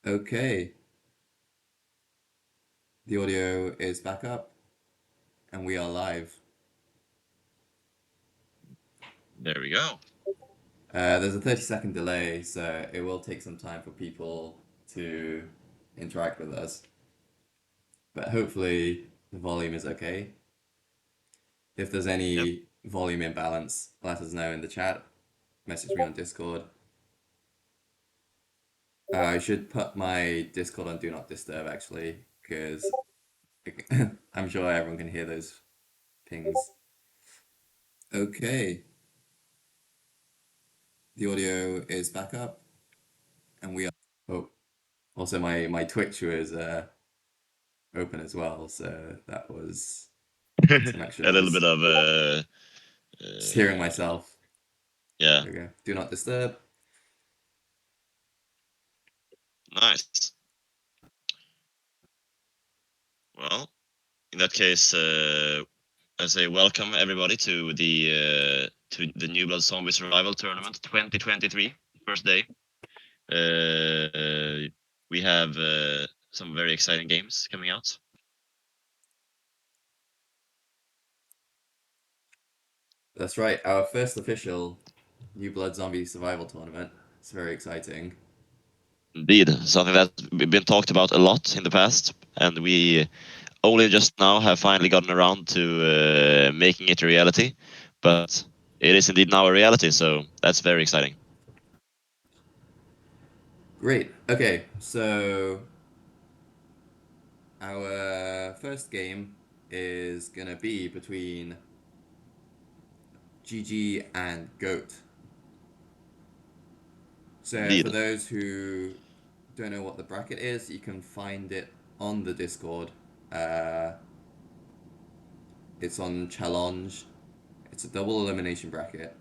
Okay, the audio is back up and we are live. There we go. There's a 30-second delay, so it will take some time for people to interact with us. But hopefully the volume is okay. If there's Yep. any volume imbalance, let us know in the chat. Message me on Discord. I should put my Discord on Do Not Disturb actually, because I'm sure everyone can hear those pings. Okay, the audio is back up and we are. Oh, also my Twitch was open as well, so that was some extra A little bit noise. of Just hearing myself. yeah, There we go. Do not disturb. nice. Well, in that case, I say welcome everybody to the New Blood Zombie Survival Tournament 2023, first day. We have some very exciting games coming out. That's right. Our first official New Blood Zombie Survival Tournament. It's very exciting. Indeed, something that's been talked about a lot in the past, and we only just now have finally gotten around to making it a reality. But it is indeed now a reality, so that's very exciting. Great. Okay, so our first game is gonna be between GG and Goat. So for Indeed. those who don't know what the bracket is, you can find it on the Discord. Uh, it's on Challenge. It's a double elimination bracket,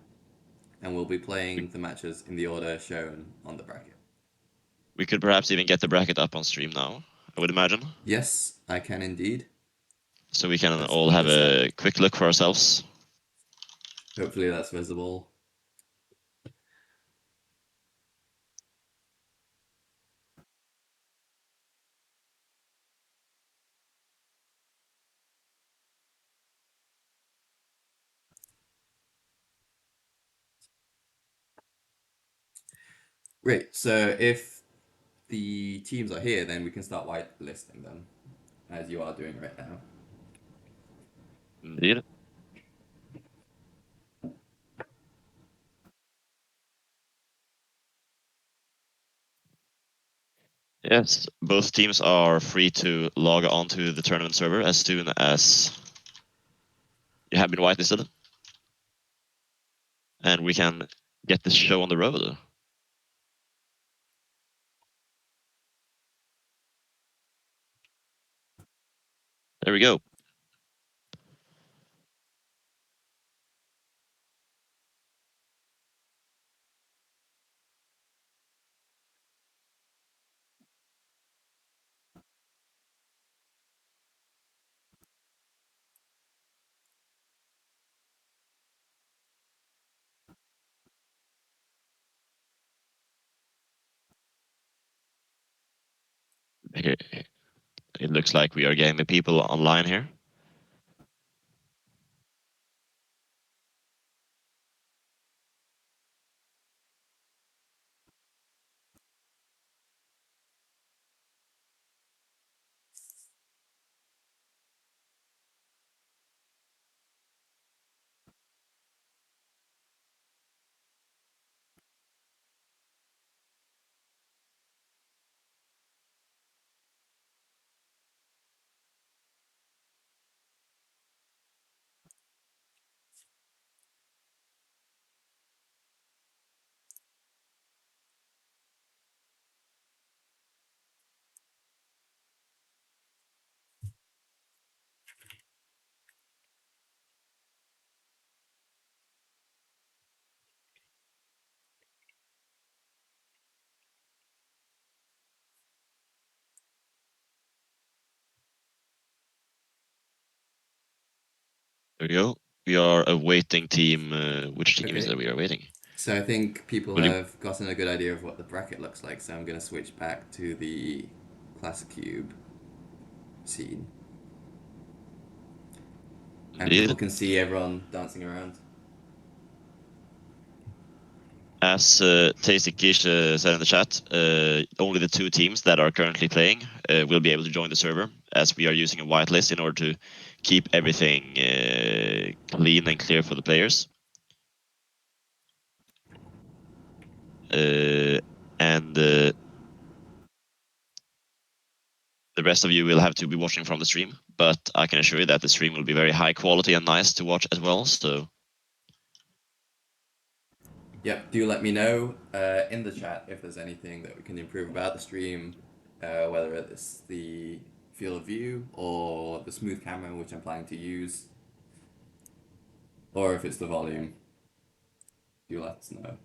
and we'll be playing the matches in the order shown on the bracket. We could perhaps even get the bracket up on stream now, I would imagine. Yes, I can indeed. So we can Let's all put have this up. a quick look for ourselves. Hopefully that's visible. Great. So if the teams are here, then we can start whitelisting them, as you are doing right now. Indeed. Yes, both teams are free to log onto the tournament server as soon as you have been whitelisted. And we can get this show on the road. There we go. Here, it looks like we are getting the people online here. There we go. We are awaiting team. Which team is Okay. that we are waiting? So I think people Will you? have gotten a good idea of what the bracket looks like, so I'm going to switch back to the ClassiCube scene. And people Indeed. can see everyone dancing around. As Tasty Kish said in the chat, only the two teams that are currently playing will be able to join the server, as we are using a whitelist in order to keep everything clean and clear for the players. And the rest of you will have to be watching from the stream, but I can assure you that the stream will be very high quality and nice to watch as well. So Yep, do let me know in the chat if there's anything that we can improve about the stream, whether it's the field of view or the smooth camera, which I'm planning to use, or if it's the volume. Do let us know.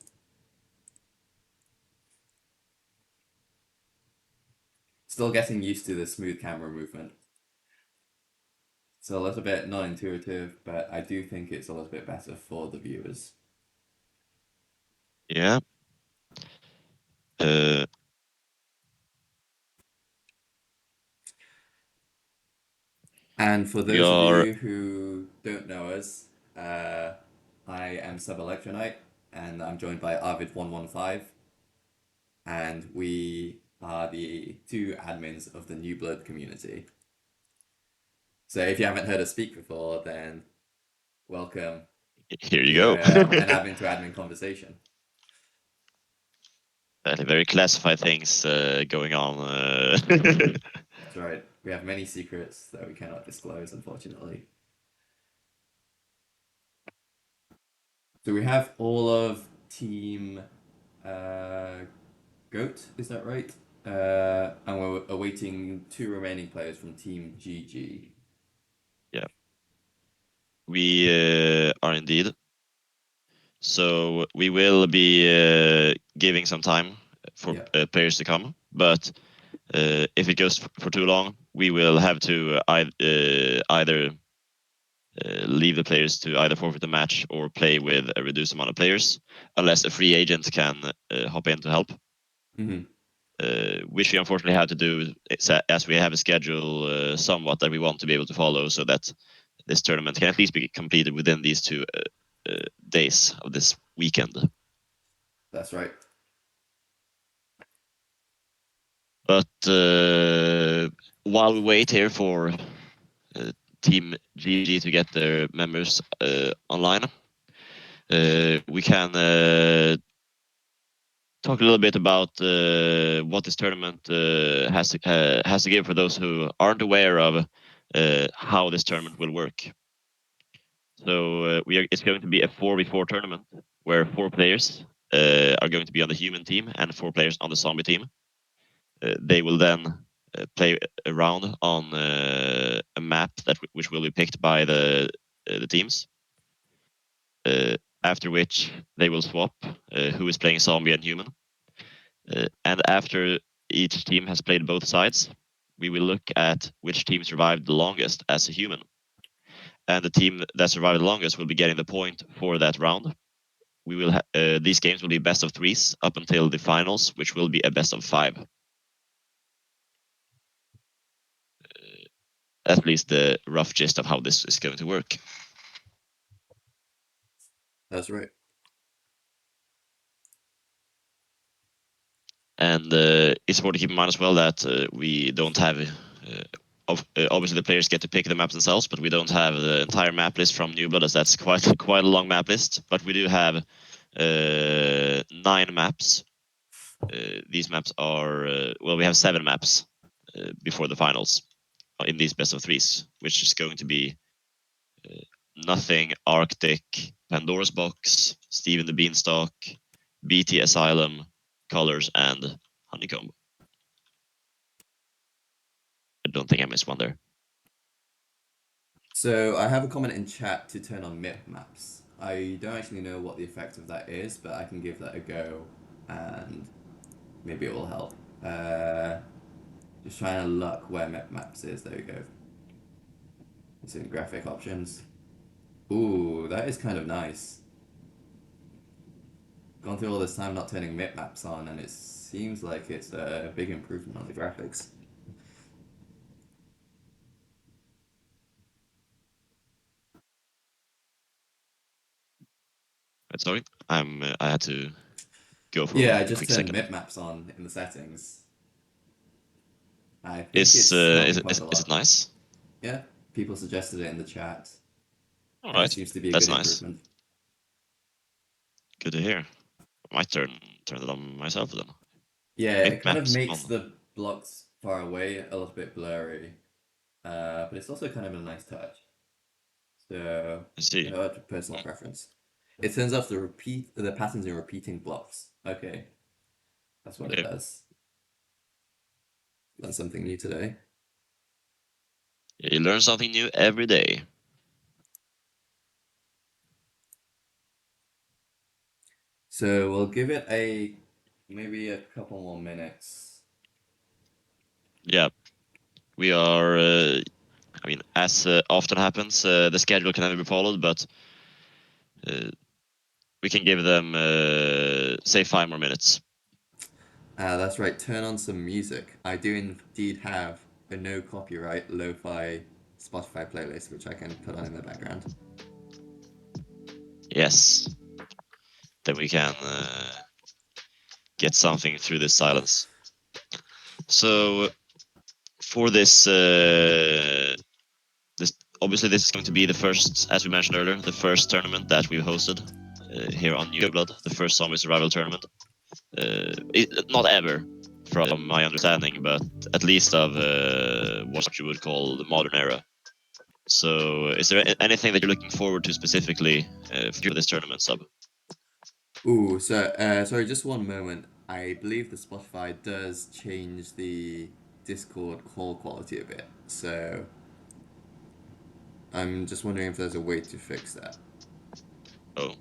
Still getting used to the smooth camera movement. It's a little bit non-intuitive, but I do think it's a little bit better for the viewers. yeah. Uh, And for we those of are you who don't know us, I am Subelectronite, and I'm joined by Arvid115, and we are the two admins of the New Blood community. So if you haven't heard us speak before, then welcome here. You to go. an admin to admin conversation. Very classified things going on. That's right. We have many secrets that we cannot disclose, unfortunately. So we have all of Team Goat, is that right? And we're awaiting two remaining players from Team GG. Yeah, we are indeed. So we will be giving some time for Yeah. players to come, but if it goes for too long, we will have to either leave the players to either forfeit the match or play with a reduced amount of players, unless a free agent can hop in to help. Mm-hmm. Which we unfortunately have to do as we have a schedule somewhat that we want to be able to follow, so that this tournament can at least be completed within these 2 days of this weekend. That's right. But while we wait here for Team GG to get their members online, we can talk a little bit about what this tournament has to give for those who aren't aware of how this tournament will work. So it's going to be a 4v4 tournament where 4 players are going to be on the human team and 4 players on the zombie team. They will then play around on a map which will be picked by the teams. After which they will swap who is playing zombie and human. And after each team has played both sides, we will look at which team survived the longest as a human. And the team that survived the longest will be getting the point for that round. We will these games will be best of 3s up until the finals, which will be a best of 5. At least the rough gist of how this is going to work. That's right. And it's important to keep in mind as well that we don't have obviously the players get to pick the maps themselves, but we don't have the entire map list from New Blood, as that's quite a long map list. But we do have 9 maps. These maps are well, we have 7 maps before the finals in these best of 3s, which is going to be Nothing, Arctic, Pandora's Box, Steven the Beanstalk, BT Asylum, Colors, and Honeycomb. I don't think I missed one there. So I have a comment in chat to turn on MIP maps. I don't actually know what the effect of that is, but I can give that a go and maybe it will help. Just trying to look where MIP maps is. There we go. It's in graphic options. Ooh, that is kind of nice. gone through all this time not turning mip-maps on, and it seems like it's a big improvement on the graphics. Sorry, I had to go for Yeah, I a just quick turned second. mip-maps on in the settings. I think Is it's uh, is smelling it quite a is it lot. nice? Yeah, people suggested it in the chat, All and it right, seems to be a that's good nice. improvement. Good to hear. I might turn it on myself then. Yeah, Mip it kind of maps makes on. the blocks far away a little bit blurry, but it's also kind of a nice touch. So, I see. personal Mm, preference. It turns off the patterns in repeating blocks. Okay, that's what it okay. does. Learned something new today. You learn something new every day. So we'll give it maybe a couple more minutes. Yeah, we are. I mean, as often happens, the schedule can never be followed, but uh, we can give them say 5 more minutes. That's right. Turn on some music. I do indeed have a no copyright lo-fi Spotify playlist, which I can put on in the background. Yes, then we can get something through this silence. So for this obviously this is going to be the first, as we mentioned earlier, the first tournament that we've hosted here on New Blood, the first zombie survival tournament. Not ever, from my understanding, but at least of what you would call the modern era. So, is there anything that you're looking forward to specifically for this tournament, Sub? Ooh, sorry, just one moment. I believe the Spotify does change the Discord call quality a bit, so I'm just wondering if there's a way to fix that. Oh,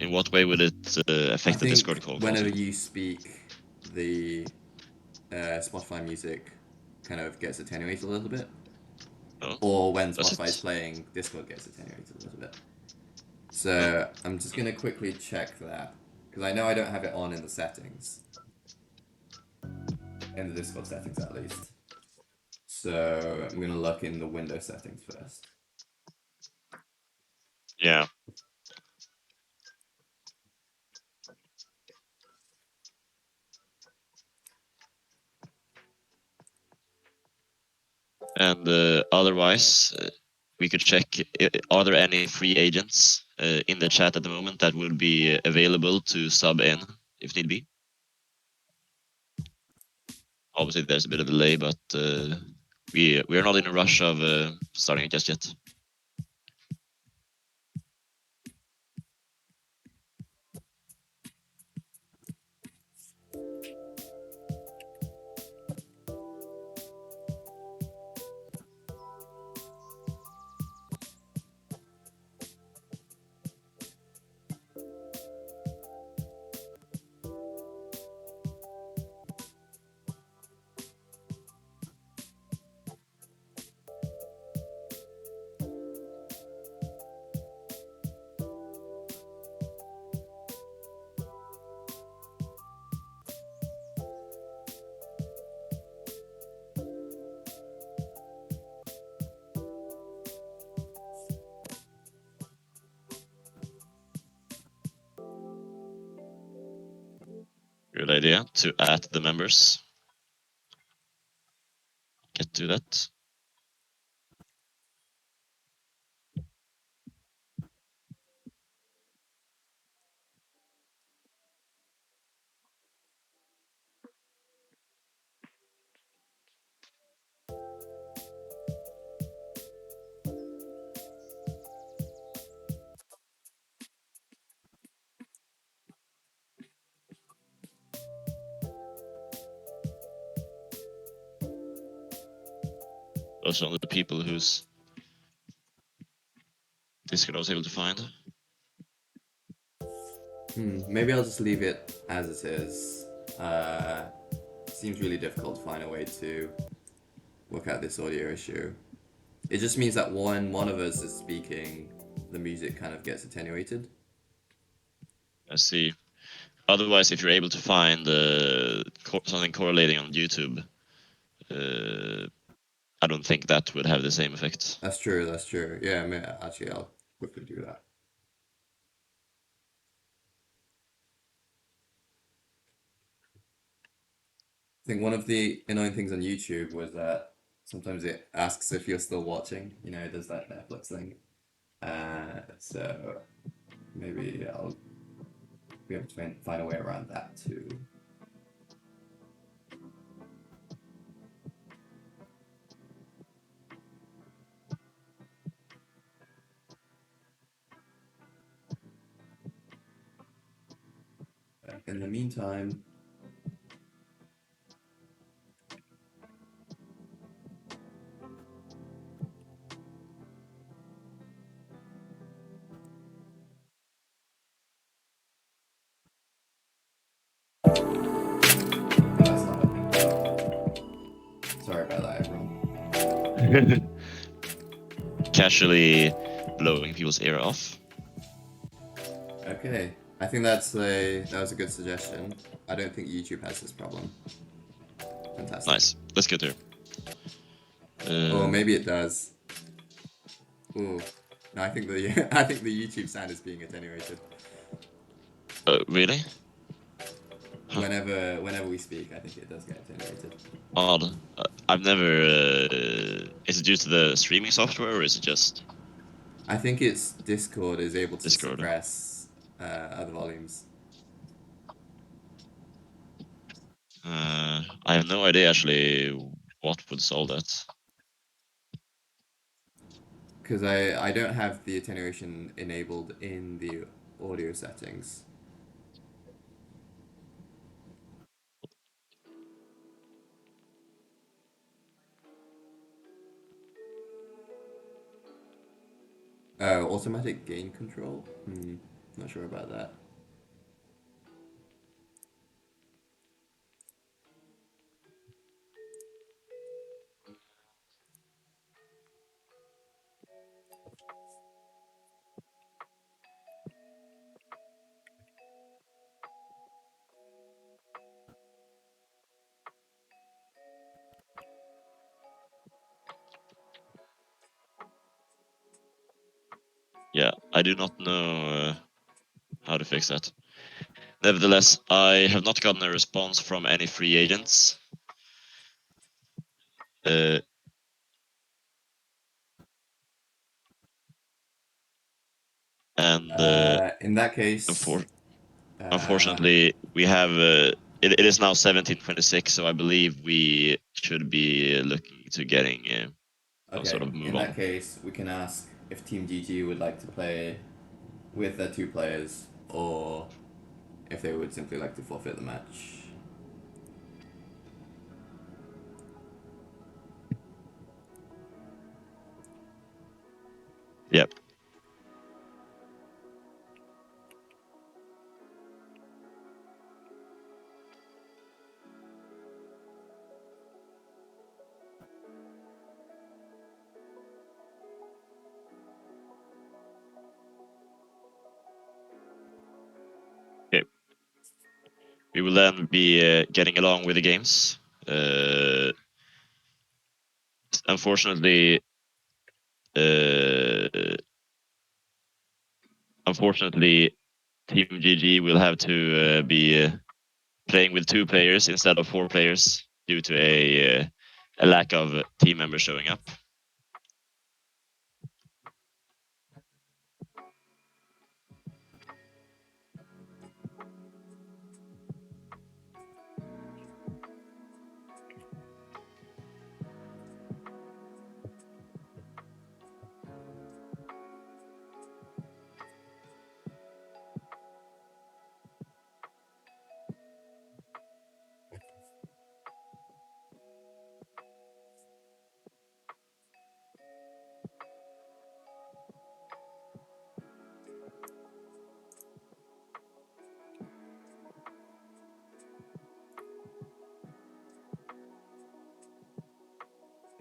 in what way would it I affect the think Discord call whenever quality? you speak, the Spotify music kind of gets attenuated a little bit, Oh, or when does Spotify is it? playing, Discord gets attenuated a little bit. Oh, So I'm just gonna quickly check that because I know I don't have it on in the settings, in the Discord settings at least. So I'm gonna look in the Windows settings first. yeah. And otherwise, we could check, are there any free agents in the chat at the moment that will be available to sub in if need be? Obviously, there's a bit of a delay, but we are not in a rush of starting it just yet. Good idea to add the members. Get to that. Those are the people whose Discord I was able to find. Maybe I'll just leave it as it is. Seems really difficult to find a way to work out this audio issue. It just means that when one of us is speaking, the music kind of gets attenuated. I see. Otherwise, if you're able to find something correlating on YouTube, I don't think that would have the same effect. That's true. That's true. Yeah, actually, I'll quickly do that. I think one of the annoying things on YouTube was that sometimes it asks if you're still watching. You know, it does that Netflix thing. So maybe I'll be able to find a way around that too. In the meantime, that's not helping. Sorry about that, everyone. Casually blowing people's ear off. Okay, I think that was a good suggestion. I don't think YouTube has this problem. Fantastic. Nice. Let's get there. Or maybe it does. Ooh. No, I think the I think the YouTube sound is being attenuated. Really? Huh. Whenever we speak, I think it does get attenuated. Odd. I've never. Is it due to the streaming software, or is it just I think it's Discord is able to Discord? suppress other volumes. I have no idea actually what would solve that. Because I don't have the attenuation enabled in the audio settings. Oh, automatic gain control? Not sure about that. Yeah, I do not know how to fix that. Nevertheless, I have not gotten a response from any free agents. Uh, and In that case, uh, unfortunately, we have it is now 17:26, so I believe we should be looking to getting some sort okay. of move In that on. case, we can ask if Team GG would like to play with their two players, or if they would simply like to forfeit the match. Yep. Okay. We will then be getting along with the games. Unfortunately, uh, unfortunately, Team GG will have to be playing with 2 players instead of 4 players due to a lack of team members showing up.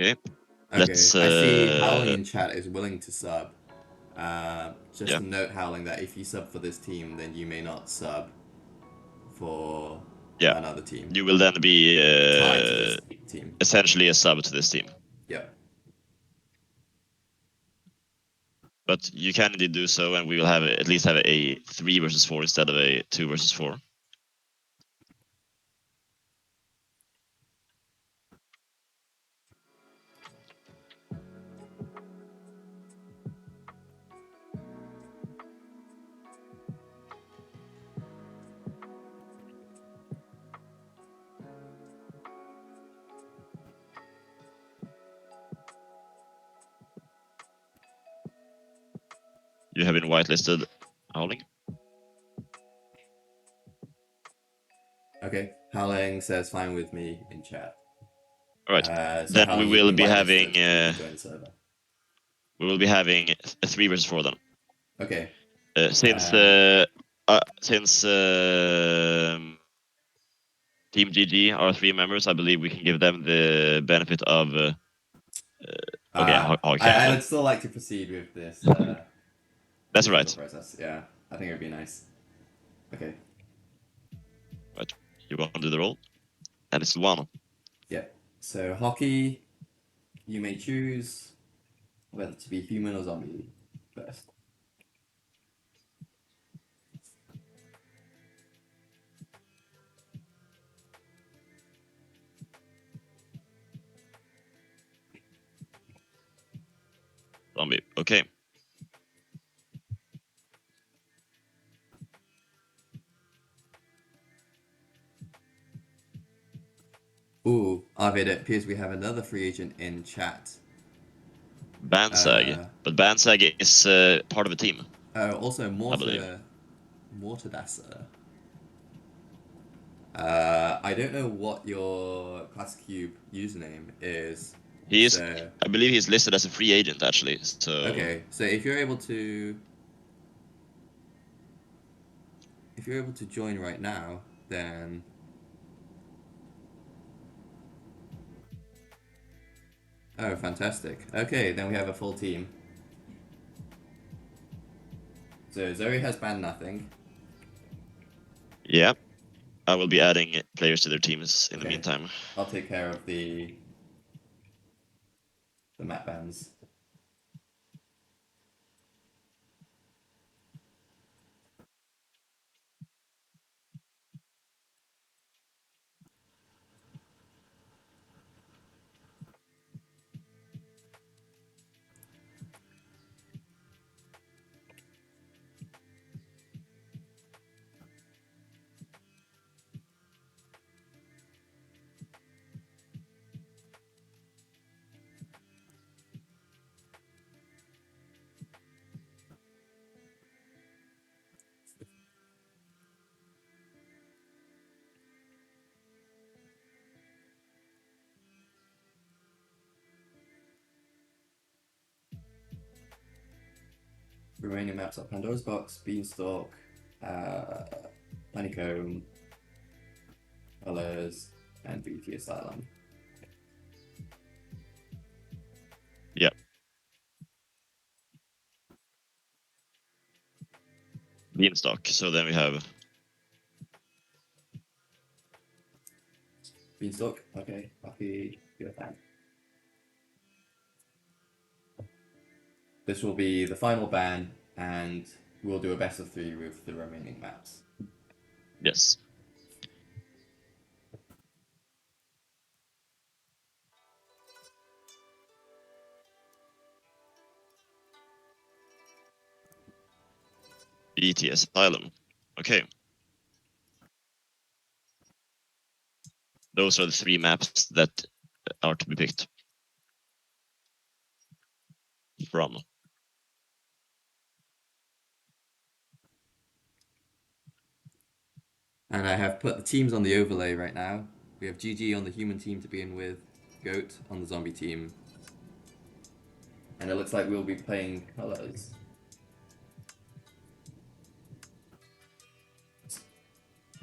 Okay, Okay, let's I see Howling in chat is willing to sub. Just yeah. a note, Howling, that if you sub for this team, then you may not sub. for Yeah. another team. You will then be Tied to this team. essentially a sub to this team. Yeah. But you can indeed do so, and we will have at least have a 3 versus 4 instead of a 2 versus 4. You have been whitelisted, Howling. Okay. Howling says fine with me in chat. All right. So Then we Howling, you've will been be whitelisted. having You can join the server. we will be having a 3 versus 4 then. Okay. Since Team GG are 3 members, I believe we can give them the benefit of. Okay, I would still like to proceed with this. That's this right. little process. Yeah, I think it would be nice. Okay. Right. You want to do the roll? And it's 1. Yeah. So hockey, you may choose whether to be human or zombie first. Zombie. Okay. Ooh, Arvid, it appears we have another free agent in chat. Bansag. But Bansag is part of a team. Also I believe. Mortadasser. I don't know what your ClassiCube username is. He is. So, I believe he's listed as a free agent actually. So okay, so if you're able to join right now, then oh, fantastic. Okay, then we have a full team. So Zoe has banned nothing. yeah, I will be adding players to their teams in the Okay. meantime. I'll take care of the map bans. Remaining maps are Pandora's Box, Beanstalk, Honeycomb, Colors, and BT Asylum. Yeah. Beanstalk. So then we have Beanstalk, okay, Buffy, you're a fan. This will be the final ban, and we'll do a best of 3 with the remaining maps. yes. BT Asylum. Okay. Those are the 3 maps that are to be picked from. And I have put the teams on the overlay right now. We have GG on the human team to begin with, Goat on the zombie team, and it looks like we'll be playing Colors.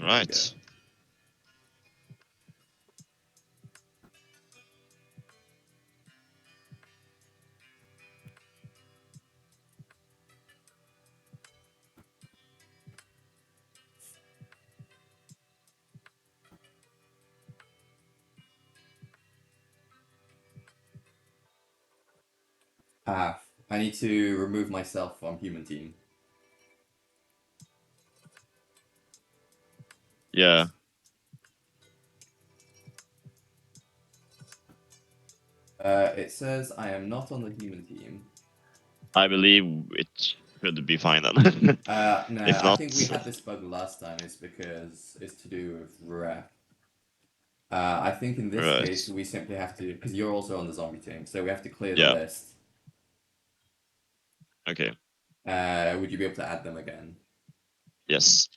Right. Ah, I need to remove myself from human team. Yeah, It says I am not on the human team. I believe it should be fine then. No, If I not, think we had this bug last time. It's because it's to do with ref. I think in this case right. we simply have to, because you're also on the zombie team, so we have to clear the Yeah, list. okay. Would you be able to add them again? Yes.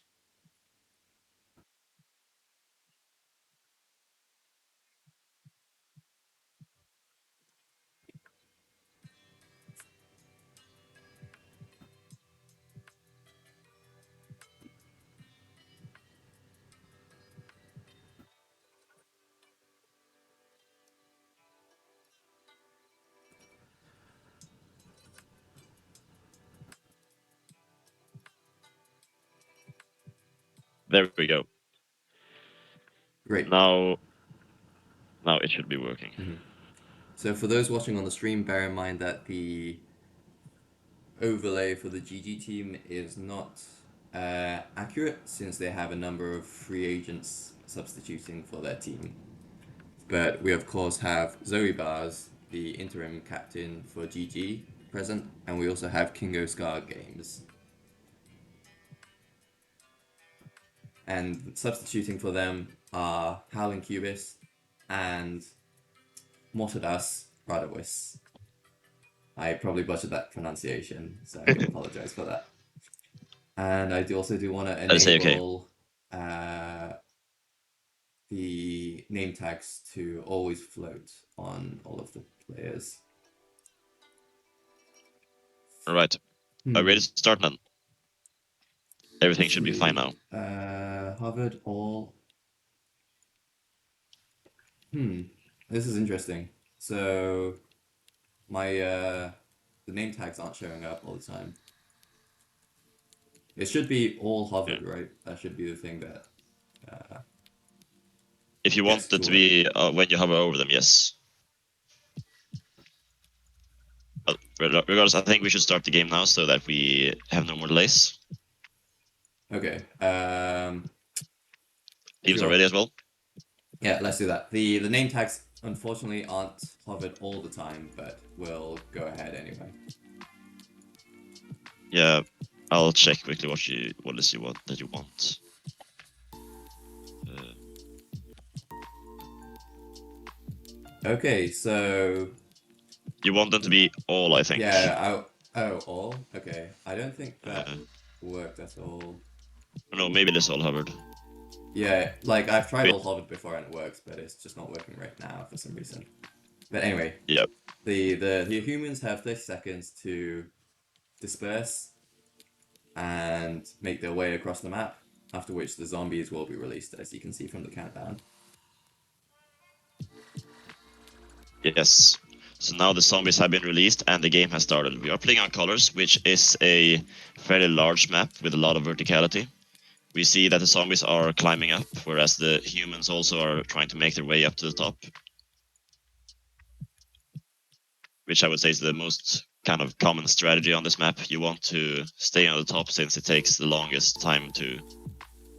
There we go. Great. Now it should be working. So for those watching on the stream, bear in mind that the overlay for the GG team is not accurate since they have a number of free agents substituting for their team. But we of course have Zoe Bars, the interim captain for GG, present, and we also have Kingo Scar Games. And substituting for them are Howling Cubis and Mortadas Radowis. I probably butchered that pronunciation, so I do apologize for that. And I also do want to That is okay. enable the name tags to always float on all of the players. Alright. Are we ready to start then? Everything Let's should be fine see. now. Harvard all. This is interesting. So my the name tags aren't showing up all the time. It should be all Harvard, Yeah. right? That should be the thing that If you gets want it to to work. be when you hover over them, yes. But regardless, I think we should start the game now so that we have no more delays. Okay. Teams are Sure. ready as well. Yeah, let's do that. The name tags unfortunately aren't hovered all the time, but we'll go ahead anyway. Yeah, I'll check quickly what is you want that you want. Okay, so You want them to be all, I think. yeah, all? Okay. I don't think that Uh, worked at all. no, maybe this all hovered. Yeah, like I've tried Wait, all hovered before and it works, but it's just not working right now for some reason. But anyway, yeah, the humans have 30 seconds to disperse and make their way across the map, after which the zombies will be released, as you can see from the countdown. yes. So now the zombies have been released and the game has started. We are playing on colors, which is a fairly large map with a lot of verticality. We see that the zombies are climbing up, whereas the humans also are trying to make their way up to the top, which I would say is the most kind of common strategy on this map. You want to stay on the top since it takes the longest time to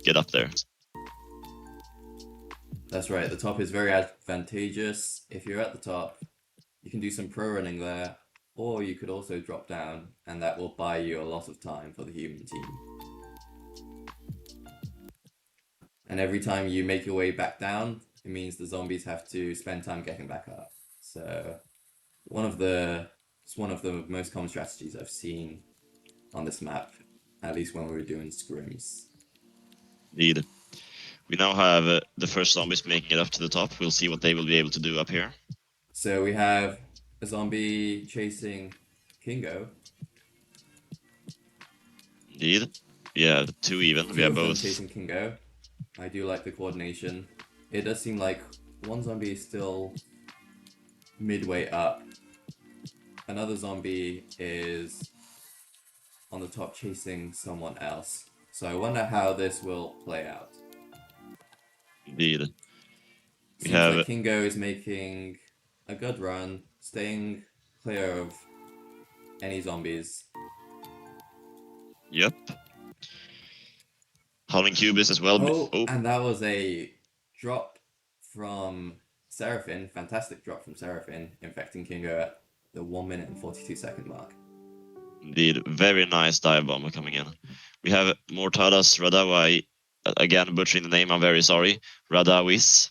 get up there. That's right, the top is very advantageous. If you're at the top, you can do some pro running there, or you could also drop down, and that will buy you a lot of time for the human team. And every time you make your way back down, it means the zombies have to spend time getting back up. So it's one of the most common strategies I've seen on this map, at least when we were doing scrims. Indeed. We now have the first zombies making it up to the top. We'll see what they will be able to do up here. So we have a zombie chasing Kingo. Indeed. Yeah, two even. We Two have of them both. chasing Kingo. I do like the coordination. It does seem like one zombie is still midway up. Another zombie is on the top chasing someone else. So I wonder how this will play out. Indeed. We Seems like have Kingo is making a good run, staying clear of any zombies. Yep. Howling Cubist as well. Oh, Oh, and that was a drop from Seraphim. Fantastic drop from Seraphim, infecting Kingo at the 1 minute and 42-second mark. indeed. Very nice dive bomber coming in. We have Mortadas Radawai, again butchering the name, I'm very sorry. Radawis,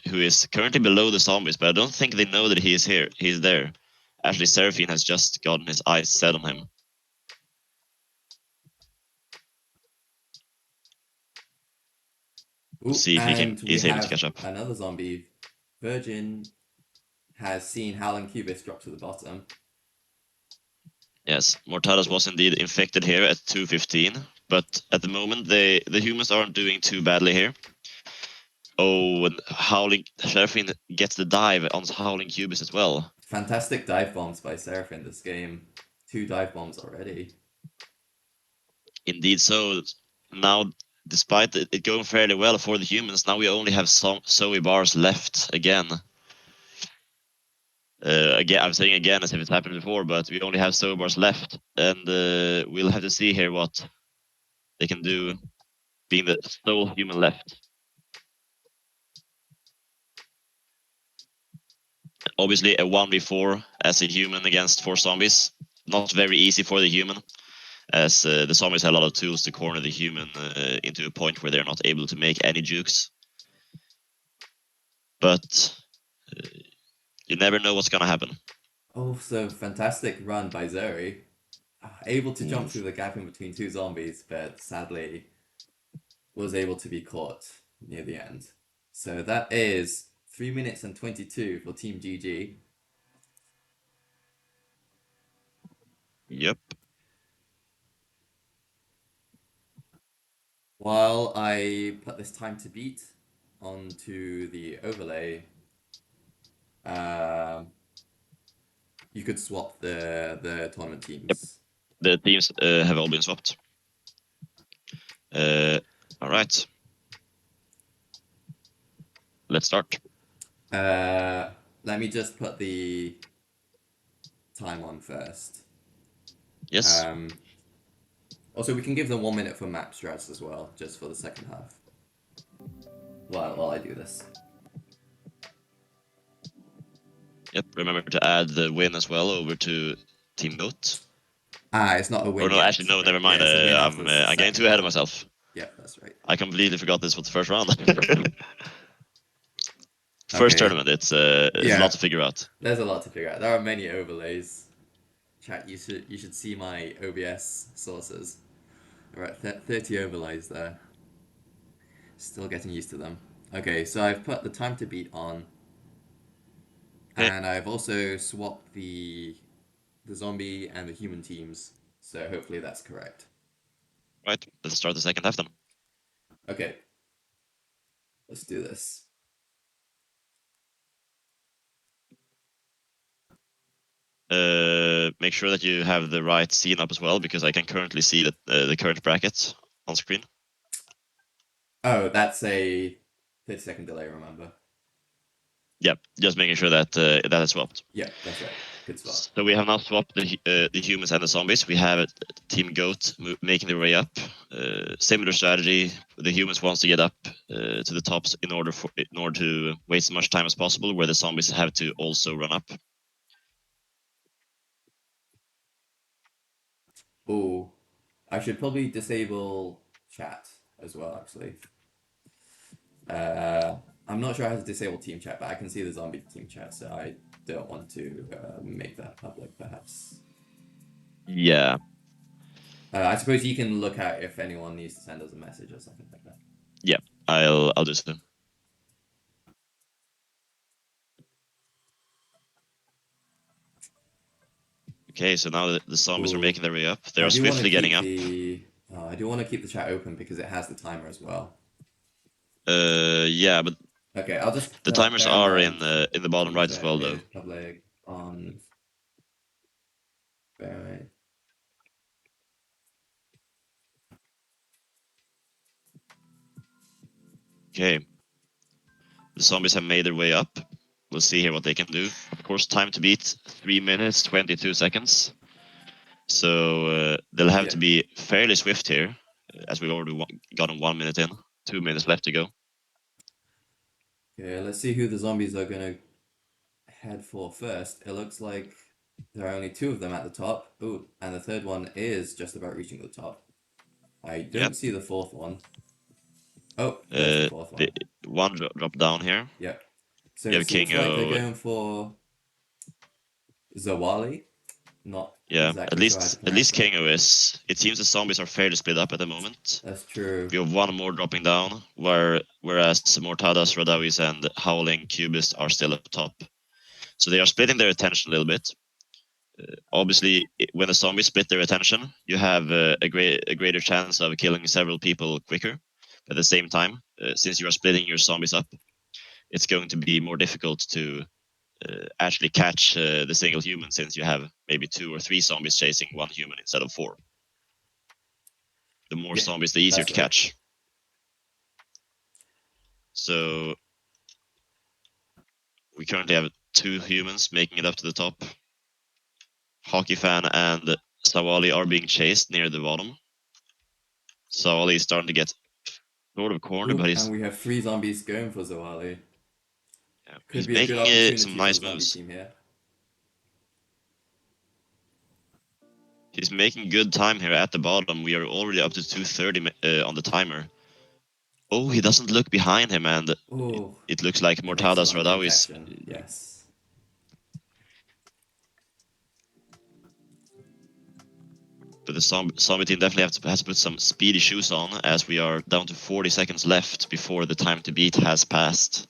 who is currently below the zombies, but I don't think they know that he is here. He's there. Actually, Seraphine has just gotten his eyes set on him. We'll Ooh, see if and we is able to have catch up. another zombie. Virgin has seen Howling Cubist drop to the bottom. Yes, Mortadas was indeed infected here at 2:15, but at the moment the humans aren't doing too badly here. Oh, and Howling Seraphine gets the dive on Howling Cubist as well. Fantastic dive bombs by Seraphim this game. 2 dive bombs already. Indeed, so now, despite it going fairly well for the humans, now we only have some Zoe bars left again. Again, I'm saying again as if it's happened before, but we only have Zoe bars left, and we'll have to see here what they can do, being the sole human left. Obviously, a 1v4 as a human against 4 zombies. Not very easy for the human, as the zombies have a lot of tools to corner the human into a point where they're not able to make any jukes. But you never know what's gonna happen. Also, fantastic run by Zoe. Able to jump through the gap in between 2 zombies, but sadly was able to be caught near the end. So that is 3 minutes and 22 for Team GG. Yep. While I put this time to beat onto the overlay, you could swap the tournament teams. The teams have all been swapped. All right. Let's start. Let me just put the time on first. Yes. Also, we can give them 1 minute for map strats as well, just for the second half. While I do this. Yep. Remember to add the win as well over to Team Goat. It's not a win Or no, yet. actually, no, never mind. Yeah, it's a win after the I'm getting too ahead of myself. Yeah, that's right. I completely forgot this was the first round. First Okay. tournament, it's a lot to figure out. There's a lot to figure out. There are many overlays. Chat, you should see my OBS sources. Alright, 30 overlays there. Still getting used to them. Okay, so I've put the time to beat on. Okay. And I've also swapped the zombie and the human teams. So hopefully that's correct. Right, let's start the second half then. Okay. Let's do this. Make sure that you have the right scene up as well, because I can currently see that the current bracket on screen. Oh, that's a 30-second delay, remember? Yep, just making sure that that is swapped. Yeah, that's right. Good swap. So we have now swapped the humans and the zombies. We have Team Goat making their way up. Similar strategy. The humans wants to get up to the tops in order to waste as much time as possible, where the zombies have to also run up. Oh, I should probably disable chat as well, actually. I'm not sure how to disable team chat, but I can see the zombie team chat, so I don't want to make that public, perhaps. Yeah. I suppose you can look at if anyone needs to send us a message or something like that. Yeah, I'll do so. Okay, so now the zombies are making their way up. They're swiftly getting up. I do want to keep the chat open because it has the timer as well. Yeah, but okay, I'll just the timers are in the bottom right as well, though. Public on. Right. Okay. The zombies have made their way up. We'll see here what they can do. Of course, time to beat 3 minutes, 22 seconds. So they'll have Yeah. to be fairly swift here, as we've already gotten 1 minute in. 2 minutes left to go. Okay, let's see who the zombies are gonna head for first. It looks like there are only two of them at the top. Ooh, and the third one is just about reaching the top. I Yep. don't see the fourth one. Oh, there's the fourth one. One drop down here. Yep. So You it have seems like they're Kingo. going for Zawali. Not Yeah, exactly sure how to at pronounce least that. Kingo is. It seems the zombies are fairly split up at the moment. That's true. We have one more dropping down, whereas Mortadas, Radawis, and Howling Cubist are still up top. So they are splitting their attention a little bit. Obviously, when the zombies split their attention, you have a greater chance of killing several people quicker. At the same time, since you are splitting your zombies up, it's going to be more difficult to actually catch the single human, since you have maybe 2 or 3 zombies chasing one human instead of 4. The more Yeah, zombies, the easier that's to right. catch. So we currently have 2 humans making it up to the top. Hockey Fan and Sawali are being chased near the bottom. Sawali is starting to get sort of cornered, Ooh, but and we have three zombies going for Zawali. Could he's be a good making some opportunity for the nice zombie moves. team here. He's making good time here at the bottom. We are already up to 2:30 on the timer. Oh, he doesn't look behind him, and Ooh, it looks like it makes him Mortadas under Radawi is. infection. Yes. But the zombie team definitely has to put some speedy shoes on, as we are down to 40 seconds left before the time to beat has passed.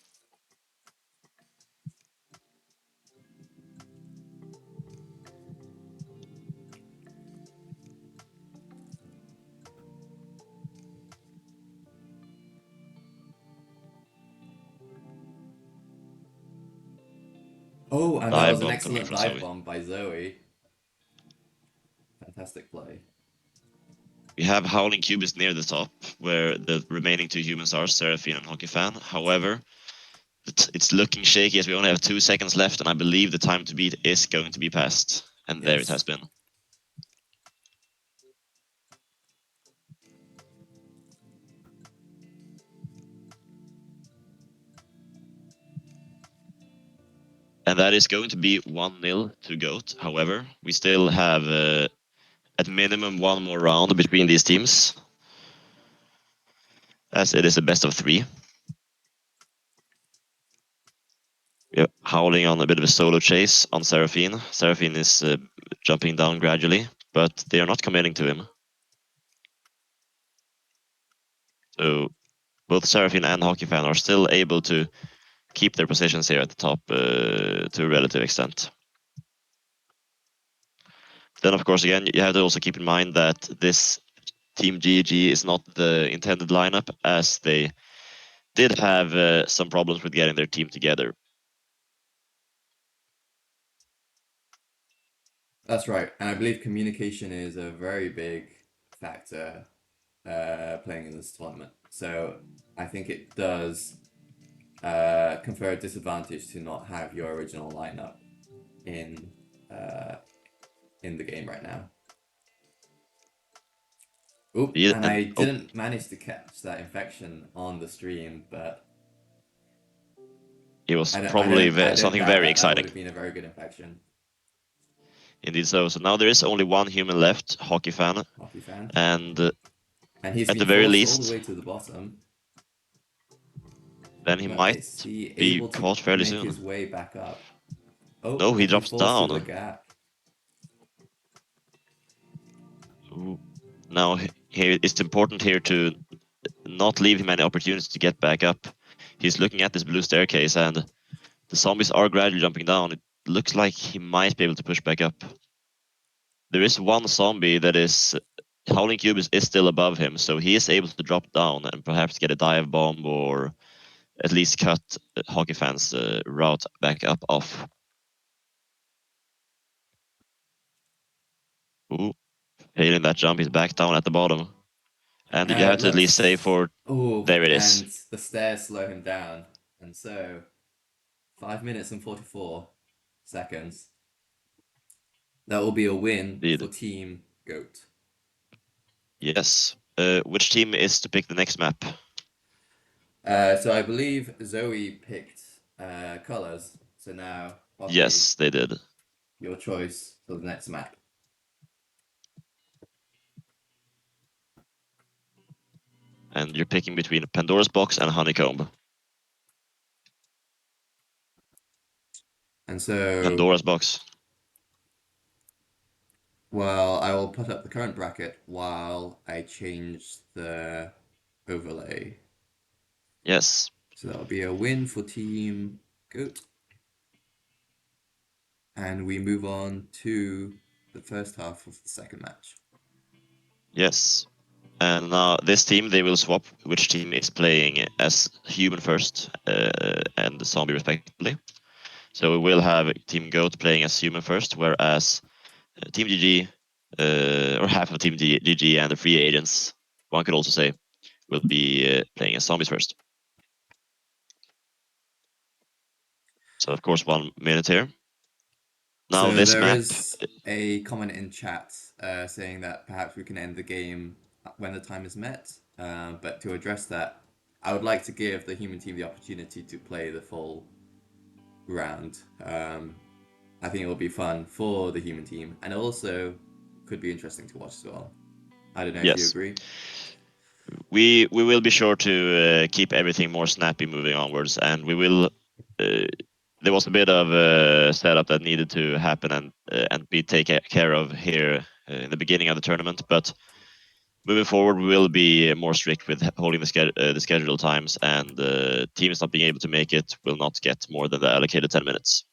Oh, and that Dive was an bomb coming excellent from dive Zoe. bomb by Zoe. Fantastic play. We have Howling Cubist near the top, where the remaining 2 humans are, Seraphine and Hockey Fan. However, it's looking shaky as we only have 2 seconds left, and I believe the time to beat is going to be passed. And there it has Yes. been. And that is going to be 1-0 to GOAT. However, we still have at minimum 1 more round between these teams, as it is a best of 3. We are Howling on a bit of a solo chase on Seraphine. Seraphine is jumping down gradually, but they are not committing to him. So both Seraphine and Hockey Fan are still able to keep their positions here at the top to a relative extent. Then, of course, again, you have to also keep in mind that this Team GG is not the intended lineup, as they did have some problems with getting their team together. That's right. And I believe communication is a very big factor playing in this tournament. So I think it does confer a disadvantage to not have your original lineup in uh, in the game right now. Oop, and I Oh, didn't manage to catch that infection on the stream, but it was I probably don't something doubt very that that would exciting. have been a very good infection. Indeed so. So now there is only 1 human left, Hockey Fan, Hockey Fan. and And he's at been the very forced all the least, way to the bottom. then he But might is he be able to caught fairly make soon. his way back up? Oh, No, he and he drops falls through the down. gap. Ooh. Now, here it's important here to not leave him any opportunity to get back up. He's looking at this blue staircase, and the zombies are gradually jumping down. It looks like he might be able to push back up. There is one zombie that is. Howling Cube is still above him, so he is able to drop down and perhaps get a dive bomb, or at least cut Hockey Fan's route back up off. Ooh, failing that jump, he's back down at the bottom. And you have It to at least say looks. for. Oh, There it is. and the stairs slow him down. And so, 5 minutes and 44 seconds. That will be a win Indeed. for Team Goat. Yes. Which team is to pick the next map? So I believe Zoe picked colors. So now, Hockey, Yes, they did. your choice for the next map. And you're picking between Pandora's Box and Honeycomb. And so, Pandora's Box. well, I will put up the current bracket while I change the overlay. Yes. So that'll be a win for Team Goat. And we move on to the first half of the second match. Yes. And now this team, they will swap which team is playing as human first and zombie respectively. So we will have Team Goat playing as human first, whereas Team GG, or half of Team GG and the free agents, one could also say, will be playing as zombies first. So of course 1 minute here. Now So this there map, is a comment in chat saying that perhaps we can end the game when the time is met. But to address that, I would like to give the human team the opportunity to play the full round. I think it will be fun for the human team, and also could be interesting to watch as well. I don't know if you yes, agree. we will be sure to keep everything more snappy moving onwards, and we will. There was a bit of setup that needed to happen and be taken care of here in the beginning of the tournament, but moving forward, we will be more strict with holding the scheduled times, and teams not being able to make it will not get more than the allocated 10 minutes.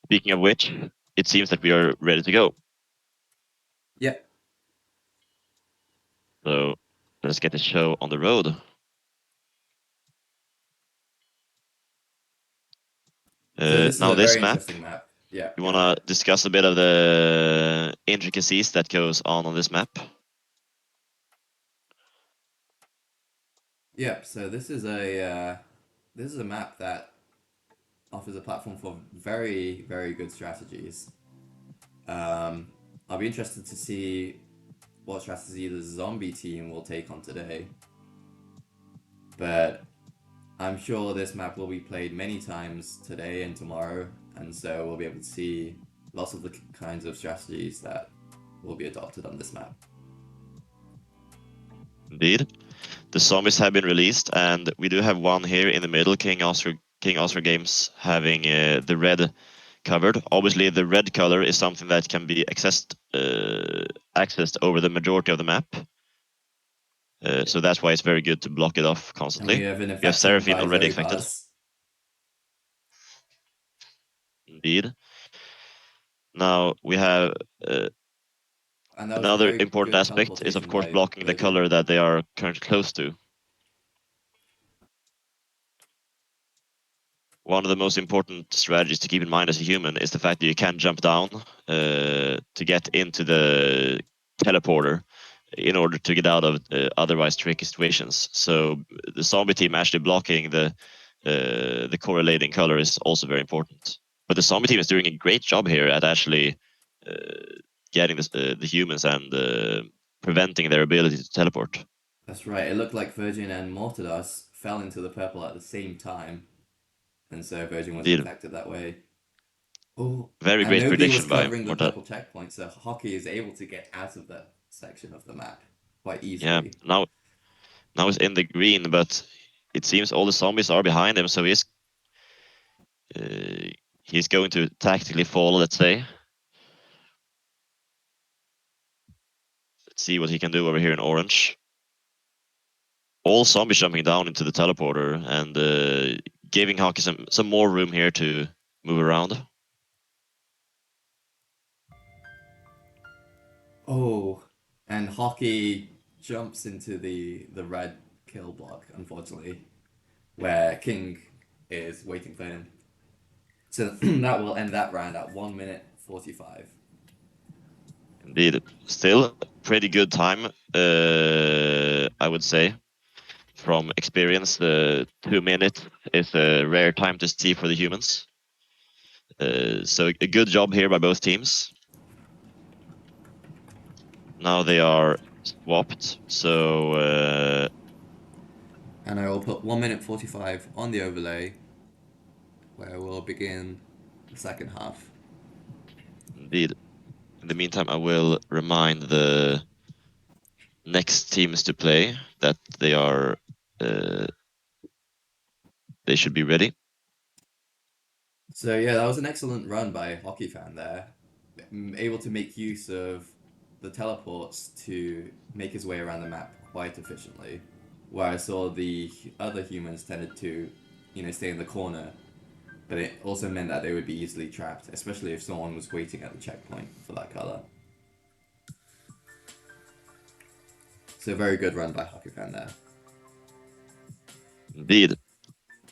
Speaking of which, it seems that we are ready to go. Yep. So let's get the show on the road. So this is Now a this very map, interesting map. Yeah, you go want to ahead. discuss a bit of the intricacies that goes on this map? Yep. So this is a map that offers a platform for very, very good strategies. Um, I'll be interested to see what strategy the zombie team will take on today. But I'm sure this map will be played many times today and tomorrow, and so we'll be able to see lots of the kinds of strategies that will be adopted on this map. Indeed. The zombies have been released, and we do have one here in the middle, King Oscar Games, having the red covered. Obviously, the red color is something that can be accessed over the majority of the map. So that's why it's very good to block it off And we constantly. have an We have infection Seraphine by already Zoe affected. Buzz. Indeed. Now we have And that was a another very important good aspect is of teleportation course by blocking the Virgin. color that they are currently close to. One of the most important strategies to keep in mind as a human is the fact that you can jump down to get into the teleporter in order to get out of otherwise tricky situations. So the zombie team actually blocking the correlating color is also very important. But the zombie team is doing a great job here at actually getting the humans and preventing their ability to teleport. That's right. It looked like Virgin and Mortados fell into the purple at the same time, and so Virgin was Indeed, infected that way. Oh, very and great nobody was prediction by covering the Morta. purple checkpoint, so Hockey is able to get out of that section of the map quite Yeah, easily. now he's in the green, but it seems all the zombies are behind him, so uh, he's going to tactically fall, let's say. Let's see what he can do over here in orange. All zombies jumping down into the teleporter and giving Hockey some more room here to move around. Oh, and Hockey jumps into the red kill block, unfortunately, where King is waiting for him. So that will end that round at 1 minute 45. Indeed, still pretty good time, I would say. From experience, 2 minutes is a rare time to see for the humans. So a good job here by both teams. Now they are swapped, so And I will put 1 minute 45 on the overlay, where we'll begin the second half. indeed. In the meantime, I will remind the next teams to play that they should be ready. So yeah, that was an excellent run by Hockey Fan there, able to make use of the teleports to make his way around the map quite efficiently. Where I saw the other humans tended to, stay in the corner, but it also meant that they would be easily trapped, especially if someone was waiting at the checkpoint for that color. So very good run by Hockey Fan there. Indeed.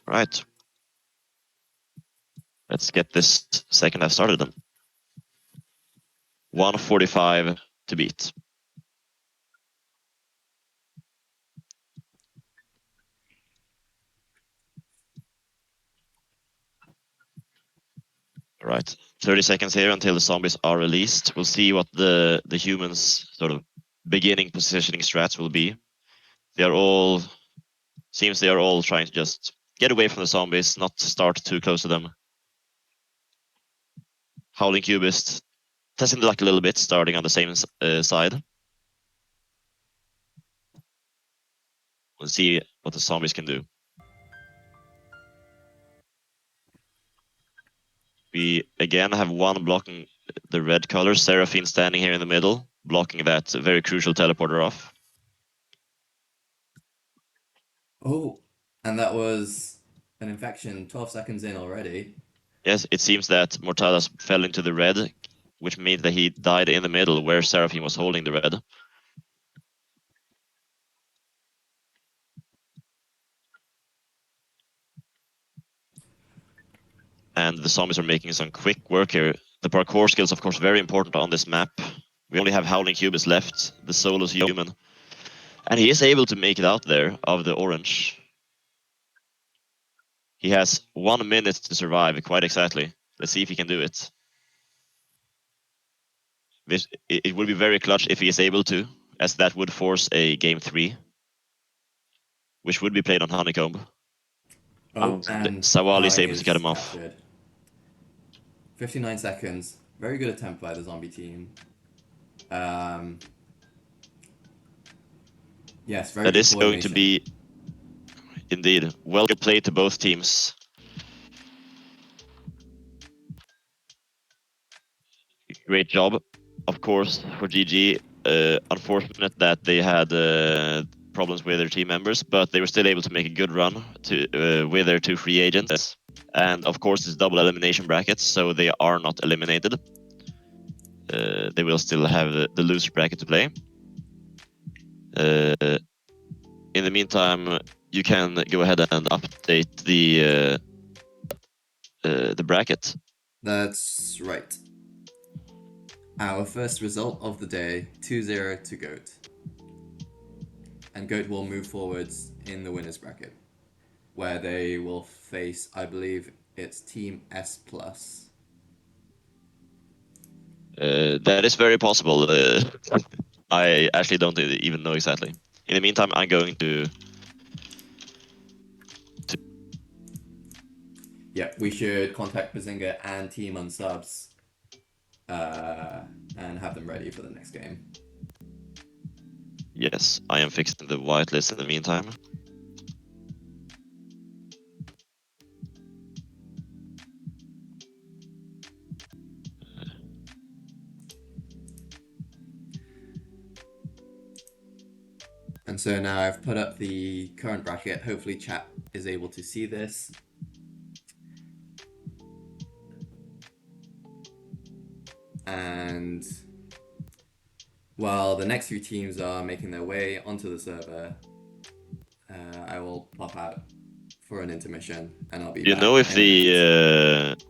Right. Let's get this second half started then. 1:45 to beat. All right. 30 seconds here until the zombies are released. We'll see what the humans' sort of beginning positioning strats will be. They are all trying to just get away from the zombies, not start too close to them. Howling Cubist testing the luck a little bit, starting on the same side. We'll see what the zombies can do. We again have one blocking the red color, Seraphine standing here in the middle, blocking that very crucial teleporter off. Oh, and that was an infection 12 seconds in already. Yes, it seems that Mortalas fell into the red, which means that he died in the middle where Seraphine was holding the red. And the zombies are making some quick work here. The parkour skills, of course, very important on this map. We only have Howling Cubist left, the solo's human. And he is able to make it out there of the orange. He has 1 minute to survive, quite exactly. Let's see if he can do it. It would be very clutch if he is able to, as that would force a game 3, which would be played on Honeycomb. Oh, And and Sawali is Howling able to get is him off. captured. 59 seconds. Very good attempt by the zombie team. Yes, very That good is going to coordination. be, indeed, well played to both teams. Great job, of course, for GG. Unfortunate that they had problems with their team members, but they were still able to make a good run with their 2 free agents. And of course, it's double elimination brackets, so they are not eliminated. They will still have the loser bracket to play. In the meantime, you can go ahead and update the bracket. That's right. Our first result of the day, 2-0 to Goat. And Goat will move forwards in the winners bracket, where they will face, I believe, it's Team S+. That is very possible. I actually don't even know exactly. In the meantime, I'm going to Yeah, we should contact Bazinga and Team UnSubs and have them ready for the next game. yes, I am fixing the whitelist in the meantime. And so now I've put up the current bracket. Hopefully chat is able to see this. And while the next few teams are making their way onto the server, I will pop out for an intermission and I'll be Do you back know if in a minute. the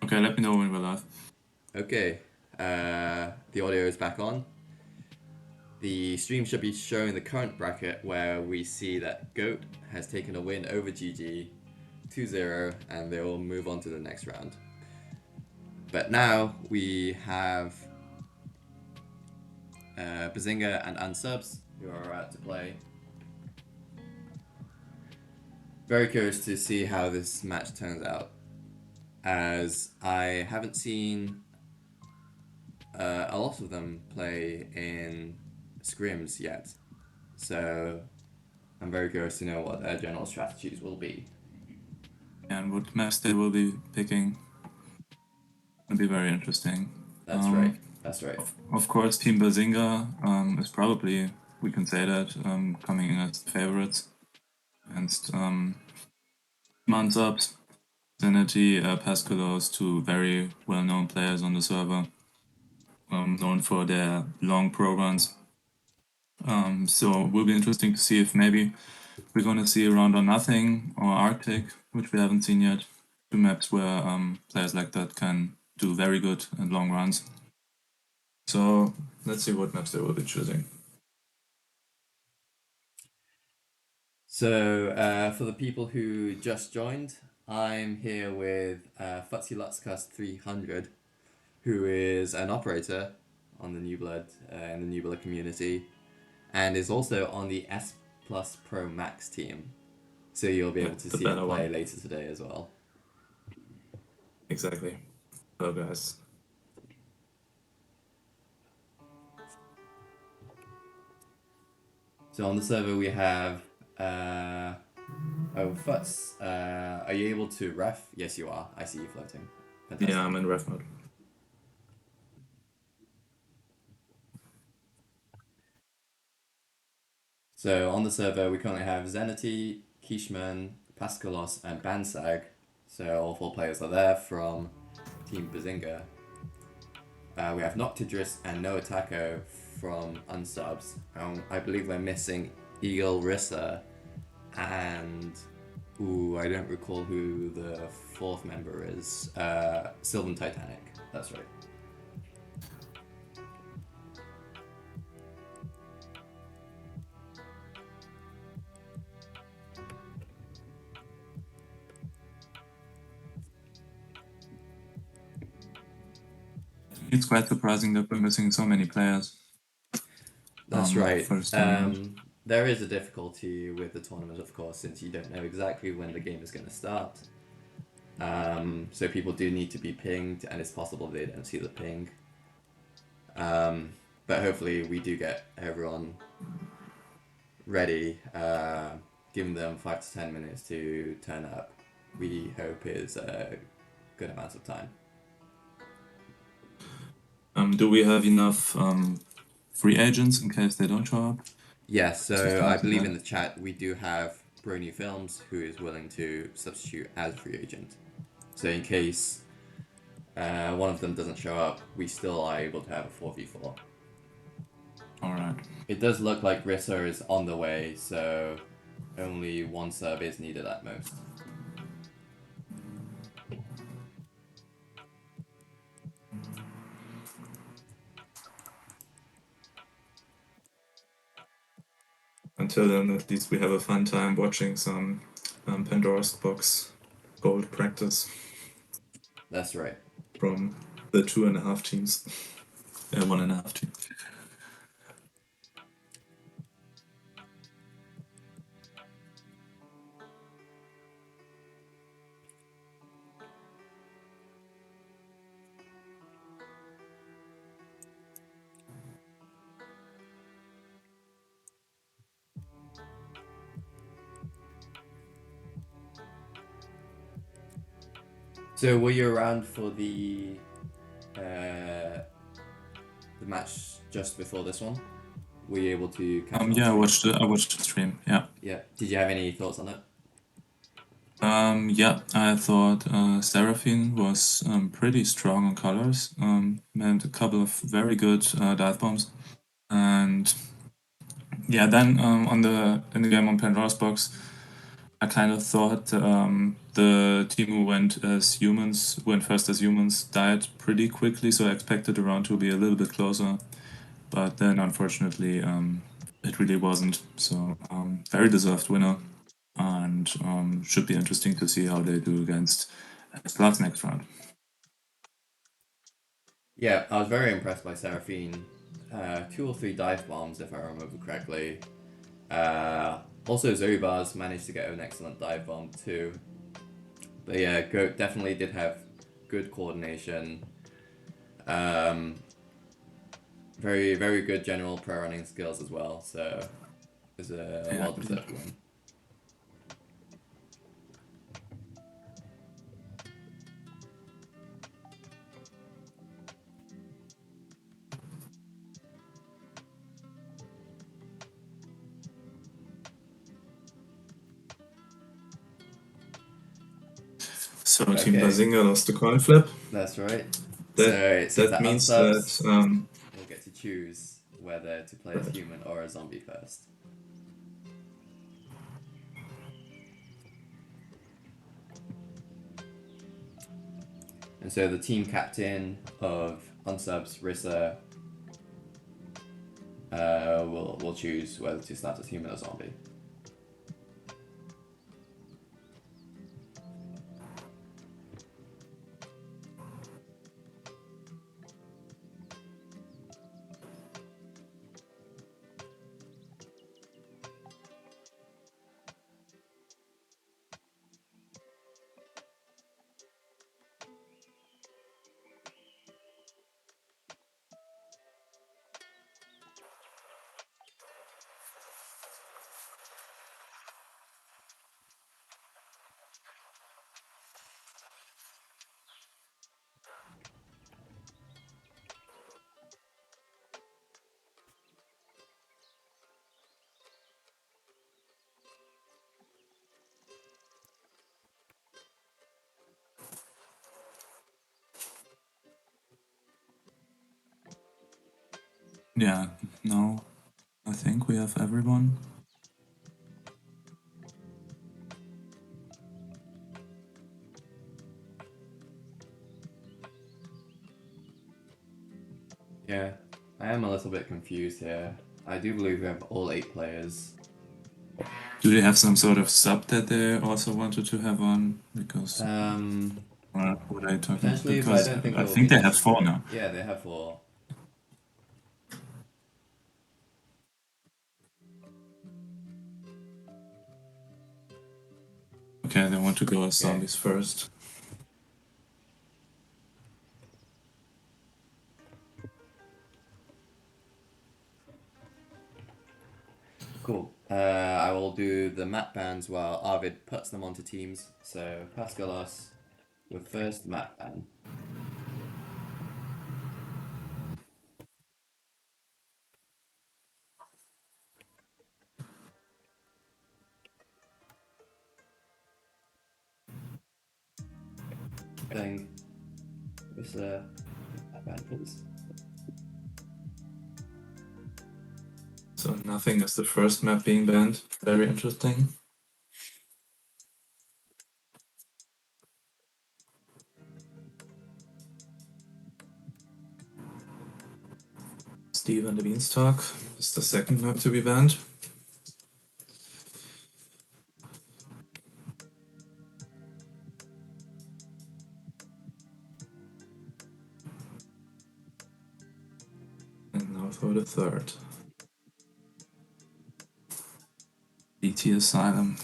Okay, let me know when we're live. Okay, the audio is back on. The stream should be showing the current bracket where we see that GOAT has taken a win over GG 2-0 and they will move on to the next round. But now we have Bazinga and UnSubs who are about to play. Very curious to see how this match turns out, as I haven't seen a lot of them play in scrims yet. So I'm very curious to know what their general strategies will be. And what maps they will be picking will be very interesting. That's right. That's right. Of course, Team Bazinga is probably, we can say that, coming in as favorites against UnSubs, Synergy, Pascalos, two very well-known players on the server, known for their long pro runs. So it will be interesting to see if maybe we're going to see a round or nothing or Arctic, which we haven't seen yet. Two maps where players like that can do very good and long runs. So let's see what maps they will be choosing. So for the people who just joined, I'm here with Futsylutscast 300, who is an operator on the New Blood in the New Blood community, and is also on the S Plus Pro Max team. So you'll be able to see him play later today as well. Exactly. Hello, guys. So on the server we have Futz, are you able to ref? Yes, you are. I see you floating. Fantastic. Yeah, I'm in ref mode. So on the server we currently have Zenity, Kishman, Pascalos, and Bansag. So all 4 players are there from Team Bazinga. We have Noctidris and Noah Taco from UnSubs. I believe we're missing Eagle Rissa and I don't recall who the 4th member is. Sylvan Titanic. That's right. It's quite surprising that we're missing so many players. That's right. First tournament. There is a difficulty with the tournament, of course, since you don't know exactly when the game is going to start. So people do need to be pinged, and it's possible they don't see the ping. But hopefully we do get everyone ready, giving them 5 to 10 minutes to turn up. We hope is a good amount of time. Do we have enough free agents in case they don't show up? Yes, so I believe in the chat we do have Brony Films who is willing to substitute as a free agent. So in case one of them doesn't show up, we still are able to have a 4v4. Alright. It does look like Rissa is on the way, so only 1 sub is needed at most. Until then, at least we have a fun time watching some Pandora's Box gold practice. That's right. From the 2.5 teams. 1.5 teams. So were you around for the match just before this one? Were you able to catch it? Yeah, I watched the stream. Yeah. Yeah. Did you have any thoughts on it? Yeah, I thought Seraphine was pretty strong on colors. Made a couple of very good dive bombs, and yeah, then in the game on Pandora's Box, I kind of thought the team who went first as humans, died pretty quickly, so I expected the round to be a little bit closer. But then, unfortunately, it really wasn't. So, very deserved winner, and should be interesting to see how they do against Splats next round. Yeah, I was very impressed by Seraphine. 2 or 3 dive bombs, if I remember correctly. Also, Zobars managed to get an excellent dive bomb too. But yeah, Goat definitely did have good coordination. Very, very good general pro running skills as well. So it was a Yeah. well-deserved win. So Team Okay. Bazinga lost the coin flip. That's right. That, So it seems that that means UnSubs that will get to choose whether to play as human or a zombie first. And so the team captain of UnSubs, Rissa, will choose whether to start as human or zombie. yeah, no, I think we have everyone. Yeah, I am a little bit confused here. I do believe we have all 8 players. Do they have some sort of sub that they also wanted to have on? Because what are you talking? Potentially, but I Because don't think I it will think be they have 4 necessary. now. Yeah, they have 4. Okay, they want to go as Okay. zombies first. Cool. I will do the map bans while Arvid puts them onto teams. So Pascalos with first map ban. Thing. This map ban, please. So nothing is the first map being banned. Very interesting. Steve and the Beanstalk is the second map to be banned. And now for the third. BT Asylum.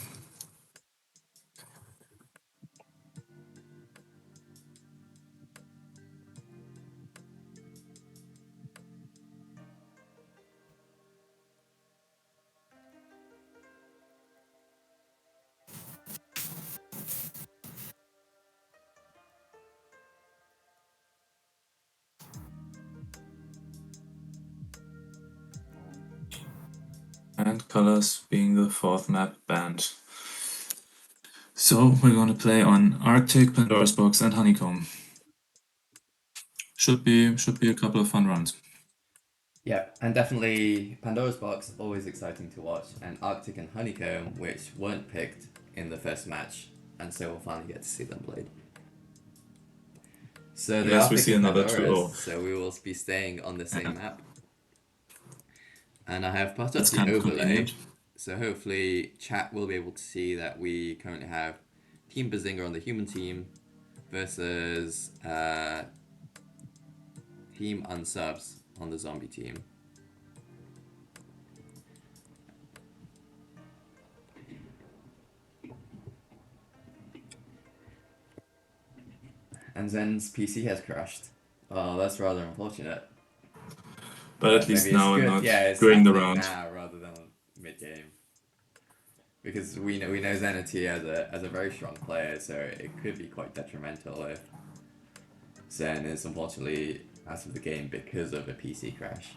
And colors being the fourth map banned. So we're gonna play on Arctic, Pandora's Box, and Honeycomb. Should be a couple of fun runs. Yeah, and definitely Pandora's Box, always exciting to watch, and Arctic and Honeycomb, which weren't picked in the first match, and so we'll finally get to see them played. So they Unless are we see picking another Pandora's, 2-0. so we will be staying on the same Yeah. map. And I have put up That's the kind of overlay, convenient. so hopefully chat will be able to see that we currently have Team Bazinga on the human team versus Team UnSubs on the zombie team. And Zen's PC has crashed. Oh, that's rather unfortunate. But at least maybe it's now and good. not Yeah, it's during the happening round. now rather than mid game. Because we know Zenity as a very strong player, so it could be quite detrimental if Zen is unfortunately out of the game because of a PC crash.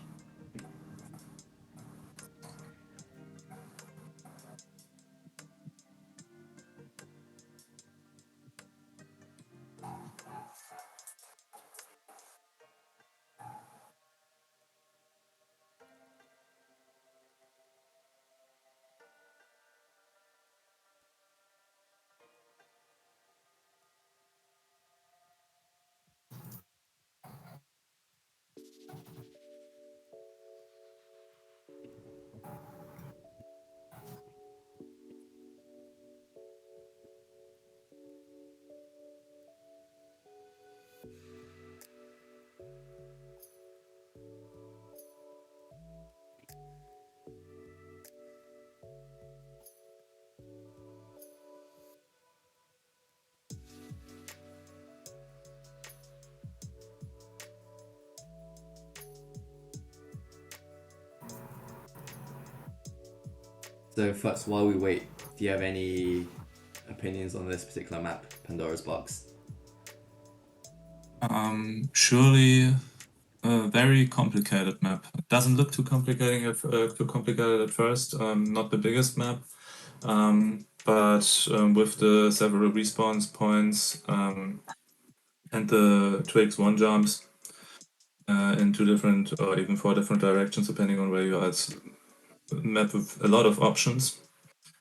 So Futz, while we wait, do you have any opinions on this particular map, Pandora's Box? Surely a very complicated map. It doesn't look too complicated at first. Not the biggest map, but with the several respawn points and the 2x1 jumps in 2 different or even 4 different directions, depending on where you are. It's a map with a lot of options.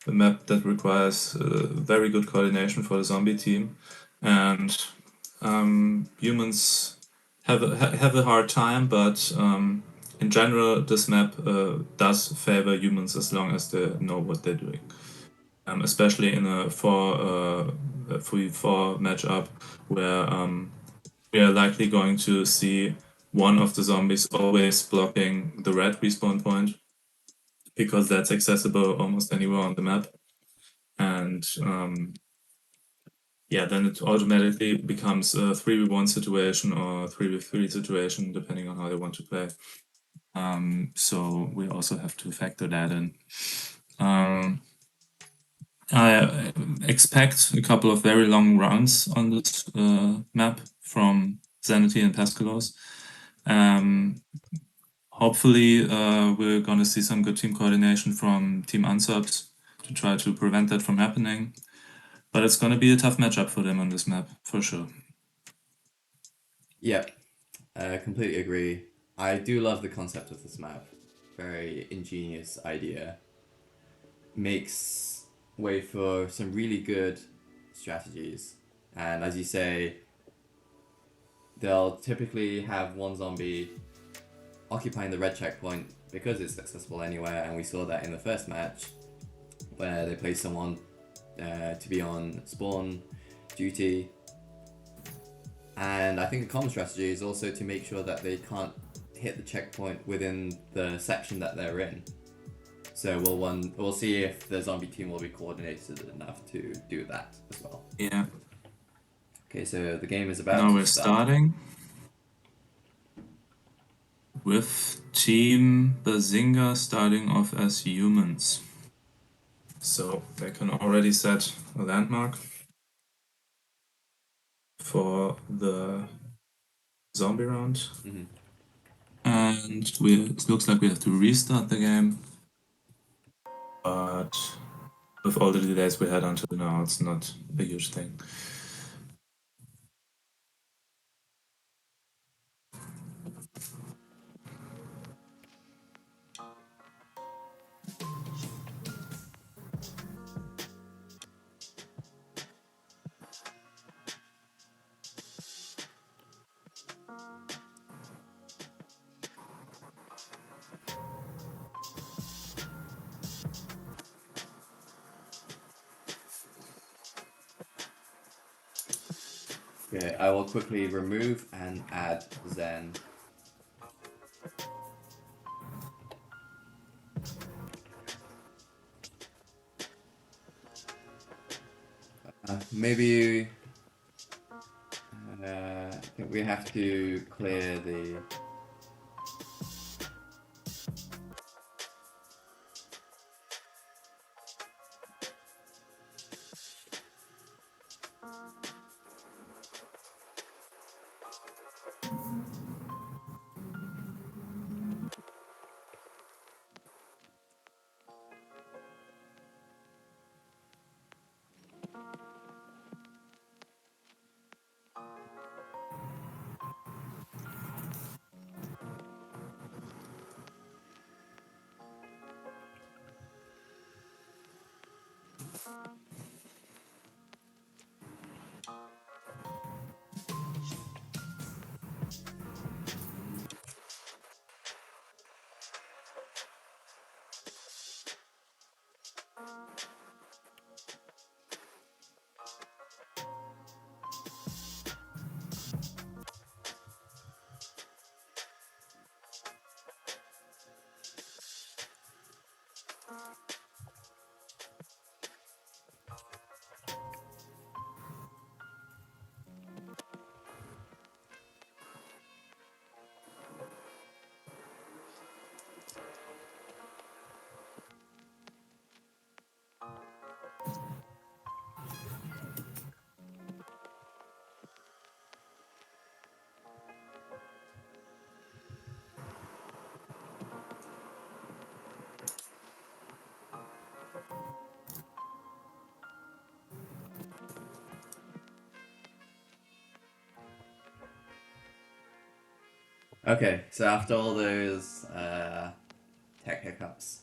A map that requires very good coordination for the zombie team, and humans have a hard time, but in general, this map does favor humans as long as they know what they're doing. Especially in a 3-4 matchup where we are likely going to see one of the zombies always blocking the red respawn point, because that's accessible almost anywhere on the map. And yeah, then it automatically becomes a 3v1 situation or 3v3 situation, depending on how they want to play. So we also have to factor that in. I expect a couple of very long rounds on this map from Sanity and Pescalos. Hopefully, we're going to see some good team coordination from Team UnSubs to try to prevent that from happening. But it's going to be a tough matchup for them on this map, for sure. Yep, completely agree. I do love the concept of this map. Very ingenious idea. Makes way for some really good strategies. And as you say, they'll typically have one zombie occupying the red checkpoint because it's accessible anywhere, and we saw that in the first match where they placed someone to be on spawn duty. And I think the common strategy is also to make sure that they can't hit the checkpoint within the section that they're in. So we'll see if the zombie team will be coordinated enough to do that as well. Yeah. Okay, so the game is about Now to we're start. starting with Team Bazinga starting off as humans. So they can already set a landmark for the zombie round. Mm-hmm. And it looks like we have to restart the game. But with all the delays we had until now, it's not a huge thing. Okay, I will quickly remove and add Zen. Maybe I think we have to clear the. Okay, so after all those tech hiccups,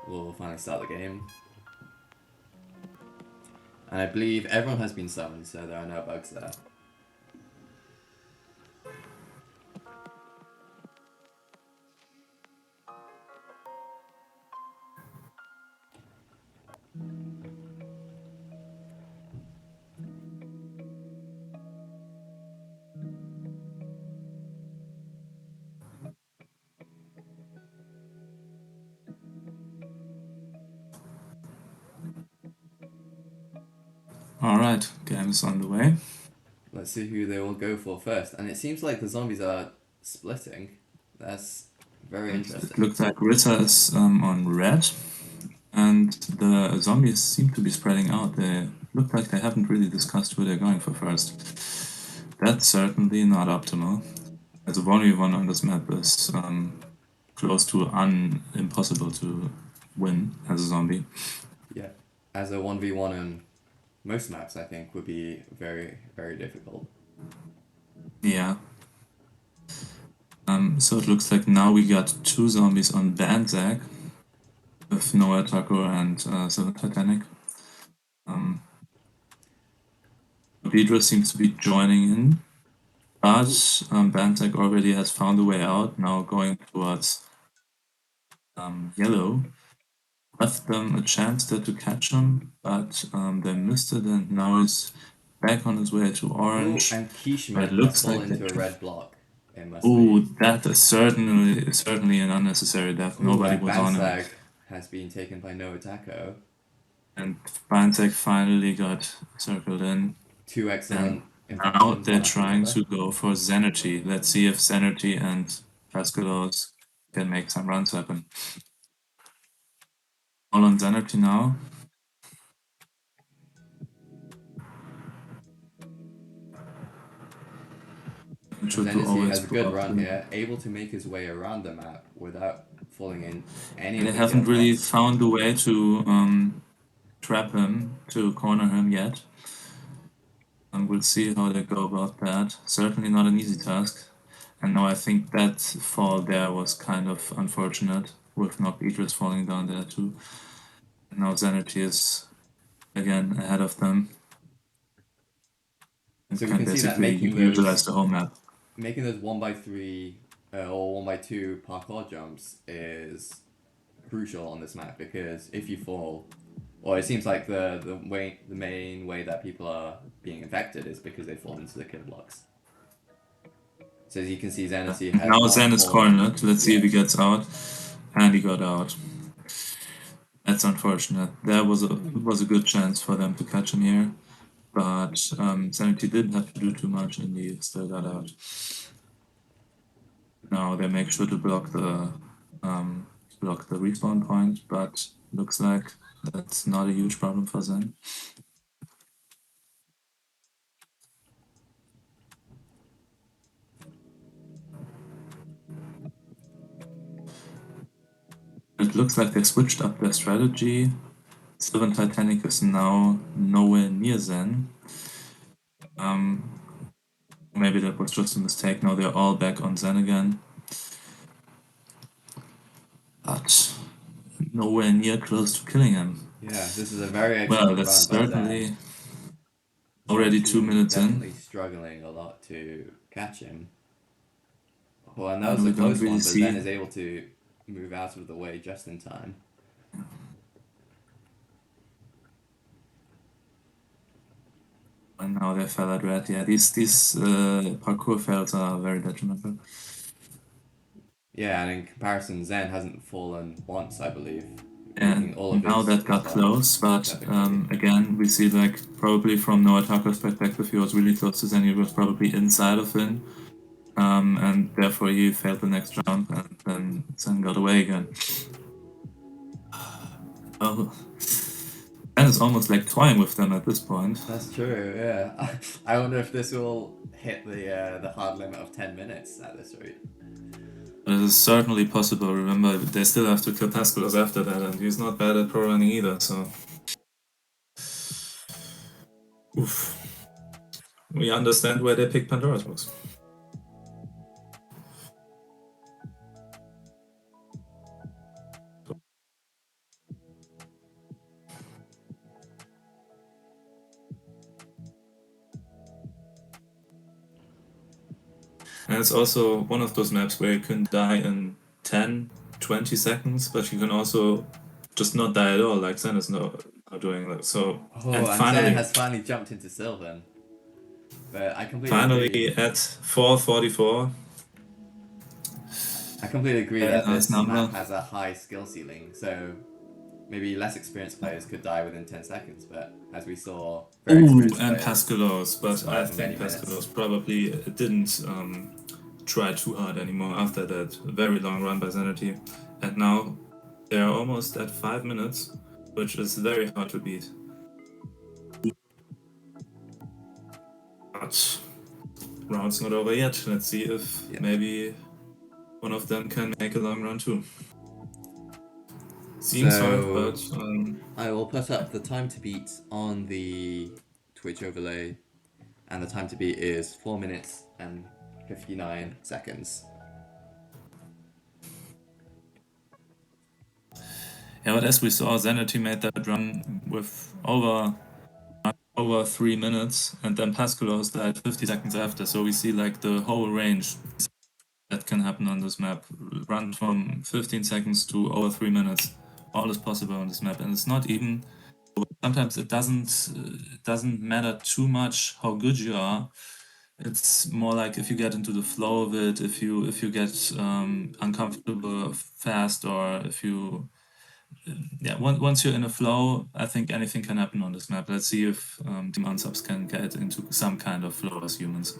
we'll finally start the game. And I believe everyone has been summoned, so there are no bugs there. Alright, game is on the way. Let's see who they will go for first. And it seems like the zombies are splitting. That's very It interesting. looks like Rita is on red, and the zombies seem to be spreading out. They look like they haven't really discussed who they're going for first. That's certainly not optimal, as a 1v1 on this map is close to impossible to win as a zombie. Yeah. As a 1v1 on most maps, I think, would be very, very difficult. Yeah. So it looks like now we got two zombies on Bazinga with Noah Taco and Seven Titanic. Deidre seems to be joining in, but Bazinga already has found a way out, now going towards yellow. Left them a chance there to catch him, but they missed it, and now he's back on his way to Ooh, orange. and But it Kishmet has looks fallen like into a that. red block. It must Ooh, be. that is certainly an unnecessary death. Ooh, Nobody and was on him. Bansag has been taken by Noah Taco. And Bansag finally got circled in. 2 excellent Now infections, they're one after trying another. to go for Zenergy. Let's see if Zenergy and Pascalos can make some runs happen. All on Zenergy now. Zenity has a good run here, able to make his way around the map without falling in any They of the haven't kill really spots. found a way to trap him, to corner him yet. And we'll see how they go about that. Certainly not an easy task. And now I think that fall there was kind of unfortunate, with Knock Idris falling down there too. And now Zenergy is again ahead of them. And So we can can see that basically utilize the whole map. making those 1x3 or 1x2 parkour jumps is crucial on this map, because if you fall, Or it seems like the main way that people are being infected is because they fall into the kill blocks. So as you can see, Zenity has Now not Zen is fallen. cornered. Let's see if he gets out. And he got out. That's unfortunate. There was a good chance for them to catch him here. But Zenity didn't have to do too much and he still got out. Now they make sure to block the respawn point, but looks like that's not a huge problem for Zen. It looks like they switched up their strategy. Sylvan Titanic is now nowhere near Zen. Maybe that was just a mistake. Now they're all back on Zen again. But nowhere near close to killing him. Yeah, this is a very Well, aggressive that's run by certainly Zen. already Zenity 2 minutes definitely in. struggling a lot to catch him. Well, and that And was a we don't close really one, but Zen see. is able to move out of the way just in time. And now they fell at red. Yeah, these parkour fails are very detrimental. Yeah, and in comparison, Zen hasn't fallen once, I believe, making And all of now his that got response close, but perfectly. again, we see like probably from no attacker's perspective, he was really close to Zen. He was probably inside of him, and therefore he failed the next jump, and then Zen got away again. Oh, and it's almost like toying with them at this point. That's true. Yeah, I wonder if this will hit the hard limit of 10 minutes at this rate. But it is certainly possible. Remember, they still have to kill Pascalos after that, and he's not bad at pro running either. So, oof. We understand why they picked Pandora's box. And it's also one of those maps where you can die in 10, 20 seconds, but you can also just not die at all, like Zen is now doing. Like, so, Oh, and and Zen has finally jumped into Sylvan. But I completely agree. at 4:44. I completely agree Very that nice this number. map has a high skill ceiling, so maybe less experienced players could die within 10 seconds, but as we saw, very Ooh, experienced and players Pascalos, but survive I for think many minutes. Pascalos probably didn't try too hard anymore after that very long run by Zenity. And now they are almost at 5 minutes, which is very hard to beat. But round's not over yet. Let's see if maybe one of them can make a long run too. Seems hard, but I will put up the time to beat on the Twitch overlay, and the time to beat is 4 minutes and 59 seconds. yeah, but as we saw, Zenity made that run with over 3 minutes, and then Pascalos died 50 seconds after. So we see like the whole range that can happen on this map. Run from 15 seconds to over 3 minutes. All is possible on this map, and it's not even. Sometimes it doesn't matter too much how good you are. It's more like if you get into the flow of it, if you get uncomfortable fast, or if you once you're in a flow, I think anything can happen on this map. Let's see if Team UnSubs can get into some kind of flow as humans.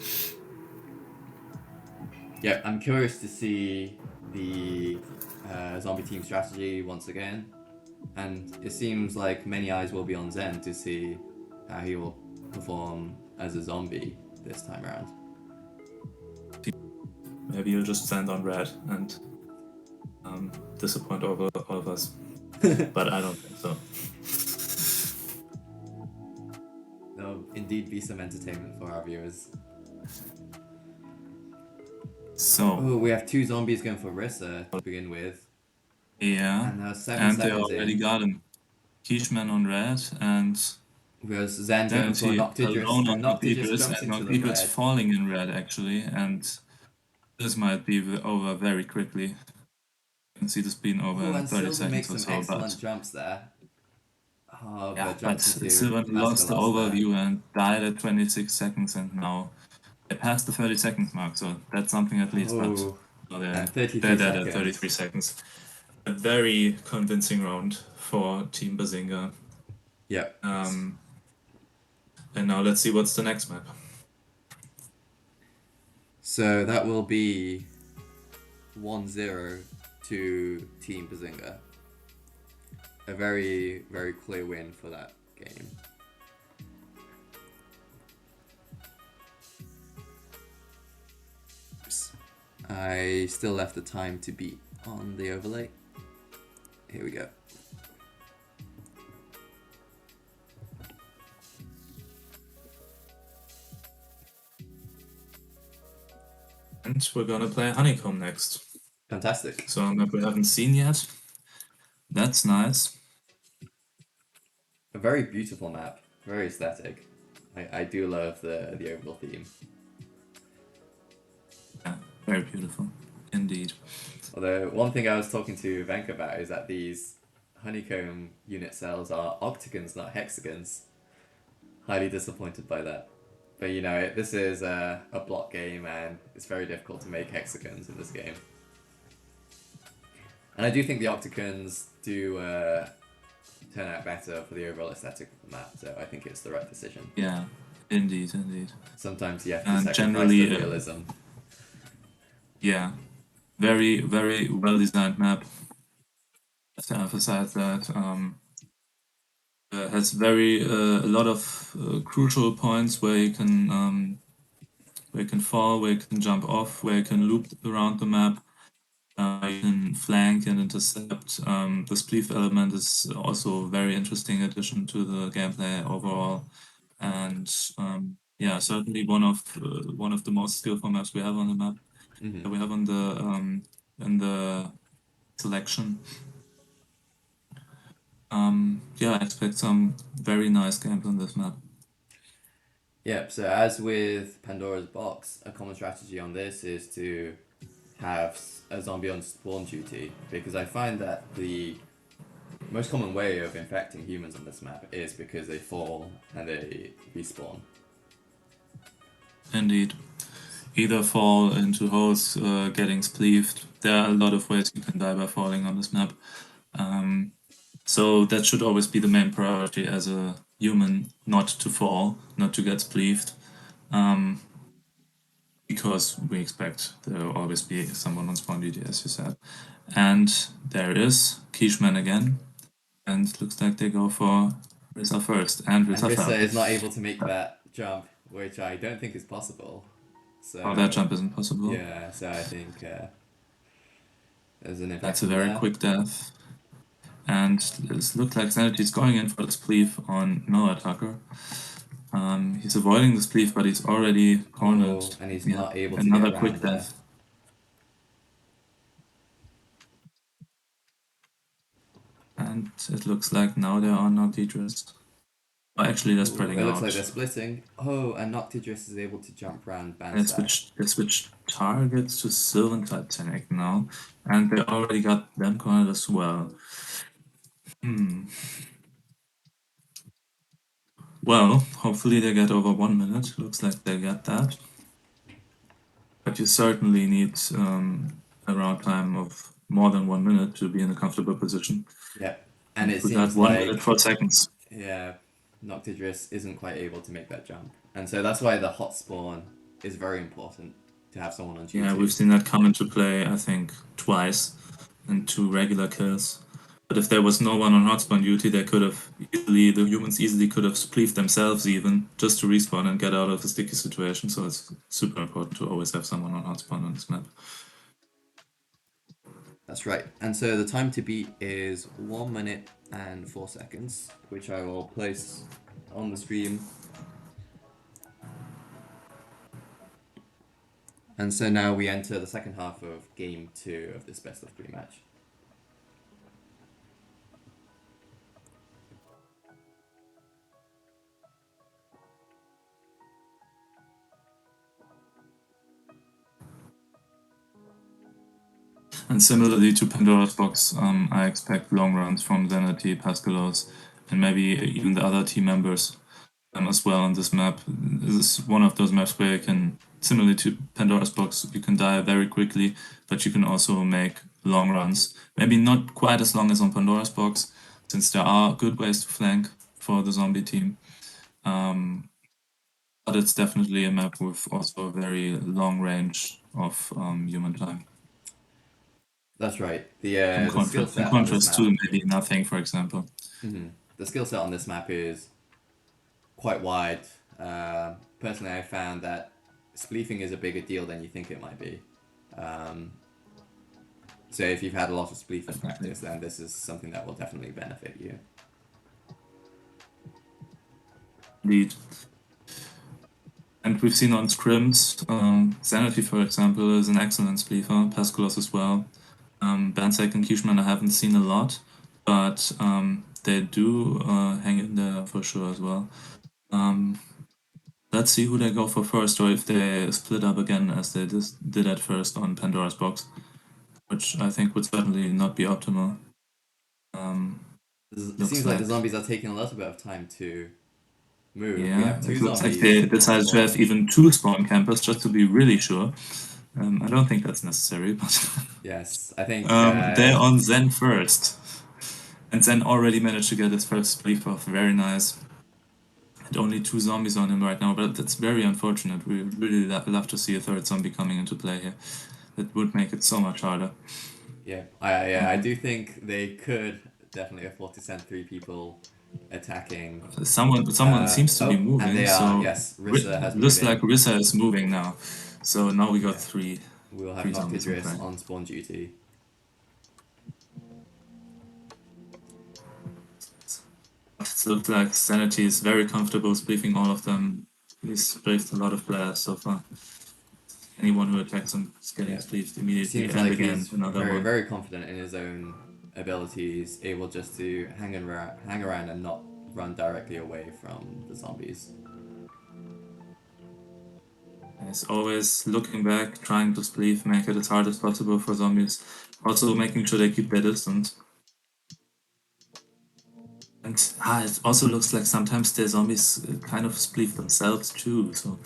Yeah, I'm curious to see the zombie team strategy once again, and it seems like many eyes will be on Zen to see how he will perform as a zombie this time around. Maybe you'll just stand on red and disappoint all of us. But I don't think so. There'll indeed be some entertainment for our viewers. So. Oh, we have 2 zombies going for Rissa to begin with. Yeah. And now 7 and seconds they already in. got him. Quicheman on red, and Because Zen going for Noctidrus, alone and on Noctidrus Noctidrus, jumps and into the Noctidrus red. falling in red actually, and this might be over very quickly. You can see this being over in and 30 Silver seconds makes or some so, excellent but jumps there. Oh, Yeah, but but jumped into Silver lost the Pascalos there. overview and died at 26 seconds, and now they passed the 30 seconds mark, so that's something at least. Oh, But and they're 33 dead at seconds. 33 seconds. A very convincing round for Team Bazinga. Yep. And now let's see what's the next map. So that will be 1-0 to Team Bazinga. A very, very clear win for that game. Oops. I still left the time to beat on the overlay. Here we go. And we're gonna play Honeycomb next. Fantastic. So a map we haven't seen yet. That's nice. A very beautiful map. Very aesthetic. I do love the overall theme. Yeah, very beautiful. Indeed. Although one thing I was talking to Venk about is that these honeycomb unit cells are octagons, not hexagons. Highly disappointed by that. But you know, this is a block game and it's very difficult to make hexagons in this game. And I do think the octagons do turn out better for the overall aesthetic of the map, so I think it's the right decision. Yeah, indeed. Sometimes you have to And sacrifice generally, the realism. Yeah, very, very well designed map. To emphasize that has a lot of crucial points where you can fall, where you can jump off, where you can loop around the map, you can flank and intercept. The spleef element is also a very interesting addition to the gameplay overall, and yeah, certainly one of the most skillful maps we have on the map. Mm-hmm. We have on the in the selection. Yeah, I expect some very nice games on this map. Yep, so as with Pandora's Box, a common strategy on this is to have a zombie on spawn duty, because I find that the most common way of infecting humans on this map is because they fall and they respawn. Indeed. Either fall into holes, getting spleefed. There are a lot of ways you can die by falling on this map. So that should always be the main priority as a human, not to fall, not to get spleefed. Because we expect there will always be someone on spawn duty, as you said. And there is Kishman again. And it looks like they go for Rissa first. And Rissa And Rissa fell. is not able to make that jump, which I don't think is possible. So Oh, that jump isn't possible. yeah, so I think there's an infection. That's a very there. quick death. And it looks like Sanity's going in for the spleef on Noah Tucker. He's avoiding the spleef, but he's already cornered. And he's not able to another get quick around there. death. And it looks like now they are not Idris. Oh, actually, they're spreading It out. looks like they're splitting. Oh, and Noctidris is able to jump around Bandstack. They switch targets to Sylvan Titanic now, and they already got them cornered as well. Well, hopefully they get over 1 minute. Looks like they get that. But you certainly need a round time of more than 1 minute to be in a comfortable position. Yeah, and it We seems got 1 like minute 4 seconds. yeah, Noctidris isn't quite able to make that jump, and so that's why the hot spawn is very important to have someone on duty. Yeah, we've seen that come into play, I think, twice in 2 regular kills. But if there was no one on hotspot duty, they could have the humans easily could have spleefed themselves even just to respawn and get out of a sticky situation. So it's super important to always have someone on hotspot on this map. That's right. And so the time to beat is 1 minute and 4 seconds, which I will place on the stream. And so now we enter the second half of game 2 of this best of 3 match. And similarly to Pandora's Box, I expect long runs from Zenity, Pascalos, and maybe even the other team members as well on this map. This is one of those maps where you can, similarly to Pandora's Box, you can die very quickly, but you can also make long runs. Maybe not quite as long as on Pandora's Box, since there are good ways to flank for the zombie team. But it's definitely a map with also a very long range of human time. That's right. In The skill contrast, in set on this contrast to map. maybe nothing, for example. The skill set on this map is quite wide. Personally, I found that spleefing is a bigger deal than you think it might be. So if you've had a lot of spleefing practice, then this is something that will definitely benefit you. Indeed. And we've seen on scrims, Sanity, for example, is an excellent spleefer, Pascalos as well. Bansec and Kishman I haven't seen a lot, but they do hang in there for sure as well. Let's see who they go for first, or if they split up again as they did at first on Pandora's Box, which I think would certainly not be optimal. It seems like the zombies are taking a little bit of time to move. Yeah, We have two it looks like zombies they on decided to spawn. have even 2 spawn campers just to be really sure. I don't think that's necessary, but Yes, I think they're on Zen first. And Zen already managed to get his first spleef off, very nice. And only 2 zombies on him right now, but that's very unfortunate. We really love to see a third zombie coming into play here. That would make it so much harder. Yeah, I do think they could definitely afford to send 3 people attacking. Someone seems to be moving, and they so are, yes, Rissa has looks moved in. like Rissa is moving now. So now we got 3. We'll have 3 zombies in Noctidris play. on spawn duty. It looks like Sanity is very comfortable spleefing all of them. He's spleefed a lot of players so far. Anyone who attacks him is getting spleefed immediately. Seems and like again, he's another one. very confident in his own abilities, able just to hang around and not run directly away from the zombies. He's always looking back, trying to spleef, make it as hard as possible for zombies. Also making sure they keep their distance. And it also looks like sometimes the zombies kind of spleef themselves too. So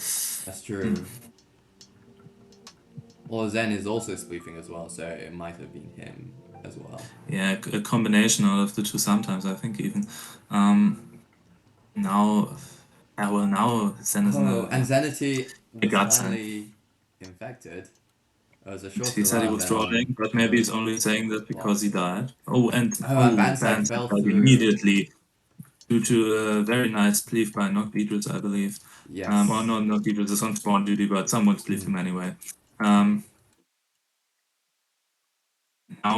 That's true. Well, Zen is also spleefing as well, so it might have been him as well. yeah, a combination of the two sometimes, I think even. Now Zen is and Zenity was godsend. finally infected. It was a short He said he was trolling, but maybe he's only saying that because he died. And Bansec fell died through. immediately due to a very nice spleef by Noctidris, I believe. Yes. Or no, Noctidris is on spawn duty, but someone spleefed him anyway. Now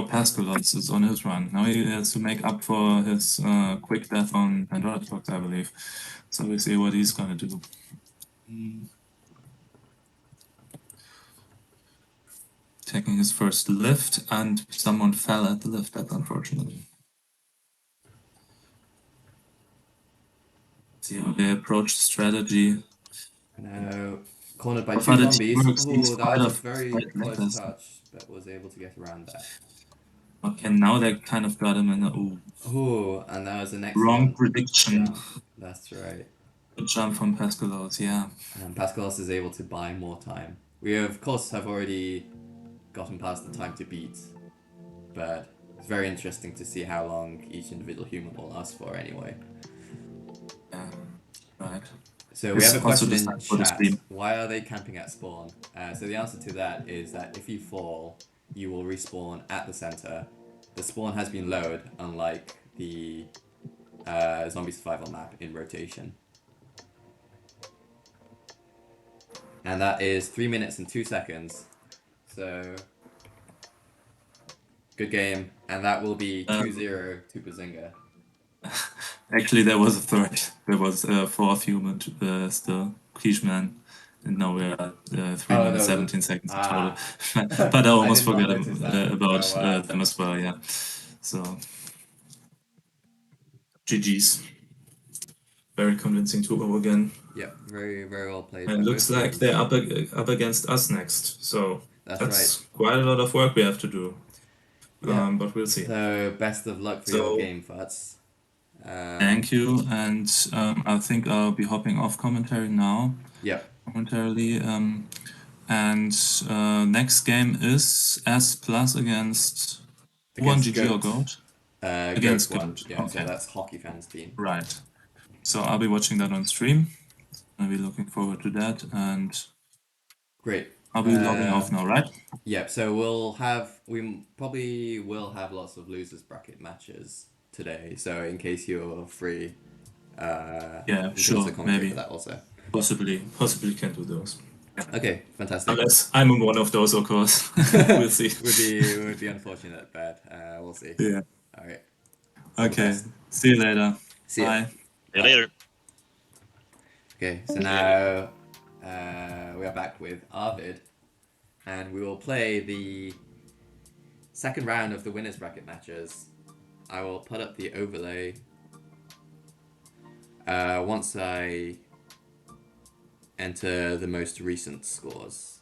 Pascalos is on his run. Now he has to make up for his quick death on Pandora's Box, I believe. So we'll see what he's gonna do. Taking his first lift, and someone fell at the lift. That's unfortunate. See how they approach the strategy. No. Cornered by How 2 far the zombies. teamwork seems Oh, that was a quite very close lackluster. touch, but was able to get around that. Okay, now they kind of got him in a Oh, and that was an excellent wrong prediction. jump. That's right. Good jump from Pascalos, yeah. And Pascalos is able to buy more time. We of course have already gotten past the time to beat, but it's very interesting to see how long each individual human will last for anyway. Yeah, right. So we have a question in for the chat. stream. Why are they camping at spawn? So the answer to that is that if you fall, you will respawn at the center. The spawn has been lowered, unlike the zombie survival map in rotation. And that is 3 minutes and 2 seconds. So good game, and that will be 2-0 to Bazinga. Actually, there was a third. There was a fourth human still, Kishman. And now we're at 3 minutes, 17 seconds in total. But I almost forgot about them as well, yeah. So, GG's. Very convincing 2-0 again. Yep, very, very well played. And looks like they're up against us next. So, that's quite a lot of work we have to do. But we'll see. So, best of luck for your game, Futs. Thank you, and I think I'll be hopping off commentary now. Yep. Momentarily. And next game is S plus against one Against GG or Goat. Goat? Goat Against one. Goat. Yeah, so Okay, that's Hockey Fans team. right. So I'll be watching that on stream. I'll be looking forward to that, and Great. I'll be logging off now, right? Yep, so we probably will have lots of losers bracket matches today. So in case you're free, Yeah, you can sure, also commentate maybe. for that also. Possibly can do those. Okay, fantastic. Unless I'm in one of those, of course. We'll see. would be unfortunate, but we'll see. Yeah. All right. All the Okay. best. See you later. See ya. Bye. See you Bye. later. Okay, so now we are back with Arvid, and we will play the second round of the winners bracket matches. I will put up the overlay once I enter the most recent scores.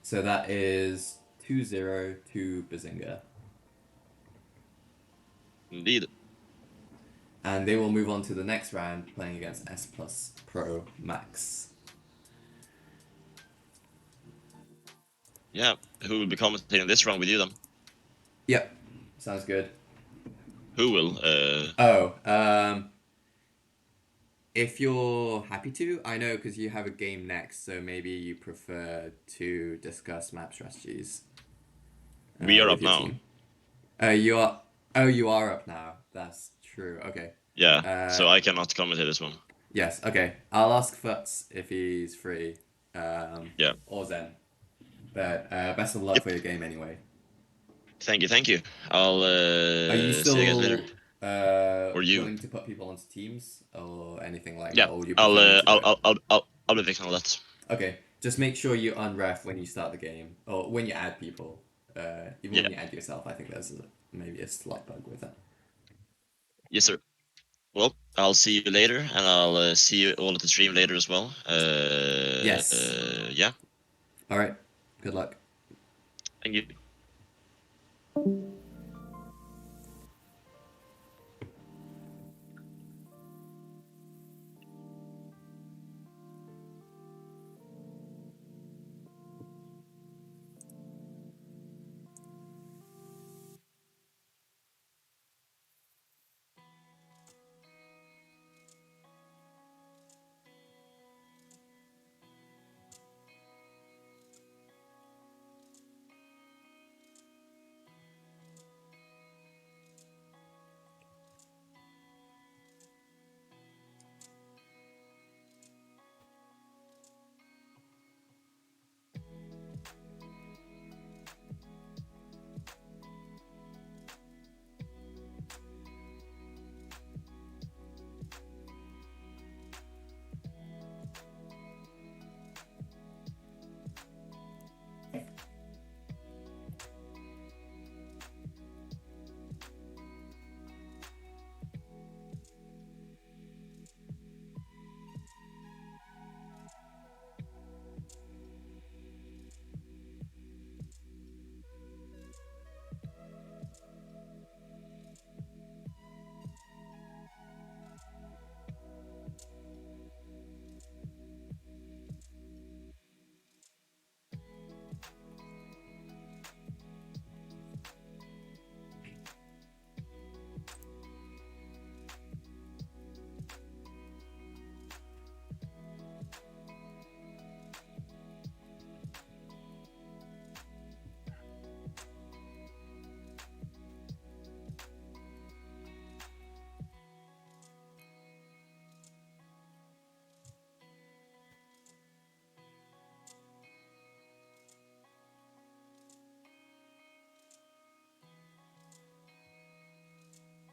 So that is 2-0 to Bazinga. Indeed. And they will move on to the next round playing against S Plus Pro Max. Yeah. Who will be commentating this round with you then? Yep, sounds good. Who will? If you're happy to, I know because you have a game next, so maybe you prefer to discuss map strategies. We are with up your now. team. You are. Oh, you are up now. That's true. Okay. Yeah. So I cannot commentate this one. Yes. Okay. I'll ask Futz if he's free. Yeah. Or Zen. But best of luck Yep. for your game anyway. Thank you. I'll Are you see you guys later. still Or you. willing to put people onto teams or anything like Yeah. that? Or would you prefer me to do it? I'll be fixing all that. Okay, just make sure you unref when you start the game, or when you add people. Even when you add yourself, I think there's maybe a slight bug with that. Yes, sir. Well, I'll see you later, and I'll see you all at the stream later as well. Yes. Yeah. All right. Good luck. Thank you.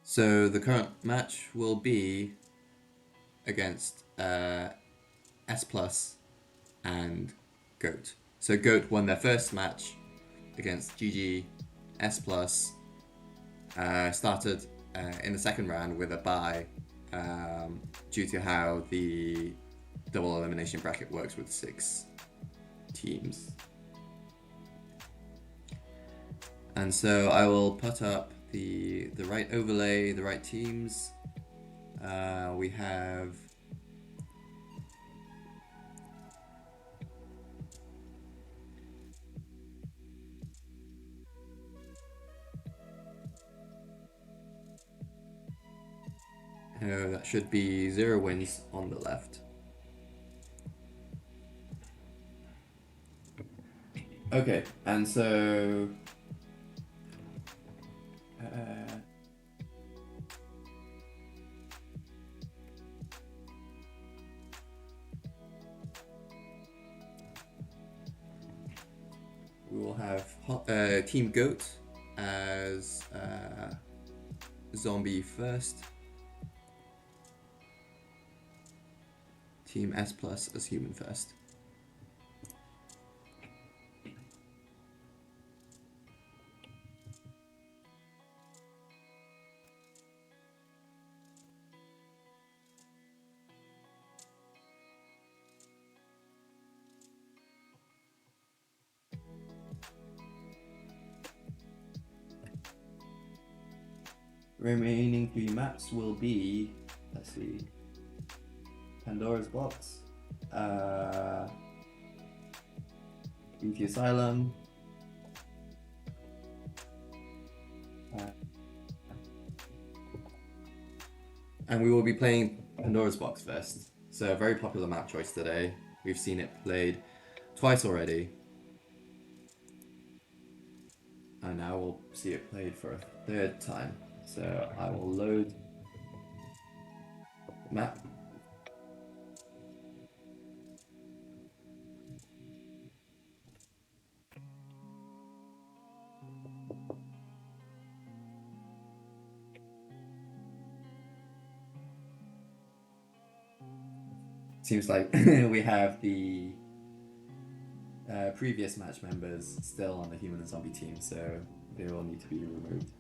So the current match will be against S Plus and Goat. So Goat won their first match against GG. S Plus started in the second round with a bye due to how the double elimination bracket works with 6 teams. And so I will put up the right overlay, the right teams. We have that should be 0 wins on the left. Okay, and so we will have Team Goat as zombie first, Team S Plus as human first. Remaining 3 maps will be, let's see, Pandora's Box, Beauty Asylum, and we will be playing Pandora's Box first. So a very popular map choice today. We've seen it played twice already. And now we'll see it played for a 3rd time. So I will load the map. Seems like we have the previous match members still on the human and zombie team, so they will need to be removed.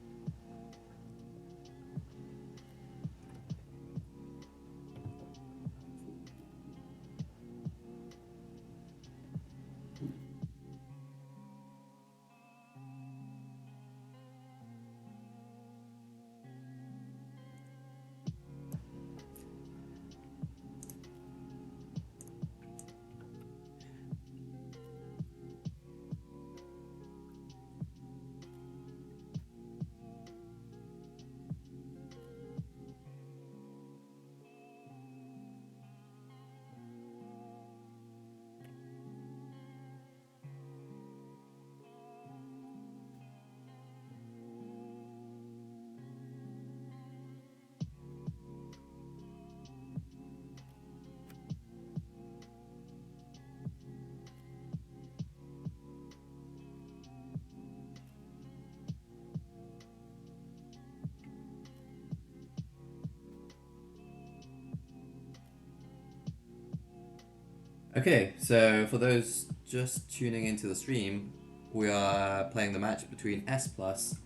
Okay, so for those just tuning into the stream, we are playing the match between S Plus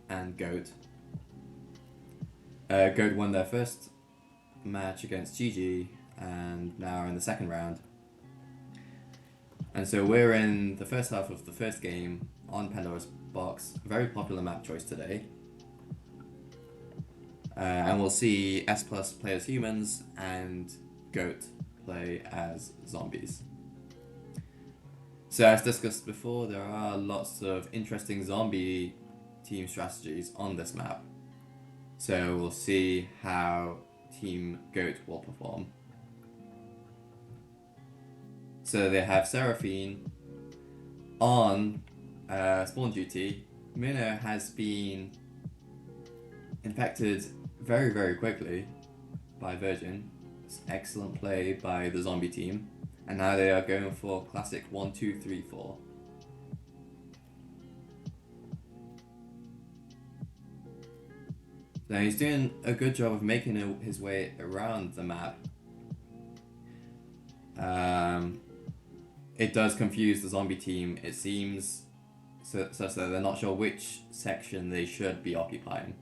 and Goat. Goat won their first match against GG and now are in the 2nd round. And so we're in the first half of the first game on Pandora's Box, a very popular map choice today. And we'll see S Plus play as humans and Goat play as zombies. So as discussed before, there are lots of interesting zombie team strategies on this map. So we'll see how Team Goat will perform. So they have Seraphine on spawn duty. Mino has been infected very, very quickly by Virgin. It's excellent play by the zombie team. And now they are going for classic 1, 2, 3, 4. Now he's doing a good job of making his way around the map. It does confuse the zombie team, it seems, such that they're not sure which section they should be occupying.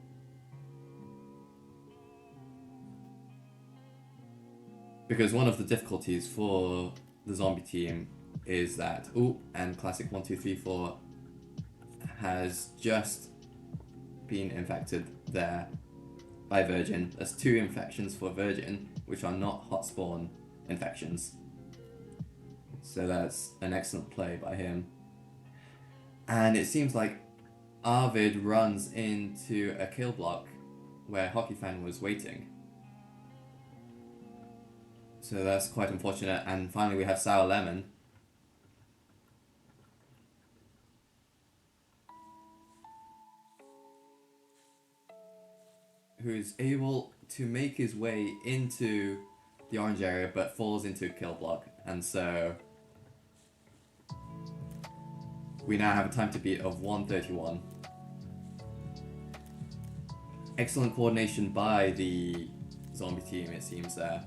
Because one of the difficulties for the zombie team is that, and classic 1, 2, 3, 4 has just been infected there by Virgin. There's 2 infections for Virgin, which are not hot spawn infections. So that's an excellent play by him. And it seems like Arvid runs into a kill block where Hockey Fan was waiting. So that's quite unfortunate. And finally we have Sour Lemon. Who's able to make his way into the orange area but falls into a kill block. And so we now have a time to beat of 1:31. Excellent coordination by the zombie team, it seems there.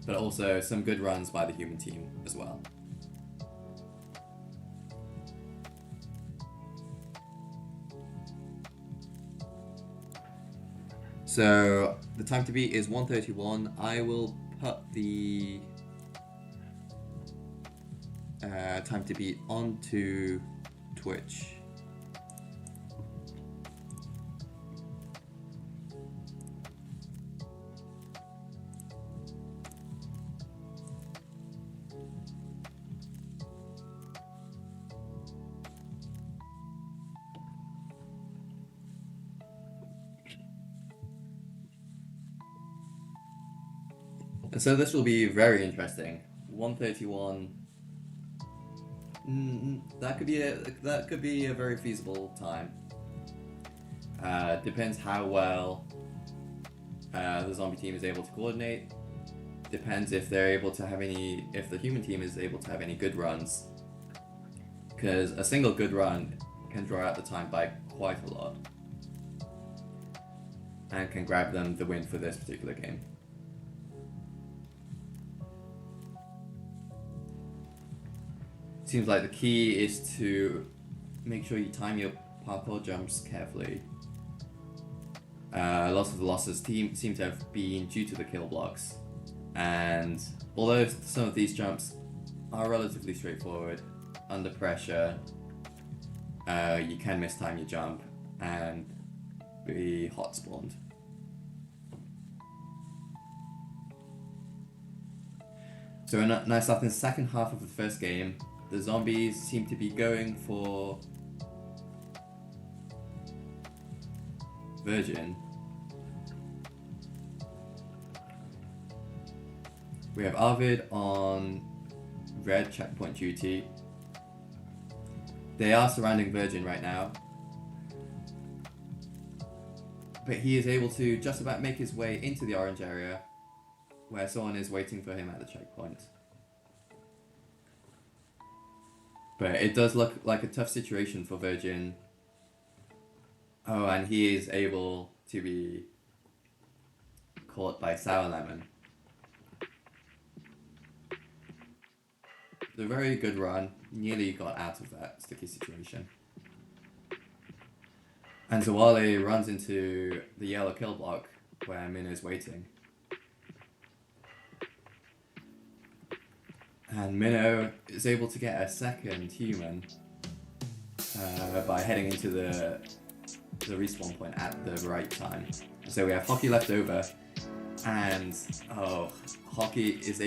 But also some good runs by the human team as well. So the time to beat is 1:31. I will put the time to beat onto Twitch. And so this will be very interesting. 1:31. That could be a very feasible time. Depends how well the zombie team is able to coordinate. Depends if they're able to have if the human team is able to have any good runs. Because a single good run can draw out the time by quite a lot. And can grab them the win for this particular game. Seems like the key is to make sure you time your parkour jumps carefully. Lots of the losses seem to have been due to the kill blocks, and although some of these jumps are relatively straightforward, under pressure you can mistime your jump and be hot spawned. So a nice start in the second half of the first game. The zombies seem to be going for Virgin. We have Arvid on red checkpoint duty. They are surrounding Virgin right now. But he is able to just about make his way into the orange area where someone is waiting for him at the checkpoint. But it does look like a tough situation for Virgin. Oh, and he is able to be caught by Sour Lemon. The very good run, nearly got out of that sticky situation. And Zawale runs into the yellow kill block where Min is waiting. And Minnow is able to get a second human by heading into the respawn point at the right time. So we have Hockey left over, and Hockey is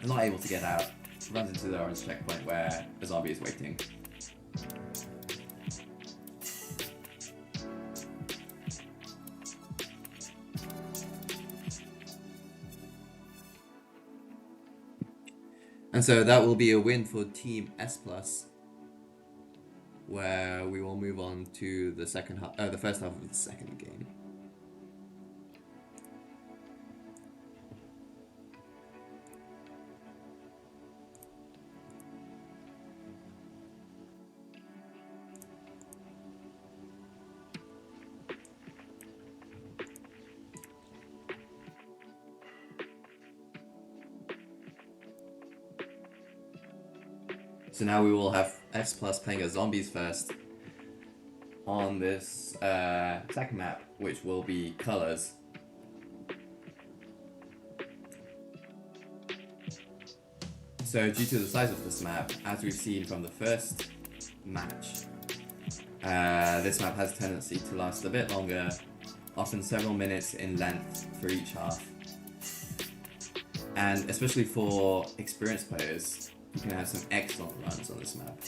not able to get out. Runs into the orange checkpoint where a zombie is waiting. And so that will be a win for Team S+, where we will move on to the the first half of the second game. So now we will have S+ playing as zombies first on this second map, which will be colors. So due to the size of this map, as we've seen from the first match. This map has a tendency to last a bit longer, often several minutes in length for each half. And especially for experienced players, you can have some excellent runs on this map.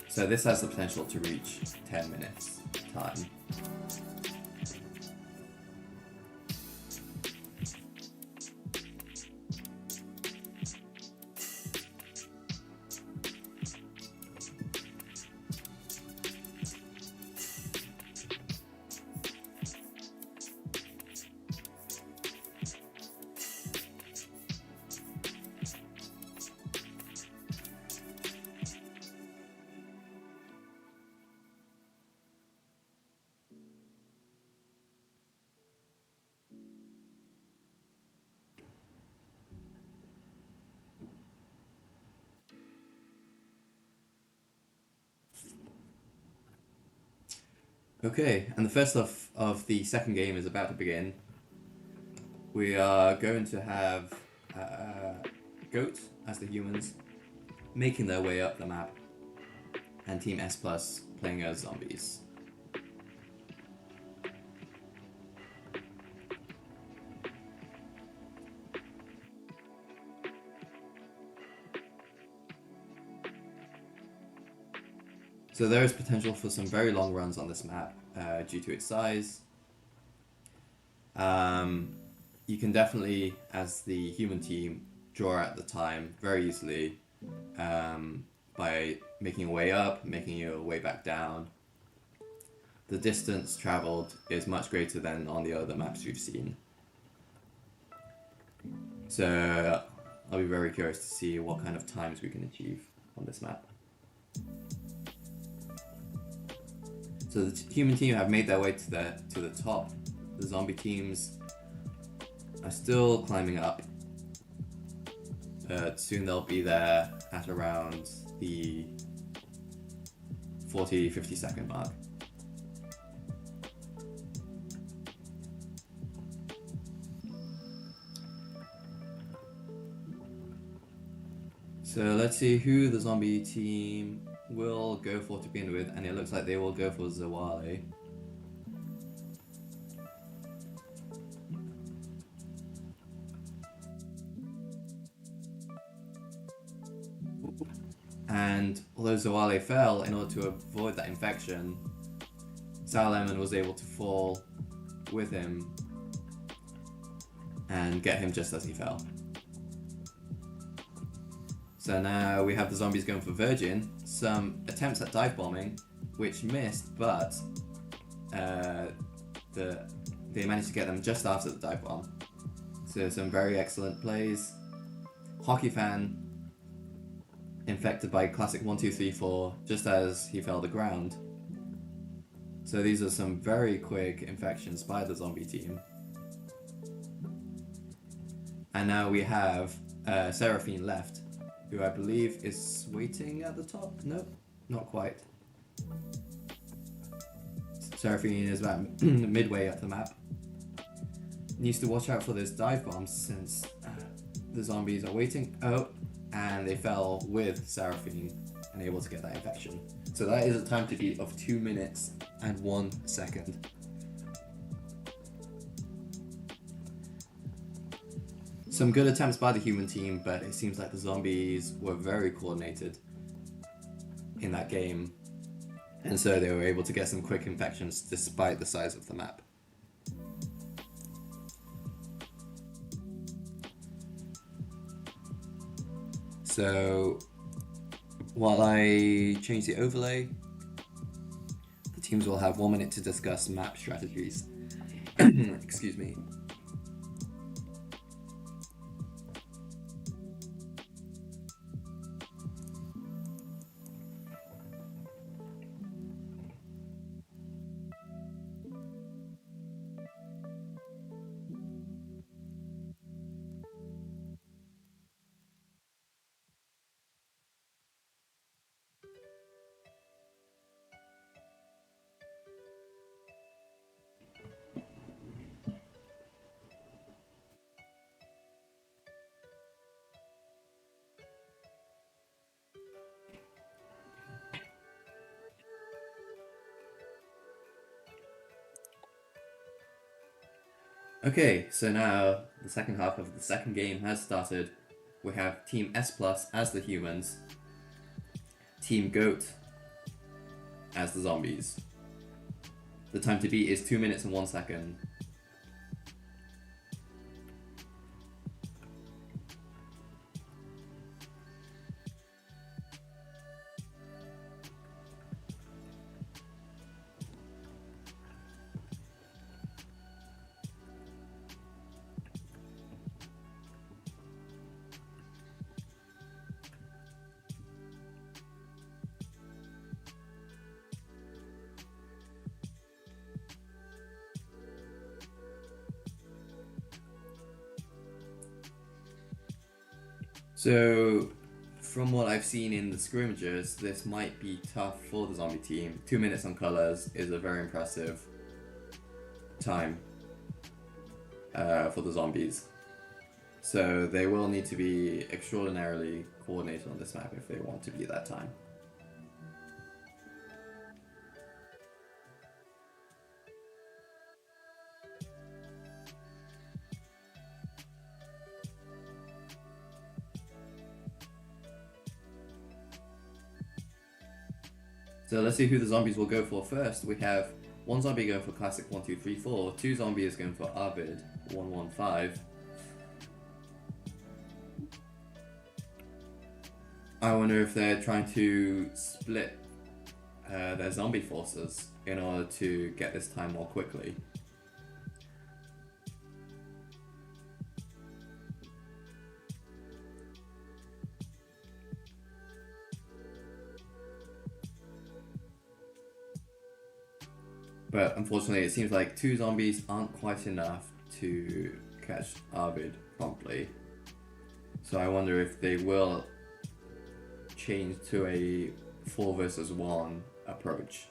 So this has the potential to reach 10 minutes time. Okay, and the first of the second game is about to begin. We are going to have Goat as the humans making their way up the map, and Team S Plus playing as zombies. So there is potential for some very long runs on this map due to its size. You can definitely, as the human team, draw out the time very easily by making your way up, making your way back down. The distance traveled is much greater than on the other maps we've seen. So I'll be very curious to see what kind of times we can achieve on this map. So the human team have made their way to the top. The zombie teams are still climbing up. Soon they'll be there at around the 40-50 second mark. So let's see who the zombie team will go for to begin with, and it looks like they will go for Zawale. And although Zawale fell, in order to avoid that infection, Sour Lemon was able to fall with him and get him just as he fell. So now we have the zombies going for Virgin. Some attempts at dive bombing, which missed, but they managed to get them just after the dive bomb. So some very excellent plays. Hockey Fan infected by classic 1, 2, 3, 4 just as he fell to the ground. So these are some very quick infections by the zombie team. And now we have Seraphine left, who I believe is waiting at the top. Nope, not quite. Seraphine is about midway up the map. Needs to watch out for those dive bombs since the zombies are waiting. Oh, and they fell with Seraphine and able to get that infection. So that is a time to beat of 2 minutes and 1 second. Some good attempts by the human team, but it seems like the zombies were very coordinated in that game, and so they were able to get some quick infections despite the size of the map. So while I change the overlay, the teams will have 1 minute to discuss map strategies. Excuse me. Okay, so now the second half of the second game has started. We have Team S Plus as the humans, Team Goat as the zombies. The time to beat is 2 minutes and 1 second. So, from what I've seen in the scrimmages, this might be tough for the zombie team. 2 minutes on colors is a very impressive time for the zombies. So they will need to be extraordinarily coordinated on this map if they want to beat that time. So let's see who the zombies will go for first. We have one zombie going for classic 1, 2, 3, 4. Two zombies going for Arvid 1, 1, 5. I wonder if they're trying to split their zombie forces in order to get this time more quickly. But unfortunately, it seems like 2 zombies aren't quite enough to catch Arvid promptly. So I wonder if they will change to a 4 versus 1 approach.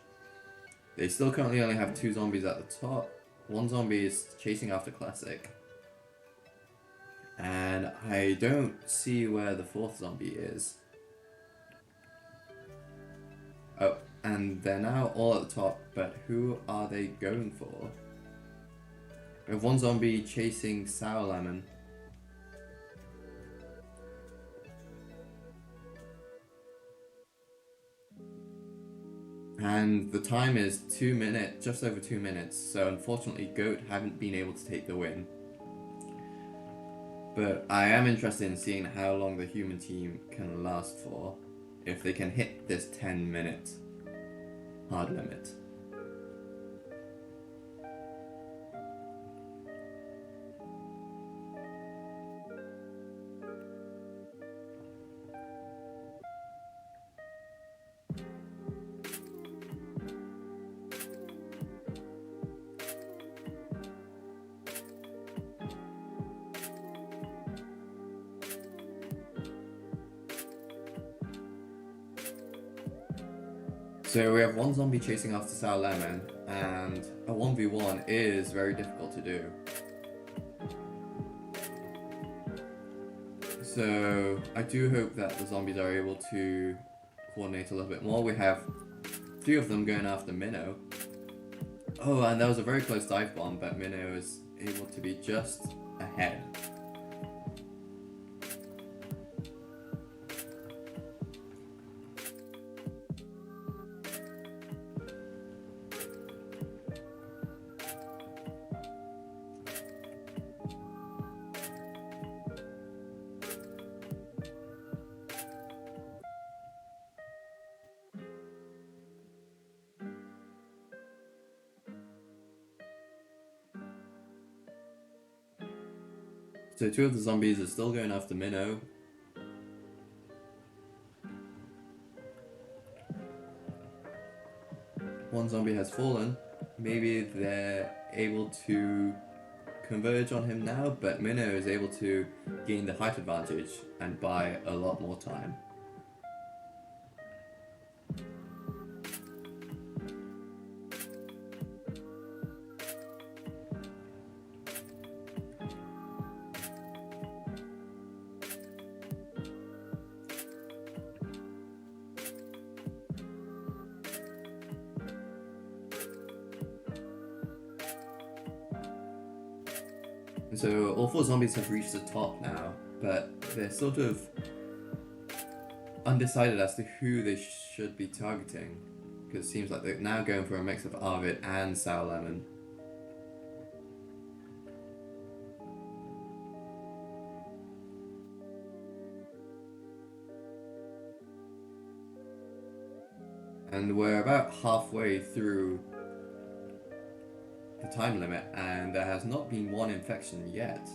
They still currently only have 2 zombies at the top. 1 zombie is chasing after Classic. And I don't see where the 4th zombie is. Oh, and they're now all at the top, but who are they going for? We have 1 zombie chasing Sour Lemon. And the time is 2 minutes, just over 2 minutes, so unfortunately Goat haven't been able to take the win. But I am interested in seeing how long the human team can last for, if they can hit this 10-minute hard limit. So we have 1 zombie chasing after Sour Lemon, and a 1v1 is very difficult to do. So I do hope that the zombies are able to coordinate a little bit more. We have 3 of them going after Minnow. Oh, and that was a very close dive bomb, but Minnow is able to be just ahead. So 2 of the zombies are still going after Minnow. One zombie has fallen. Maybe they're able to converge on him now, but Minnow is able to gain the height advantage and buy a lot more time. So all 4 zombies have reached the top now, but they're sort of undecided as to who they should be targeting, because it seems like they're now going for a mix of Arvid and Sour Lemon. And we're about halfway through the time limit, and there has not been one infection yet.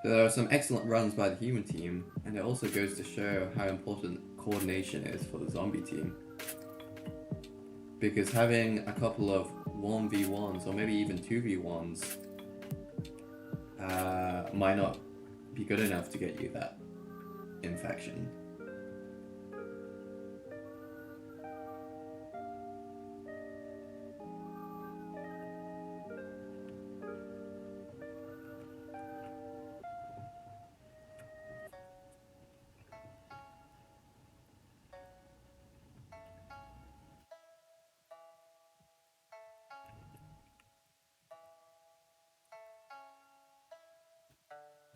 So there are some excellent runs by the human team, and it also goes to show how important coordination is for the zombie team. Because having a couple of 1v1s, or maybe even 2v1s, might not be good enough to get you that infection.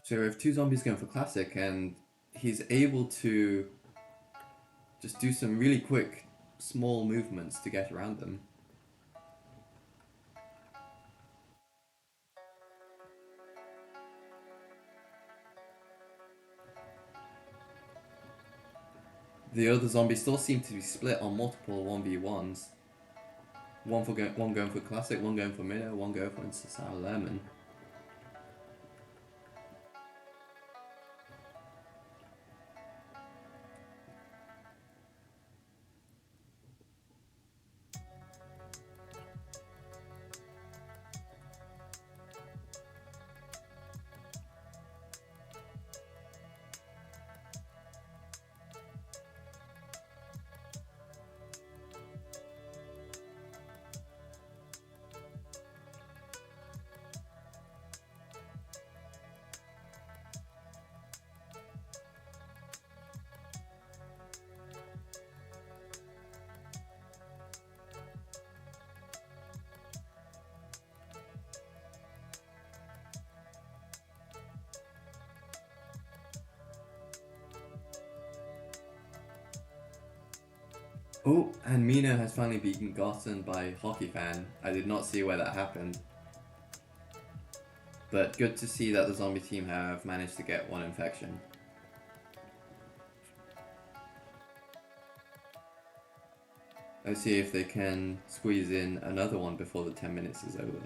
So we have 2 zombies going for classic, and he's able to just do some really quick, small movements to get around them. The other zombies still seem to be split on multiple 1v1s. One going for classic, one going for minnow, one going for sour lemon. Oh, and Mina has finally been gotten by Hockey Fan. I did not see where that happened. But good to see that the zombie team have managed to get one infection. Let's see if they can squeeze in another one before the 10 minutes is over.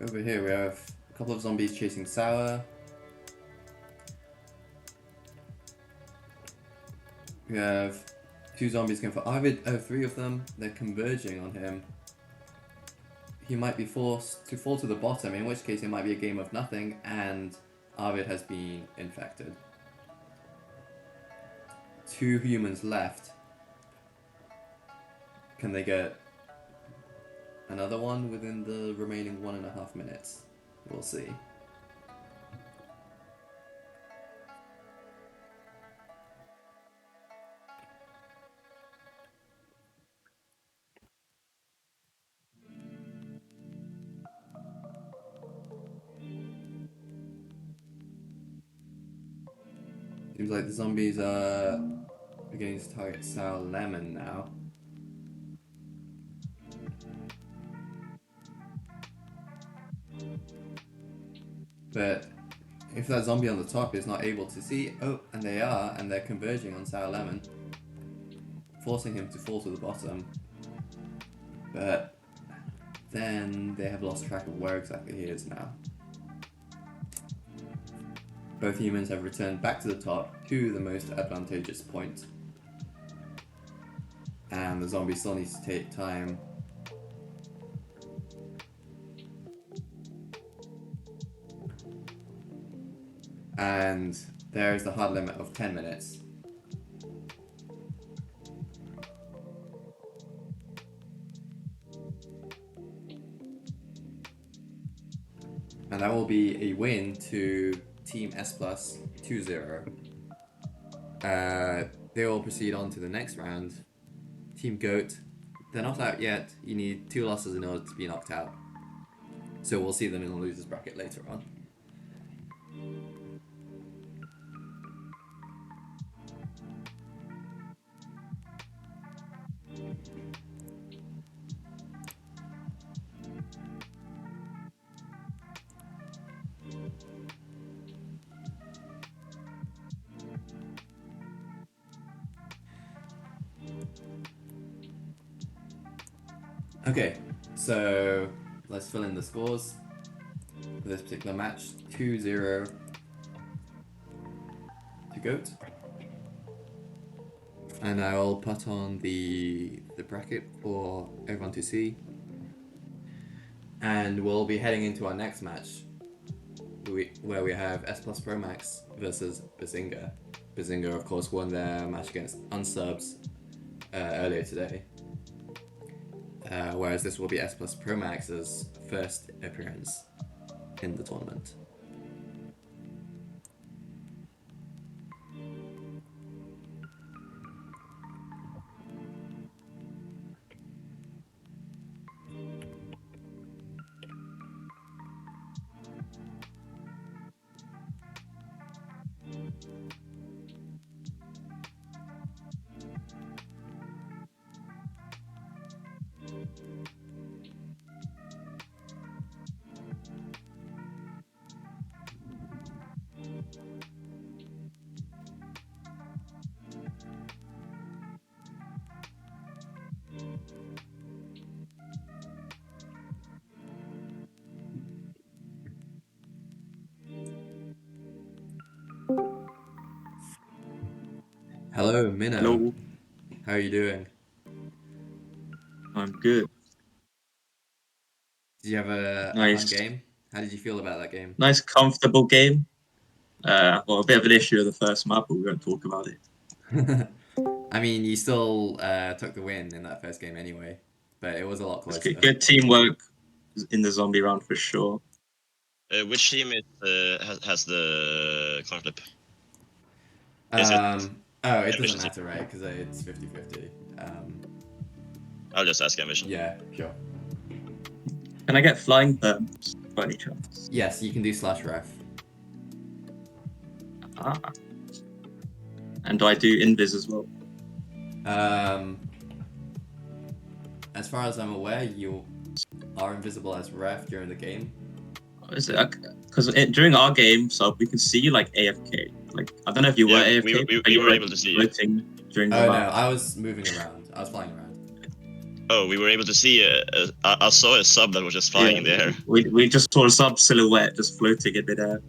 Over here we have a couple of zombies chasing Sour. We have 2 zombies going for Arvid. Oh, 3 of them. They're converging on him. He might be forced to fall to the bottom, in which case it might be a game of nothing, and Arvid has been infected. 2 humans left. Can they get another one within the remaining 1.5 minutes? We'll see. Seems like the zombies are beginning to target Sour Lemon now. But if that zombie on the top is not able to see, oh, and they are, and they're converging on Sour Lemon, forcing him to fall to the bottom. But then they have lost track of where exactly he is now. Both humans have returned back to the top to the most advantageous point. And the zombie still needs to take time. And there is the hard limit of 10 minutes. And that will be a win to Team S Plus 2-0. They will proceed on to the next round. Team Goat, they're not out yet. You need 2 losses in order to be knocked out. So we'll see them in the losers bracket later on. Okay, so let's fill in the scores for this particular match. 2-0 to Goat. And I'll put on the bracket for everyone to see. And we'll be heading into our next match, where we have S Plus Pro Max versus Bazinga. Bazinga, of course, won their match against UnSubs earlier today. Whereas this will be S Plus Pro Max's first appearance in the tournament. Hello, Minnow. Hello, How are you doing? I'm good. Did you have a Nice. fun game? How did you feel about that game? Nice, comfortable game. Well, a bit of an issue of the first map, but we won't talk about it. I mean, you still took the win in that first game anyway, but it was a lot It's closer. good teamwork in the zombie round for sure. Which team has the coin flip? It Ambition doesn't team? matter, right? Because it's 50-50. I'll just ask Ambition. Yeah, sure. Can I get flying perms by any chance? Yes, you can do /ref. Ah. And do I do invis as well? As far as I'm aware, you are invisible as ref during the game. Is it because during our game, so we can see you like AFK. Like I don't know if you were Yeah, AFK. we but you were able to see you. floating during the Oh no, match. I was moving around. I was flying around. Oh, we were able to see. I saw a sub that was just flying in the air. We just saw a sub silhouette just floating in midair.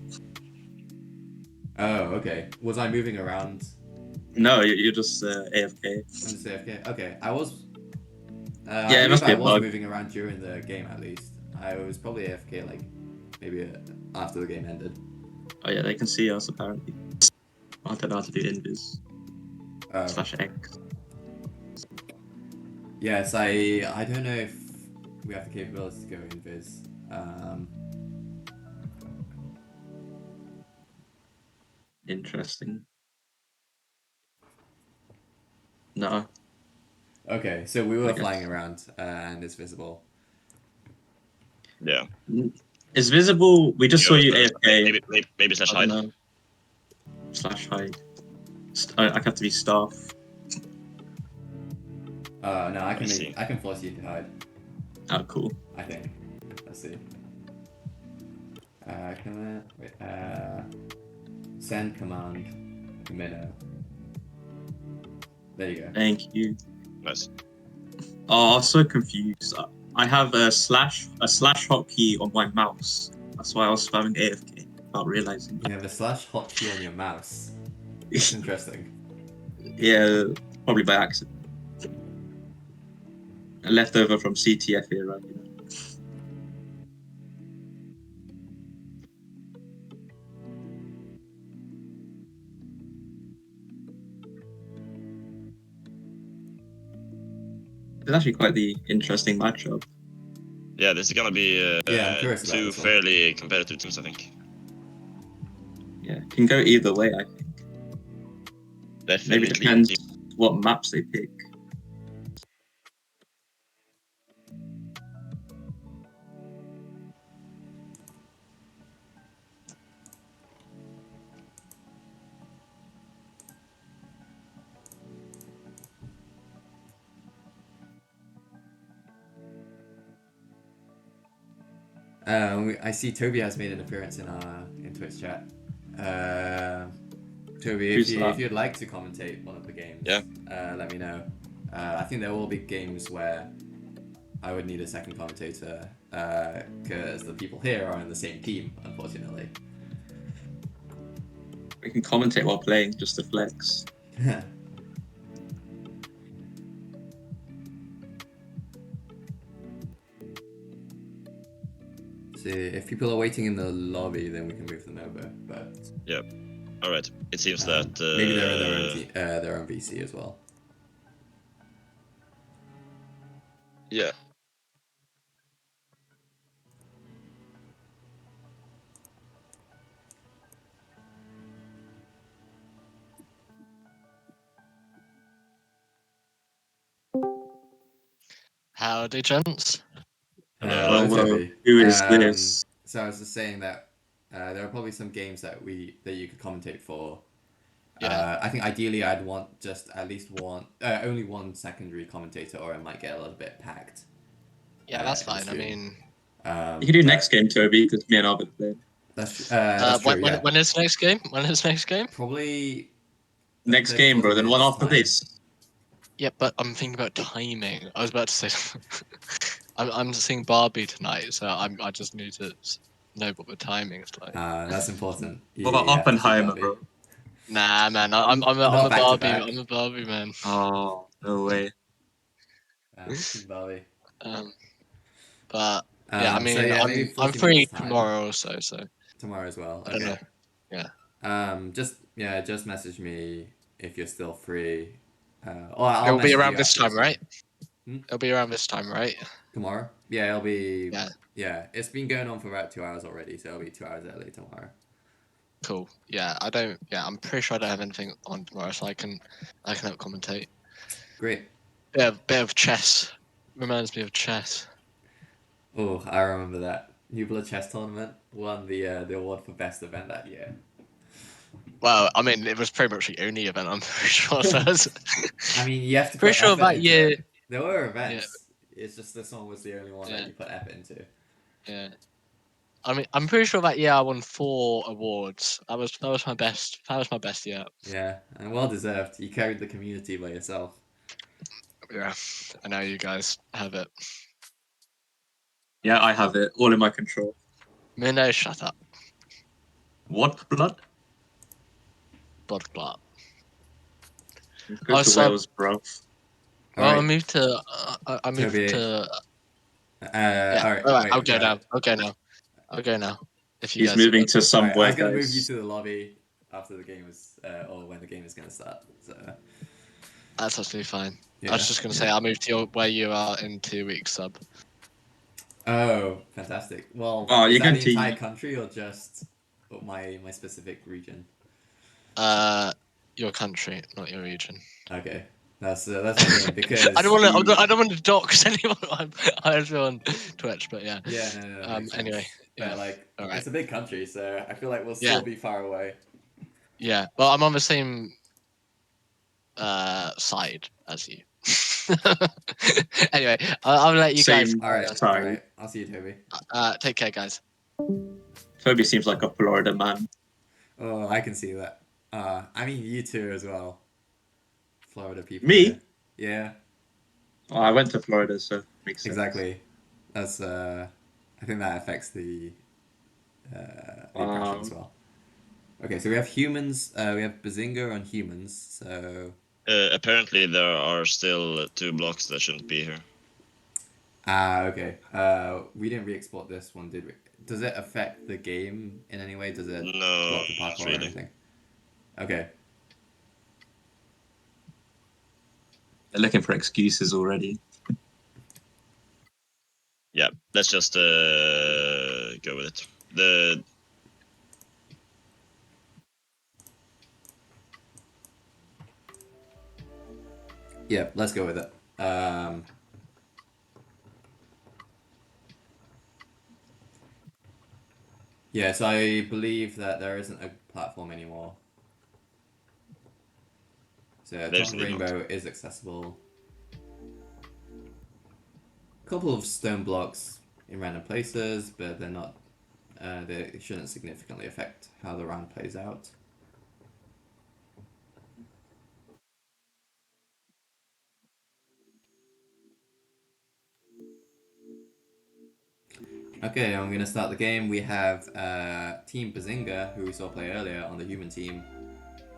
Oh, okay. Was I moving around? No, you're just AFK. I'm just AFK. Okay, I was. Yeah, I it must be I a was bug. moving around during the game at least. I was probably AFK like maybe after the game ended. Oh yeah, they can see us apparently. I don't know how to do invis /X. Yes, I don't know if we have the capability to go invis. Interesting. No. Okay, so we were I guess. flying around and it's visible. Yeah. It's visible. We just saw you AFK. Maybe slash hide. /hide. I have to be staff. No, I can force you to hide. Oh, cool. I think. Let's see. Send command minnow. There you go. Thank you. Nice. Oh, I'm so confused. I have a slash hotkey on my mouse. That's why I was spamming AFK without realizing. You have a /hotkey on your mouse. That's interesting. Yeah, probably by accident. A leftover from CTF era. You know. It's actually quite the interesting matchup. Yeah, this is gonna be Yeah, I'm curious about two this one. fairly competitive teams, I think. Yeah, can go either way, I think. Definitely. Maybe depends what maps they pick. I see Toby has made an appearance in Twitch chat. Toby, Who's that? if you'd like to commentate one of the games, Yeah. Let me know. I think there will be games where I would need a second commentator because the people here are in the same team, unfortunately. We can commentate while playing, just to flex. So if people are waiting in the lobby, then we can move them over. But Yeah. All right. It seems that maybe they're in their own VC as well. yeah. Howdy, gents. Hello. Toby. Who is this? So I was just saying that there are probably some games that you could commentate for. Yeah. I think ideally I'd want just at least only one secondary commentator, or it might get a little bit packed. Yeah, that's in the fine. I stream. mean, You can do but next game, Toby, because me and Albert play. That's true. Yeah. when is next game? When is next game? Probably the Next third, game, fourth bro. Then one minutes after time. this. Yeah, but I'm thinking about timing. I was about to say, I'm seeing Barbie tonight, so I just need to know what the timing is like. That's important. What about You have to see Oppenheimer, Barbie. bro? Nah, man, I'm Not a back to Barbie. back. I'm a Barbie man. Oh, no way. Team Barbie. But yeah, I mean, So yeah, maybe I'm 40 free minutes time. tomorrow also, so Tomorrow as well. I don't know. Yeah. Just message me if you're still free. Or I'll It'll be message around you this after time, stream. right? Hmm? It'll be around this time, right? Tomorrow? Yeah, it'll be. Yeah. Yeah, it's been going on for about 2 hours already, so it'll be 2 hours early tomorrow. Cool. Yeah, I don't. Yeah, I'm pretty sure I don't have anything on tomorrow, so I can help commentate. Great. Bit of chess. Reminds me of chess. Oh, I remember that. Nubla Chess Tournament won the award for best event that year. Well, I mean, it was pretty much the only event I'm pretty sure there was. I mean, you have to Pretty put sure effort that into year. it. There were events. It's just this one was the only one Yeah. that you put effort into. Yeah. I mean, I'm pretty sure that year I won 4 awards. That was my best. That was my best year. Yeah, and well deserved. You carried the community by yourself. Yeah, I know you guys have it. Yeah, I have it. All in my control. Minnow, shut up. What blood? Blood clot. Go Oh, to so- Wales, bro. Well, Alright. I moved to. I moved Toby. to. Yeah. All right. I'll go now. I'll go now. If you He's guys moving are to I somewhere, was gonna guys. move you to the lobby after the game is, or when the game is gonna start. So. That's absolutely fine. Yeah. I was just gonna say I'll move to where you are in 2 weeks, sub. Oh, fantastic. Well, Oh, is you're that going the to- entire country or just my specific region? Your country, not your region. Okay, that's okay because I don't want to dox anyone. I was on Twitch, but yeah. Yeah, no. Makes sense. Anyway, But yeah. like, All right. it's a big country, so I feel like we'll Yeah. still be far away. Yeah. Well, I'm on the same side as you. Anyway, I'll let you guys. Same. All right, Sorry. all right. I'll see you, Toby. Take care, guys. Toby seems like a Florida man. Oh, I can see that. I mean, you too as well. Florida people. Me? Here. Yeah, Oh, I went to Florida, so makes sense. exactly. That's I think that affects the impression as well. Okay, so we have humans. We have Bazinga on humans. So Apparently, there are still 2 blocks that shouldn't be here. okay. We didn't re-export this one, did we? Does it affect the game in any way? Does it No, block the not parkour or really. anything? Okay. They're looking for excuses already. Yeah, let's just go with it. Yeah, let's go with it. Yeah, so I believe that there isn't a platform anymore. So There's Top of indeed not. Rainbow is accessible. A couple of stone blocks in random places, but they're not. They shouldn't significantly affect how the round plays out. Okay, I'm gonna start the game. We have Team Bazinga, who we saw play earlier on the human team.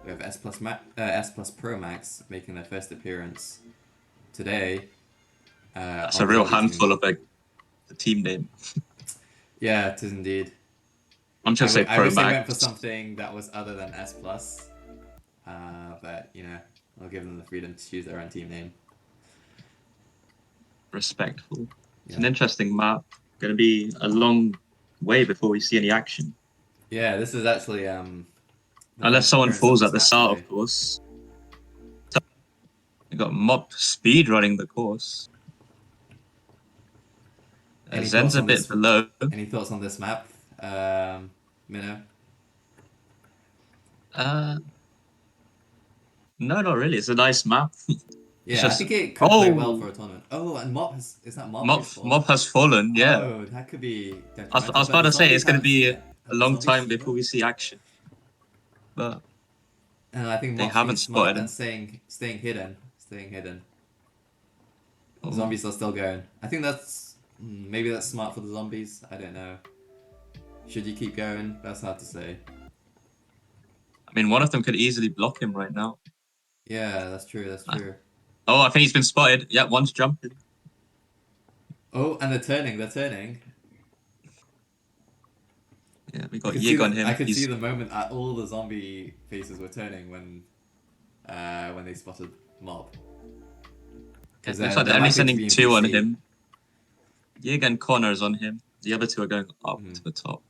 We have S plus Pro Max making their first appearance today. That's on a the real zombie handful team. of a team name. Yeah, it is indeed. I'm just say I Pro wish they Max. went for something that was other than S plus, but you know, I'll give them the freedom to choose their own team name. Respectful. It's Yeah. an interesting map. Going to be a long way before we see any action. Yeah, this is actually the Unless first someone appearance falls of at the this map start, today. of course. We got Mop speed running the course. Any Zen's thoughts a on bit this? below. Any thoughts on this map, Minnow? No, not really. It's a nice map. Yeah, just- I think it could play well for a tournament. Oh, and Mop has is that Mop who's fallen? Mop has fallen, yeah. Oh, that could be I detrimental. was but about the to say zombies it's going to haven't be seen a it. Have the long zombies time seen before it? we see action. But And I think they Mop's haven't being smart spotted and him. staying hidden. The Oh. zombies are still going. I think that's maybe that's smart for the zombies. I don't know. Should you keep going? That's hard to say. I mean, one of them could easily block him right now. Yeah, that's true. That's true. Oh, I think he's been spotted. Yeah, one's jumping. Oh, and they're turning. They're turning. Yeah, we I got could Yig on him. I could see He's the moment that all the zombie faces were turning when they spotted Mob. looks like they're only sending two on him. Yig and Connor's on him. The other two are going up to the top.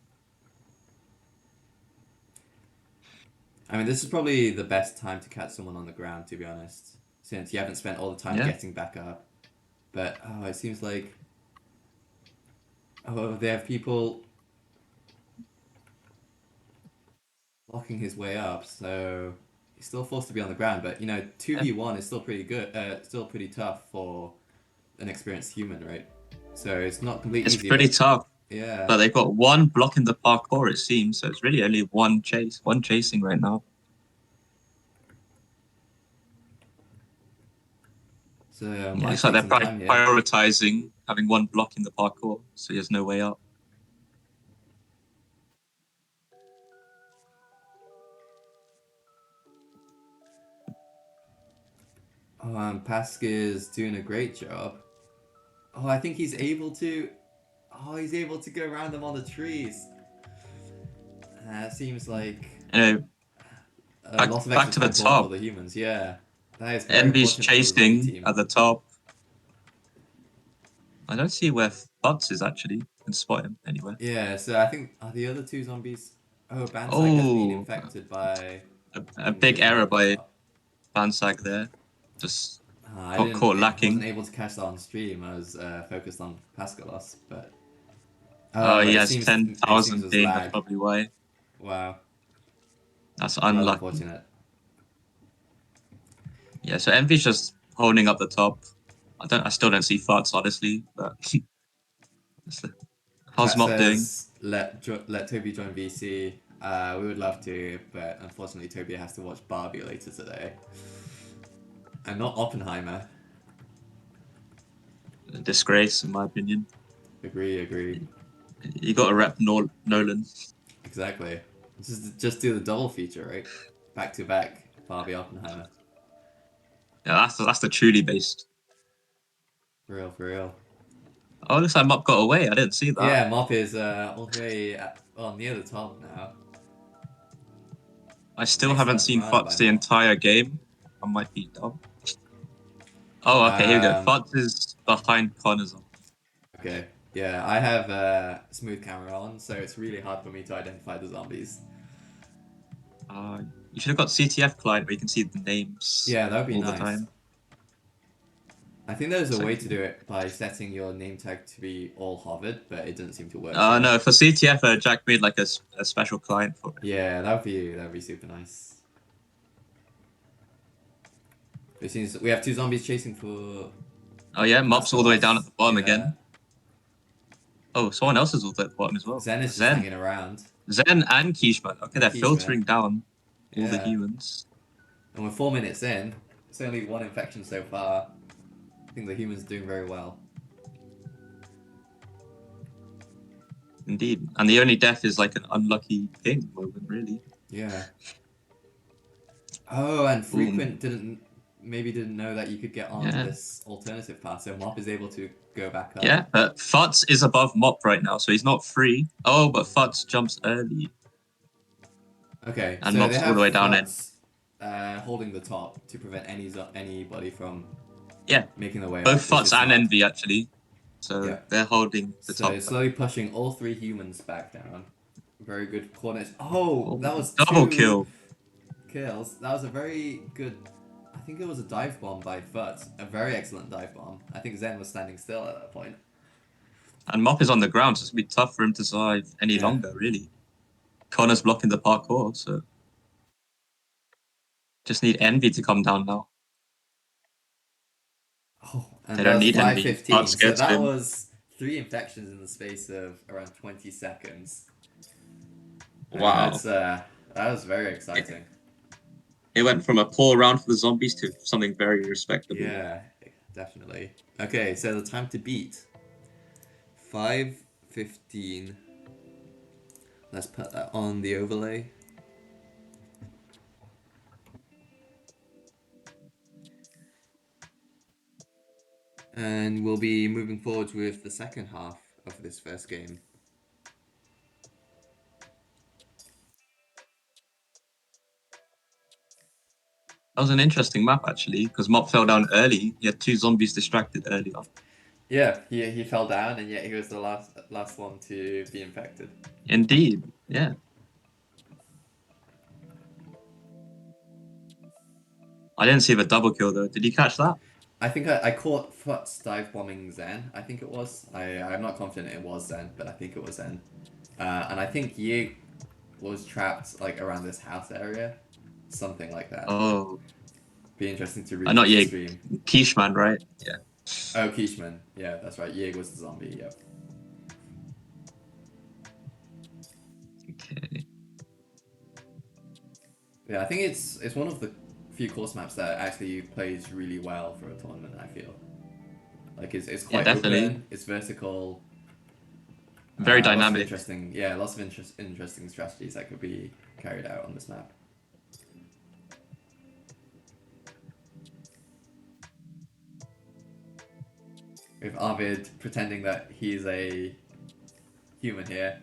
I mean, this is probably the best time to catch someone on the ground, to be honest, since you haven't spent all the time getting back up. But oh, it seems like they have people blocking his way up, so he's still forced to be on the ground. But you know, 2v1 is still pretty good. Still pretty tough for an experienced human, right? So it's not completely easy. It's pretty tough. Yeah. But they've got one blocking the parkour, it seems. So it's really only one chasing right now. So yeah, looks like they're prioritizing having one block in the parkour, so he has no way up. Oh, Pask is doing a great job. Oh, I think he's able to. Oh, he's able to go around them on the trees. That seems like Anyway, a lot of back to the top for the humans. Yeah, that is Envy's chasing at the top. I don't see where Futz is actually. I can spot him anywhere. Yeah, so I think are the other two zombies. Oh, Bansag has been infected by a big error by Bansag there. Just caught lacking. I wasn't able to catch that on stream. I was focused on Paskalos, but he has 10,000 ping. That's probably why. Wow, that's unlucky. Unfortunate. Yeah, so Envy's just holding up the top. I still don't see Futz, honestly, but how's Mop doing? Let Toby join VC. We would love to, but unfortunately Toby has to watch Barbie later today. And not Oppenheimer. A disgrace, in my opinion. Agree. You got to rep Nolan. Exactly. Just do the double feature, right? Back to back, Barbie Oppenheimer. Yeah, that's the truly based. For real. Oh, looks like Mop got away. I didn't see that. Yeah, Mop is all the way near the top now. I still haven't seen Futz the entire game. I might be dumb. Oh, okay, here we go. Futz is behind Connors. Okay. Yeah, I have a smooth camera on, so it's really hard for me to identify the zombies. You should have got CTF client where you can see the names. Yeah, that would be all nice. the time. I think there's a So- way to do it by setting your name tag to be all hovered, but it doesn't seem to work. No, for CTF, Jack made like a special client for it. Yeah, that would be super nice. It seems we have two zombies chasing for. Oh yeah, Mop's all the way down at the bottom Yeah. again. Oh, someone else is all at the bottom as well. Zen is just hanging around. Zen and Kishman. Okay, they're Kishman. filtering down all the Yeah. humans. And we're 4 minutes in. It's only one infection so far. I think the humans are doing very well. Indeed. And the only death is like an unlucky ping moment, really. Yeah. Oh, and Frequent didn't know that you could get on this alternative path, so Mop is able to go back up. Yeah, but Futz is above Mop right now, so he's not free. Oh, but Futz jumps early. Okay, And so Mop's they all the way down Futz, holding the top to prevent anybody from making their way both up. Futz and Envy, actually. So they're holding the top. So slowly pushing all three humans back down. Very good coordination. Oh, that was double 2 kill. Kills. That was a very good. I think it was a dive bomb by Futz. A very excellent dive bomb. I think Zen was standing still at that point. And Mop is on the ground, so it's going to be tough for him to survive any longer, really. Connor's blocking the parkour, so... Just need Envy to come down now. Oh, and they don't need 5:15. Envy. So that was 3 infections in the space of around 20 seconds. Wow. That was very exciting. It went from a poor round for the zombies to something very respectable. Yeah, definitely. Okay, so the time to beat. 5:15. Let's put that on the overlay. And we'll be moving forward with the second half of this first game. That was an interesting map, actually, because Mop fell down early. He had 2 zombies distracted early on. Yeah, he fell down, and yet he was the last one to be infected. Indeed, yeah. I didn't see the double kill, though. Did you catch that? I think I caught Futz dive bombing Zen, I think it was. I'm not confident it was Zen, but I think it was Zen. And I think Yig was trapped like around this house area. Something like that. Oh. Be interesting to read not the Yig. stream. Kishman, right? Yeah. Oh, Kishman. Yeah, that's right. Yig was the zombie, yep. Okay. Yeah, I think it's one of the few course maps that actually plays really well for a tournament, I feel. Like it's quite open, it's vertical. Very dynamic. Interesting, yeah, lots of interesting strategies that could be carried out on this map. With Arvid pretending that he's a human here,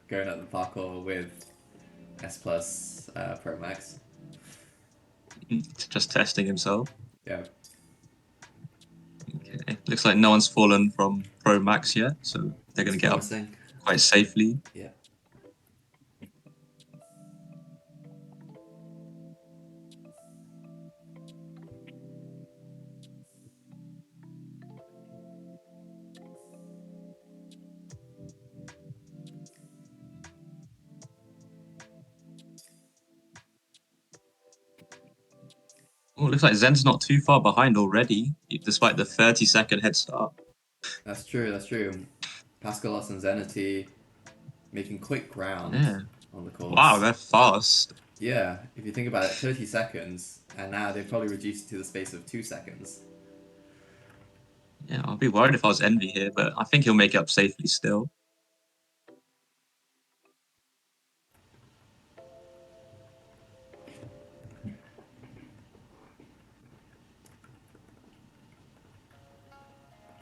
going at the parkour with S Plus Pro Max. Just testing himself. Yeah. Okay. Looks like no one's fallen from Pro Max yet, so they're going to get up quite safely. Yeah. Oh, looks like Zen's not too far behind already, despite the 30-second head start. That's true, that's true. Pascalos and Zenity making quick ground on the course. Wow, they're fast. Yeah, if you think about it, 30 seconds, and now they've probably reduced it to the space of 2 seconds. Yeah, I'd be worried if I was Envy here, but I think he'll make it up safely still.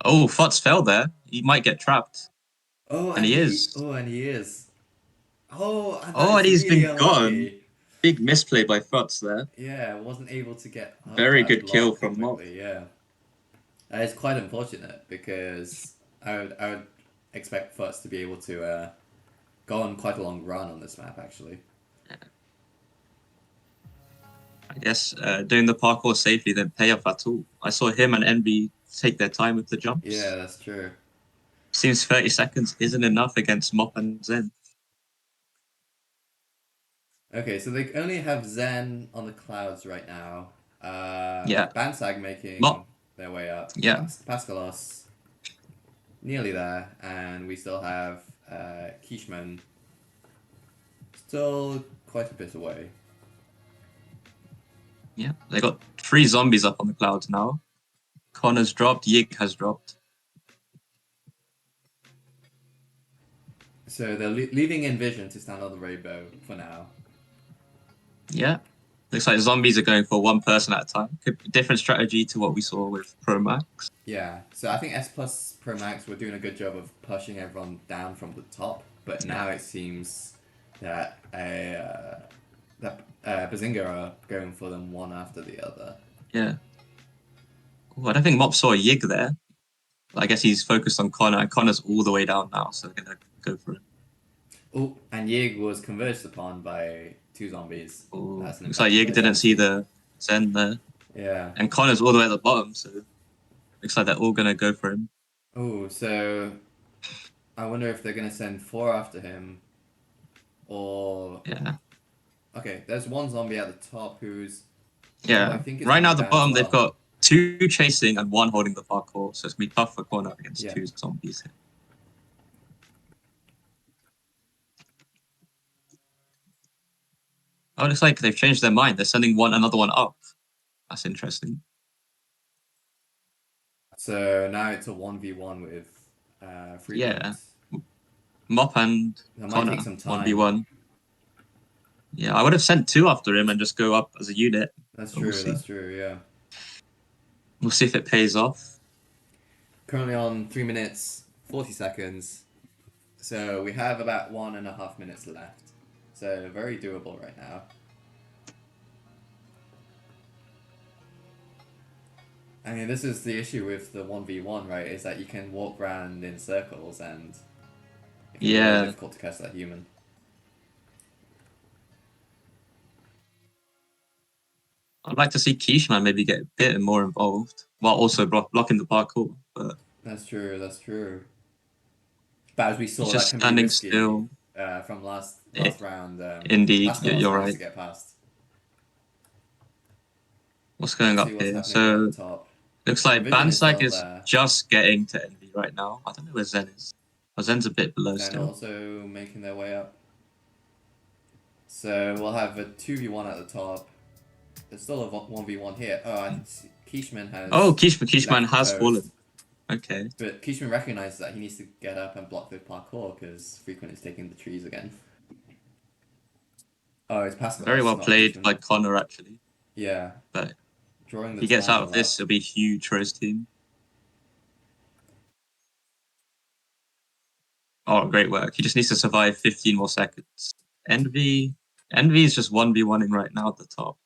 Oh, Futz fell there. He might get trapped. Oh, and he is. Oh, and he is. Oh, and he's really been unlucky. gone. Big misplay by Futz there. Yeah, wasn't able to get. Very good kill from Mop. Yeah, it's quite unfortunate because I would expect for us to be able to go on quite a long run on this map, actually. I guess doing the parkour safely didn't pay off at all. I saw him and Envy take their time with the jumps. Yeah, that's true. Seems 30 seconds isn't enough against Mop and Zen. Okay, so they only have Zen on the clouds right now. Yeah. Bansag making Mop. their way up. Yeah. Pascalos nearly there, and we still have Kishman still quite a bit away. Yeah, they got 3 zombies up on the clouds now. Connor's dropped, Yig has dropped. So they're leaving Envision to stand on the rainbow for now. Yeah. Looks like zombies are going for one person at a time. Could be different strategy to what we saw with Pro Max. Yeah, so I think S Plus Pro Max were doing a good job of pushing everyone down from the top, but now it seems that Bazinga are going for them one after the other. Yeah. Ooh, I don't think Mop saw a Yig there. I guess he's focused on Connor, and Connor's all the way down now, so they're going to go for him. Oh, and Yig was converged upon by 2 zombies. Ooh, That's an looks like effective Yig didn't see identity. the Zen there. Yeah. And Connor's all the way at the bottom, so looks like they're all going to go for him. Oh, so I wonder if they're going to send 4 after him, or... Yeah. Okay, there's one zombie at the top who's... Yeah. I think it's Right now, coming the down bottom, as they've well. got 2 chasing and 1 holding the parkour, so it's going to be tough for Connor against Yeah. 2 zombies here. Oh, it looks like they've changed their mind. They're sending another one up. That's interesting. So now it's a 1v1 with Frequent. Yeah. Mop and That might Connor, take some time. 1v1. Yeah, I would have sent 2 after him and just go up as a unit. That's But true, we'll see. that's true, yeah. We'll see if it pays off. Currently on 3 minutes, 40 seconds. So we have about 1.5 minutes left. So very doable right now. I mean, this is the issue with the 1v1, right? Is that you can walk around in circles and it can be Yeah. very difficult to catch that human. I'd like to see Kishman maybe get a bit more involved while also blocking the parkour. But That's true, that's true. But as we saw, he's that just can be standing risky still. from last round. Indeed, Pascal you're managed right. to get past. What's going Let's up see here? what's happening So at the top. looks like Envision is Bansag still is there. just getting to Envy right now. I don't know where Zen is. Oh, Zen's a bit below Then still. also making their way up. So we'll have a 2v1 at the top. There's still a 1v1 here. Oh, and Kishman has... Oh, Kishman left the has post. fallen. Okay. But Kishman recognizes that he needs to get up and block the parkour because Frequent is taking the trees again. Oh, it's Pascal. Very well not played Kishman. by Connor, actually. Yeah. But Drawing if the he gets out of triangle this, it'll be huge for his team. Oh, great work. He just needs to survive 15 more seconds. Envy is just 1v1ing right now at the top.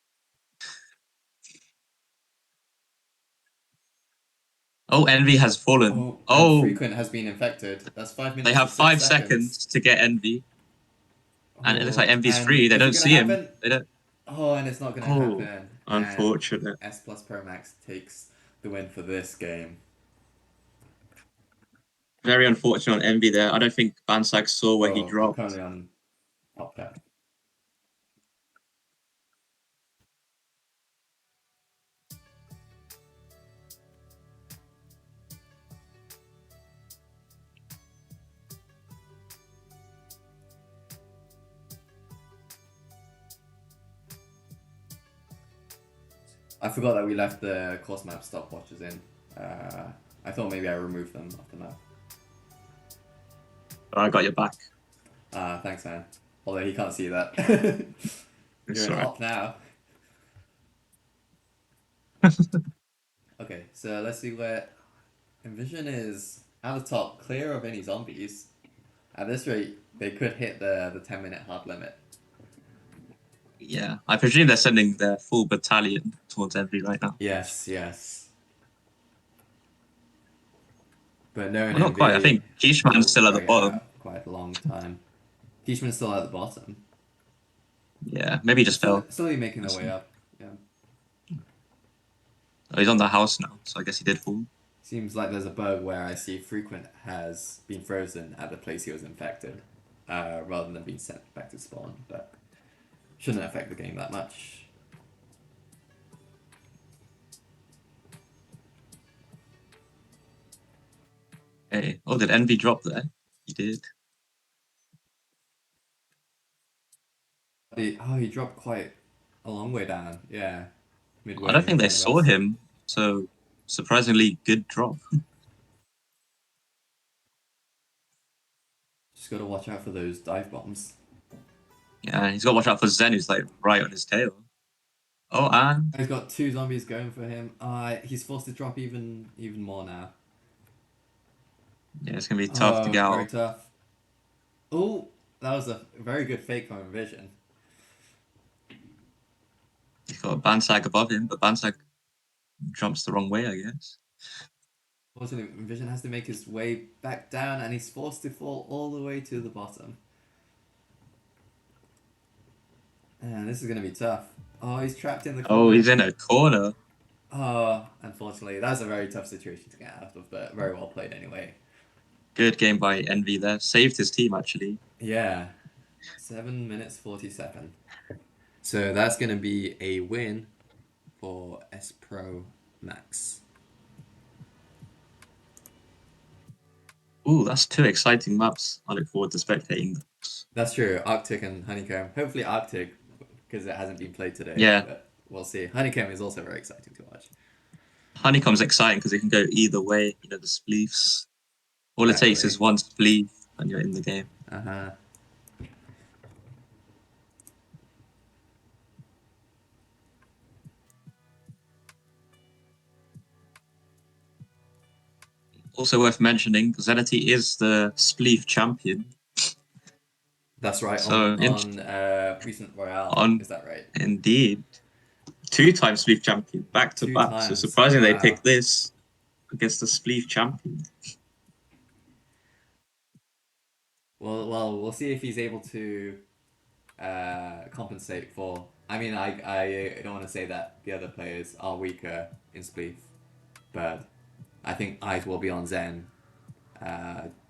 Oh, Envy has fallen. Oh, Frequent has been infected. That's 5 minutes. They have and 5 6 seconds to get Envy. And it looks like Envy's and free. They is it don't gonna see him. happen? They don't. Oh, and it's not going to Oh, happen. unfortunate. And S Plus Pro Max takes the win for this game. Very unfortunate on Envy there. I don't think Bansag saw where he I'm dropped. currently on top cap. I forgot that we left the course map stopwatches in. I thought maybe I removed them off the map. I got your back. Thanks, man. Although he can't see that. You're in alright. op now. Okay, so let's see where Envision is at the top, clear of any zombies. At this rate, they could hit the 10-minute hard limit. Yeah, I presume they're sending their full battalion towards Envy right now. Yes, yes. But no, Well, not quite. I think Kishman's still at the bottom. Quite a long time. Kishman's still at the bottom. Yeah, maybe he just fell. Slowly making their way up. Yeah. Oh, he's on the house now, so I guess he did fall. Seems like there's a bug where I see Frequent has been frozen at the place he was infected, rather than being sent back to spawn, but shouldn't affect the game that much. Hey, oh, did Envy drop there? He did. He dropped quite a long way down, yeah. Midway I don't think in they front of saw us. him, so surprisingly good drop. Just gotta watch out for those dive bombs. Yeah, he's got to watch out for Zen, who's like right on his tail. Oh, and He's got 2 zombies going for him. He's forced to drop even more now. yeah, it's gonna be tough to get Very out. tough. Oh, that was a very good fake from Envision. He's got a Bansag above him, but Bansag jumps the wrong way, I guess. Fortunately, Envision has to make his way back down, and he's forced to fall all the way to the bottom. And this is gonna be tough. Oh, he's trapped in the corner. Oh, he's in a corner. Oh, unfortunately, that's a very tough situation to get out of, but very well played anyway. Good game by Envy there. Saved his team, actually. Yeah. 7 minutes 47. So that's going to be a win for S Pro Max. Ooh, that's 2 exciting maps. I look forward to spectating those. That's true. Arctic and Honeycomb. Hopefully Arctic, because it hasn't been played today. Yeah. But we'll see. Honeycomb is also very exciting to watch. Honeycomb's exciting because it can go either way. You know, the spleefs. All it takes is one spleef and you're in the game. Uh-huh. Also worth mentioning, Zenity is the spleef champion. That's right. So, on Recent Royale. Is that right? Indeed. 2-time spleef champion, back to 2 back. times. So surprising they Wow. picked this against the spleef champion. Well, we'll see if he's able to compensate for. I mean, I don't want to say that the other players are weaker in Spleef, but I think eyes will be on Zen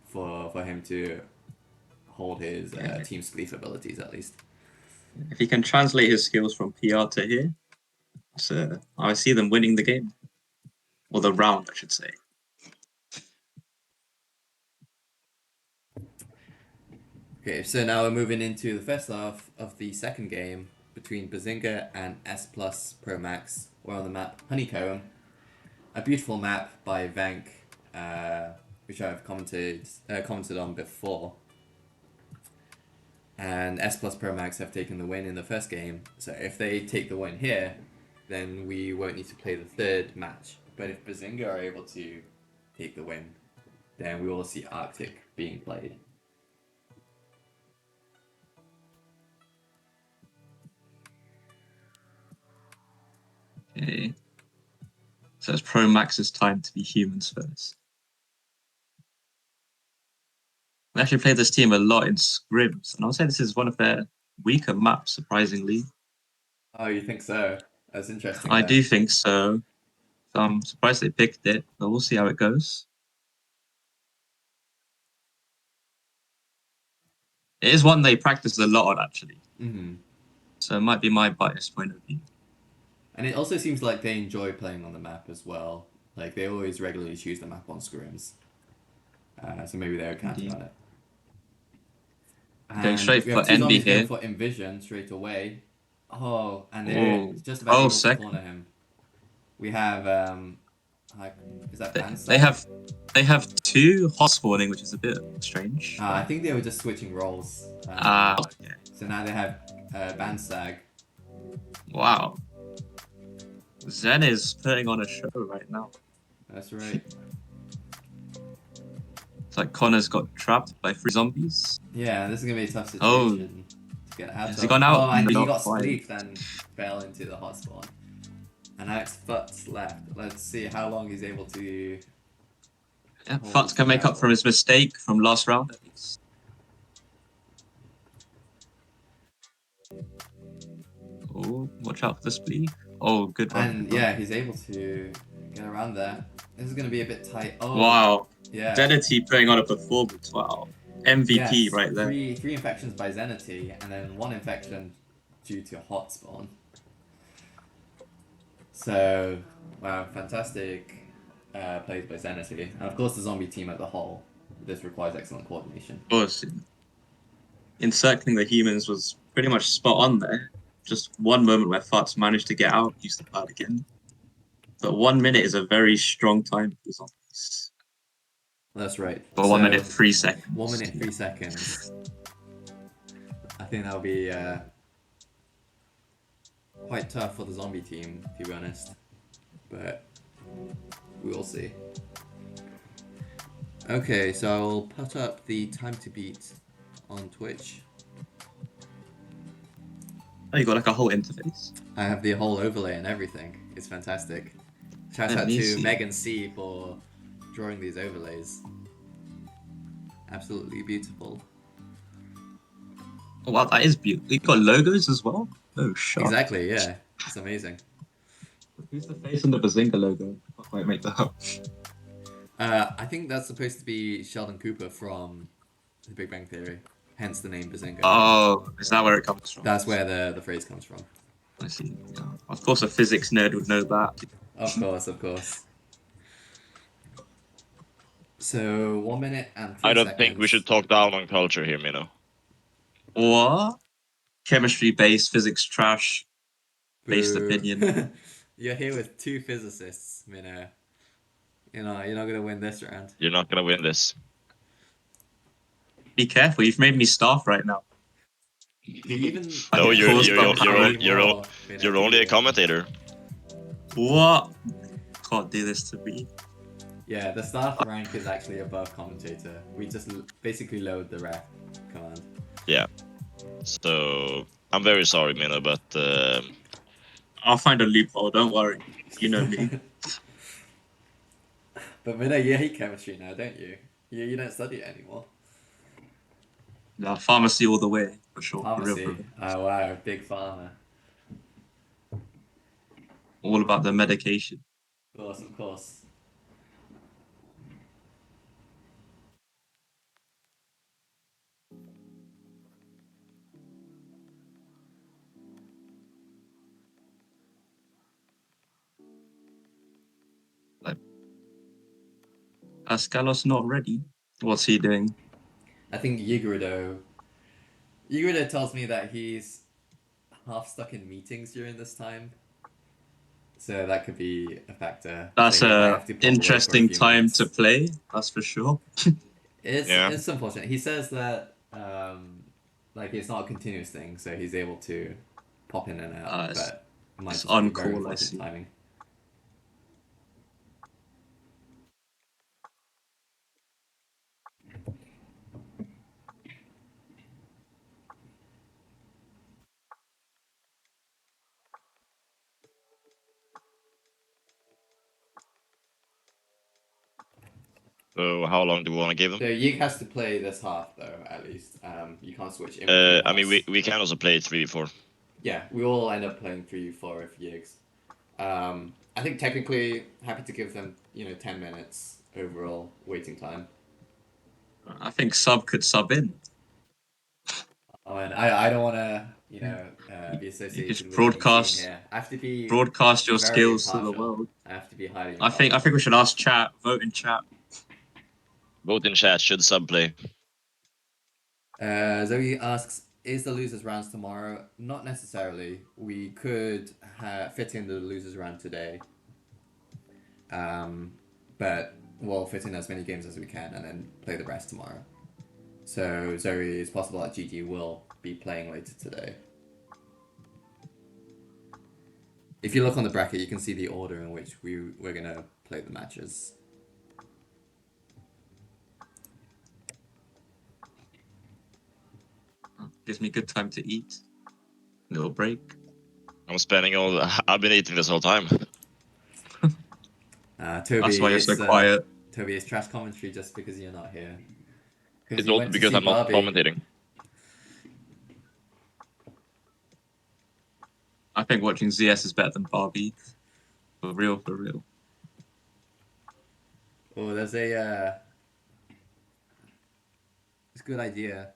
for him to hold his team Spleef abilities at least. If he can translate his skills from PR to here, so I see them winning the game. Or the round, I should say. Okay, so now we're moving into the first half of the second game between Bazinga and S Plus Pro Max. We're on the map Honeycomb, a beautiful map by Vank, which I've commented on before. And S Plus Pro Max have taken the win in the first game, so if they take the win here, then we won't need to play the third match. But if Bazinga are able to take the win, then we will see Arctic being played. Okay. So it's Pro Max's time to be humans first. We actually played this team a lot in scrims, and I'll say this is one of their weaker maps, surprisingly. Oh, you think so? That's interesting. I do think so. So I'm surprised they picked it, but we'll see how it goes. It is one they practice a lot on, actually. Mm-hmm. So it might be my biased point of view. And it also seems like they enjoy playing on the map as well. Like, they always regularly choose the map on scrims. So maybe they're counting on it. Going straight we have for two Envy zombies going here. for Envision straight away. Oh, and they're just about able to corner him. We have, is that Bansag? They have 2 hot spawning, which is a bit strange. I think they were just switching roles. Okay. So now they have Bansag. Wow. Zen is putting on a show right now. That's right. It's like Connor's got trapped by 3 zombies. Yeah, this is going to be a tough situation to get out of. Has he gone out? Oh, and he Not got quite. spleefed and fell into the hot spawn. And now it's Futz left. Let's see how long he's able to Yeah, Holy Futz can make up crap. for his mistake from last round at least. Oh, watch out for the splee. Oh, good one. And yeah, he's able to get around that. This is going to be a bit tight. Oh, Wow. yeah. Zenity putting on a performance. Wow. MVP Yes, right there. three infections by Zenity, and then 1 infection due to hot spawn. So, wow, fantastic plays by Zenity. And of course, the zombie team as a whole. This requires excellent coordination. Of course. Encircling the humans was pretty much spot on there. Just one moment where Futz managed to get out, use the cloud again. But 1 minute is a very strong time for the zombies. That's right. But 1 minute, 3 seconds. 1 minute, 3 seconds. I think that'll be quite tough for the zombie team, to be honest. But we will see. Okay, so I'll put up the time to beat on Twitch. Oh, you got like a whole interface. I have the whole overlay and everything. It's fantastic. Shout Let out me to see. Megan C for drawing these overlays. Absolutely beautiful. Oh, wow, that is beautiful. You got logos as well? Oh, shit. Exactly, yeah. It's amazing. Who's the face on the Bazinga logo? I might make that up. I think that's supposed to be Sheldon Cooper from The Big Bang Theory. Hence the name Bazinga. Oh, is that where it comes from? That's where the phrase comes from. I see. Yeah. Of course, a physics nerd would know that. Of course, of course. So 1 minute and 3 I don't seconds. think we should talk down on culture here, Mino. What? Chemistry based, physics trash based Boo. opinion. You're here with 2 physicists, Minnow. You're not gonna win this round. You're not gonna win this. Be careful, you've made me staff right now. Even No, you're you're only a commentator. What? Can't do this to me. Yeah, the staff rank is actually above commentator. We just basically load the ref command. Yeah. So I'm very sorry, Mino, but I'll find a loophole, don't worry. You know me. But Minnow, you hate chemistry now, don't you? You don't study it anymore. Nah, pharmacy all the way, for sure. For real, Pharmacy. for real. Oh wow, big pharma. All about the medication. Of course, of course. Ascalos not ready. What's he doing? I think Yigurido tells me that he's half stuck in meetings during this time. So that could be a factor. That's So he might a have to pop away for a interesting few time minutes. to play, that's for sure. It's unfortunate. He says that like it's not a continuous thing, so he's able to pop in and out, but it might it's just be on very call, I unfortunate see. timing. so how long do we want to give So them? Yig has to play this half though, at least. You can't switch in. I mean, we can also play 3v4. Yeah, we all end up playing 3v4 if Yigs. I think technically happy to give them 10 minutes overall waiting time. I think sub could sub in. Oh, and I don't want to be associated You just with broadcast- any team here. I have to be Broadcast your very skills to the impartial. world. I have to be highly I think we should ask chat, vote in chat. Vote in chat, should sub play. Zoe asks, is the losers rounds tomorrow? Not necessarily. We could fit in the losers round today. But we'll fit in as many games as we can and then play the rest tomorrow. So Zoe, it's possible that GG will be playing later today. If you look on the bracket, you can see the order in which we're going to play the matches. Gives me good time to eat. Little break. I've been eating this whole time. Toby, That's why you're so quiet. Toby, it's trash commentary just because you're not here. It's you also went to because see I'm not Barbie. commentating. I think watching ZS is better than Barbie. For real, for real. Oh, there's a it's a good idea.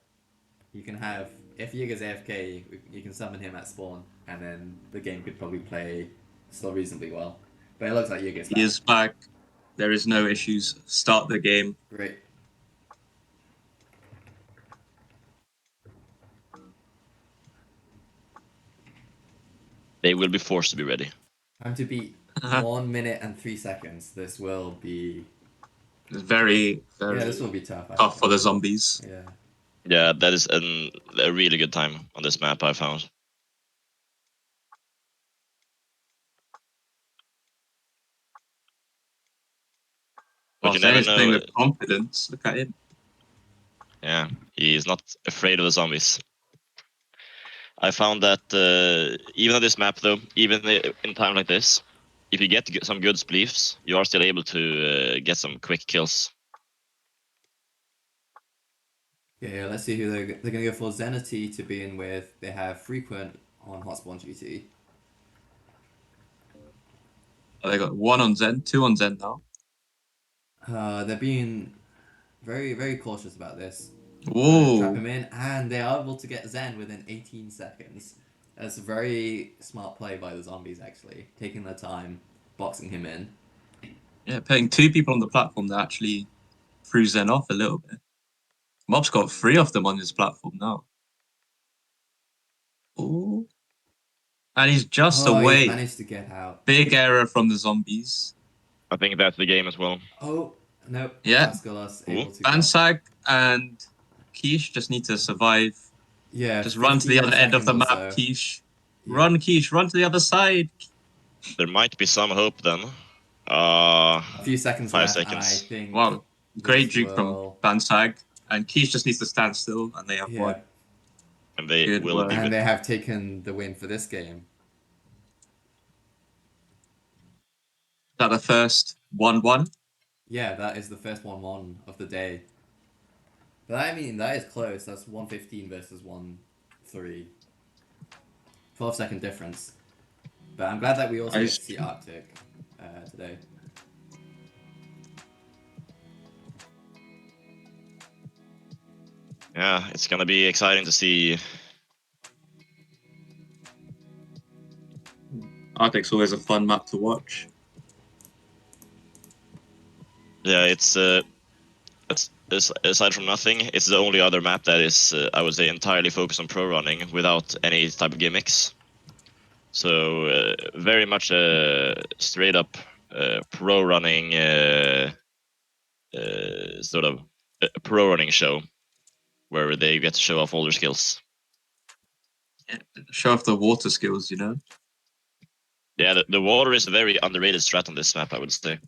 You can have, if Yiga's AFK, you can summon him at spawn, and then the game could probably play still reasonably well. But it looks like Yiga's back. He is back. There is no issues. Start the game. Great. They will be forced to be ready. Time to beat 1 minute and 3 seconds. This will be... It's very, very Yeah, this will be tough. I tough for think. the zombies. Yeah. Yeah, that is a really good time on this map, I found. But Oh, you Zen never is playing know. with confidence. Look at him. Yeah, he is not afraid of the zombies. I found that even on this map, though, even in time like this, if you get some good spleefs, you are still able to get some quick kills. Yeah, let's see who they're going to go for. Zenity to begin with. They have Frequent on Hotspawn GT. Oh, they got 1 on Zen, 2 on Zen now. They're being very, very cautious about this. Trap Whoa. him in, and they are able to get Zen within 18 seconds. That's a very smart play by the zombies, actually. Taking their time, boxing him in. Yeah, putting 2 people on the platform that actually threw Zen off a little bit. Mob's got 3 of them on his platform now. Ooh. And he's just Oh, he's away. managed to get out. Big error from the zombies. I think that's the game as well. Oh, no. Yeah. Pascalos Ooh. able to go. Bansag and Quiche just need to survive. Yeah, Just run to the 15 other end of the seconds map, or so. Quiche. Yeah. Run, Quiche, run to the other side. There might be some hope then. A few seconds 5 left, and I seconds. think... Wow. Great this juke will- from Bansag. And Quiche just needs to stand still, and they have Yeah, won. And they Good will work. be and with. they have taken the win for this game. Is that the first 1-1? Yeah, that is the first 1-1 of the day. But I mean, that is close. That's 1:15 versus 1:3. 12-second difference. But I'm glad that we also get to see Arctic today. Yeah, it's gonna be exciting to see. Arctic's always a fun map to watch. Yeah, it's aside from nothing, it's the only other map that is, I would say, entirely focused on pro running without any type of gimmicks. So very much a straight up pro running sort of a pro running show where they get to show off all their skills. Yeah, show off the water skills, you know? Yeah, the water is a very underrated strat on this map, I would say.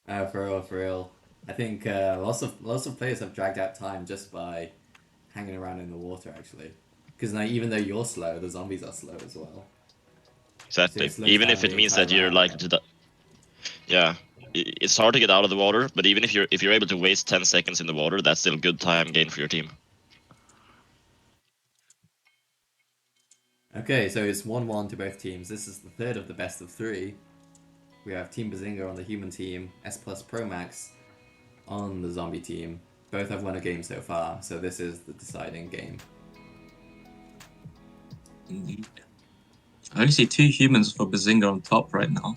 For real, for real. I think lots of players have dragged out time just by hanging around in the water, actually. Because now, even though you're slow, the zombies are slow as well. Exactly. So it slows Even down if it the means entire that you're round. likely to die. Yeah, it's hard to get out of the water, but even if you're able to waste 10 seconds in the water, that's still good time gain for your team. Okay, so it's 1-1 to both teams. This is the third of the best of 3. We have Team Bazinga on the human team, S Plus Pro Max on the zombie team. Both have won a game so far, so this is the deciding game. Indeed. I only see 2 humans for Bazinga on top right now.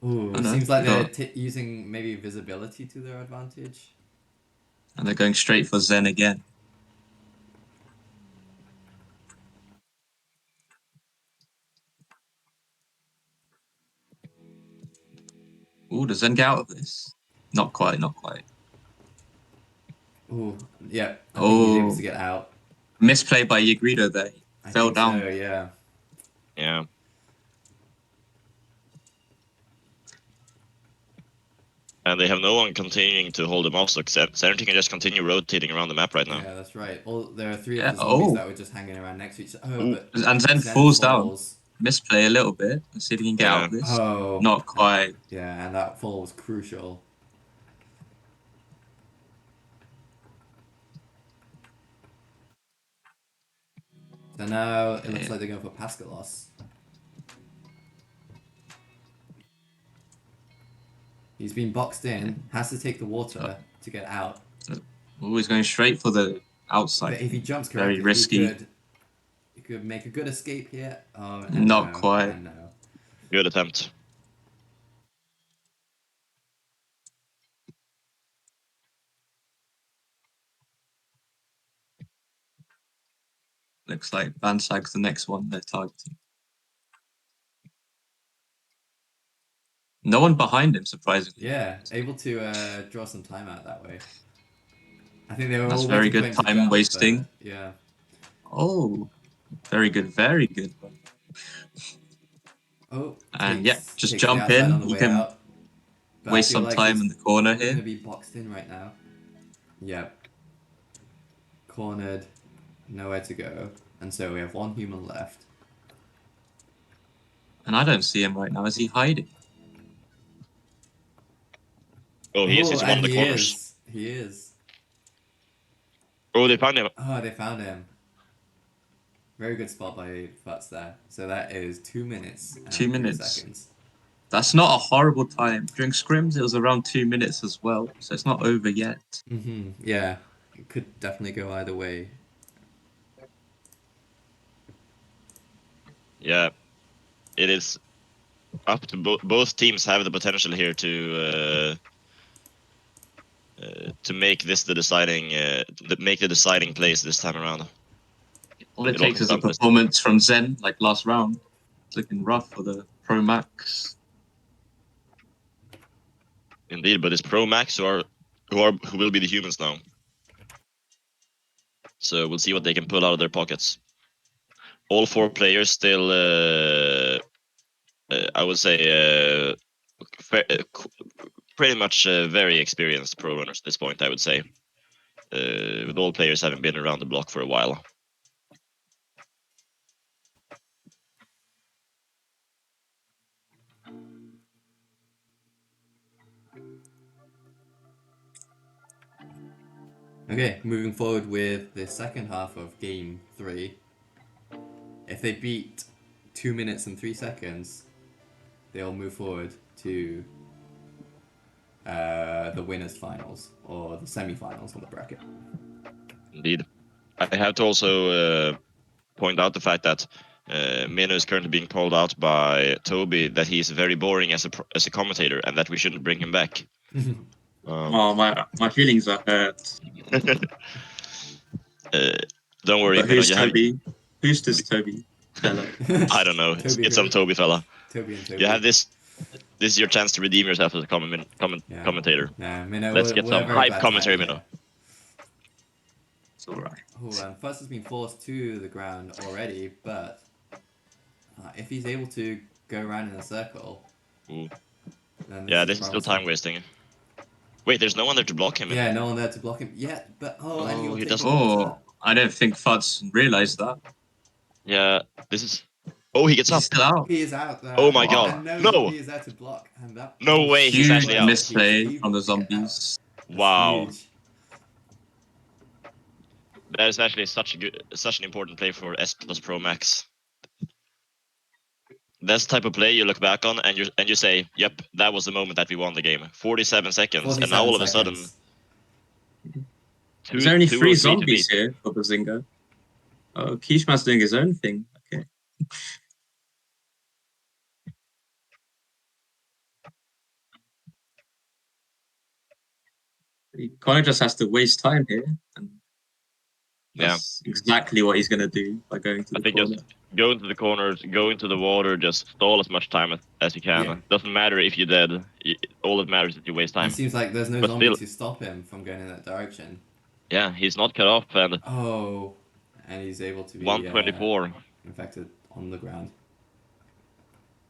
Ooh, Oh, it no, seems like they they're got- using maybe visibility to their advantage. And they're going straight for Zen again. Ooh, does Zen get out of this? Not quite, not quite. Ooh, yeah, I think he's able Oh, to get out. misplay by Yagrido there. I Fell think down. so, yeah. Yeah. And they have no one continuing to hold them off, so Serenity can just continue rotating around the map right now. Yeah, that's right. There are 3 Yeah, of the zombies oh. that were just hanging around next to each other. Oh, Ooh. but And Zen falls down. Misplay a little bit. Let's see if he can get out of this. Oh. Not quite. Yeah, and that fall was crucial. So now it looks like they're going for Pascalos. He's been boxed in, has to take the water to get out. Always going straight for the But outside. if he jumps Very correctly, risky. he could make a good escape here. Oh, and Not no, quite. and no. Good attempt. Looks like Vansag's the next one they're targeting. No one behind him, surprisingly. Yeah, able to draw some time out that way. I think they were That's all very waiting for good him to time jump, wasting. but yeah. Oh, very good, very good. Oh, And yeah, just takes jump the outside in. on the You way can out. But I waste feel some like time in the corner he's going to here. be boxed in right now. Yep. Cornered, nowhere to go. And so we have one human left. And I don't see him right now. Is he hiding? Oh, he is. He's in one and of the he corners. is. He is. Oh, they found him. Oh, they found him. Very good spot by Futz there. So that is 2 minutes and 2 3 minutes. seconds. That's not a horrible time. During scrims, it was around 2 minutes as well. So it's not over yet. Yeah, it could definitely go either way. Yeah, it is up to both teams have the potential here to make this the deciding make the deciding place this time around. All it It all takes is a comes down to- performance from Zen, like last round. It's looking rough for the Pro Max. Indeed, but it's Pro Max who will be the humans now. So we'll see what they can pull out of their pockets. All 4 players still, I would say, pretty much very experienced pro runners at this point, I would say. With all players having been around the block for a while. Okay, moving forward with the second half of game 3. If they beat 2 minutes and 3 seconds, they'll move forward to the winners finals or the semi-finals on the bracket. Indeed. I have to also point out the fact that Mino is currently being called out by Toby that he's very boring as a commentator and that we shouldn't bring him back. Oh, my feelings are hurt. Don't worry, But Mino. who's Toby? Who's this Toby fella? I don't know. Toby It's some who? Toby fella. Toby and Toby. You have this. This is your chance to redeem yourself as a commentator. Yeah, Minnow, Let's get some very hype bad commentary, timing Minnow. It's alright. Oh, and Fuss has been forced to the ground already, but if he's able to go around in a circle, Ooh. then Yeah, this is still time wasting. Wait, there's no one there to block him. Yeah, no one there to block him yet, but and he'll he take doesn't. Oh, I don't think Fuds realized that. Yeah, this is. Oh, he gets up. He's still out. He is out there. Oh my God. And no No. zombie is there to block, and that No was way, he's Huge actually out. misplay from the zombies. That's Wow. huge. That is actually such an important play for S plus Pro Max. That's the type of play you look back on and you say, "Yep, that was the moment that we won the game." 47 seconds, and now all of a sudden, Is there only 2 or 3 3 to zombies beat. here for Bazinga? Oh, Kishman's doing his own thing. Okay. He kind of just has to waste time here, and that's exactly what he's gonna do by going to I the think corner. just go into the corners, go into the water, just stall as much time as you can. Yeah. Doesn't matter if you're dead. All that matters is that you waste time. It seems like there's no But zombie still- to stop him from going in that direction. Yeah, he's not cut off, and Oh, and he's able to be 124. infected on the ground.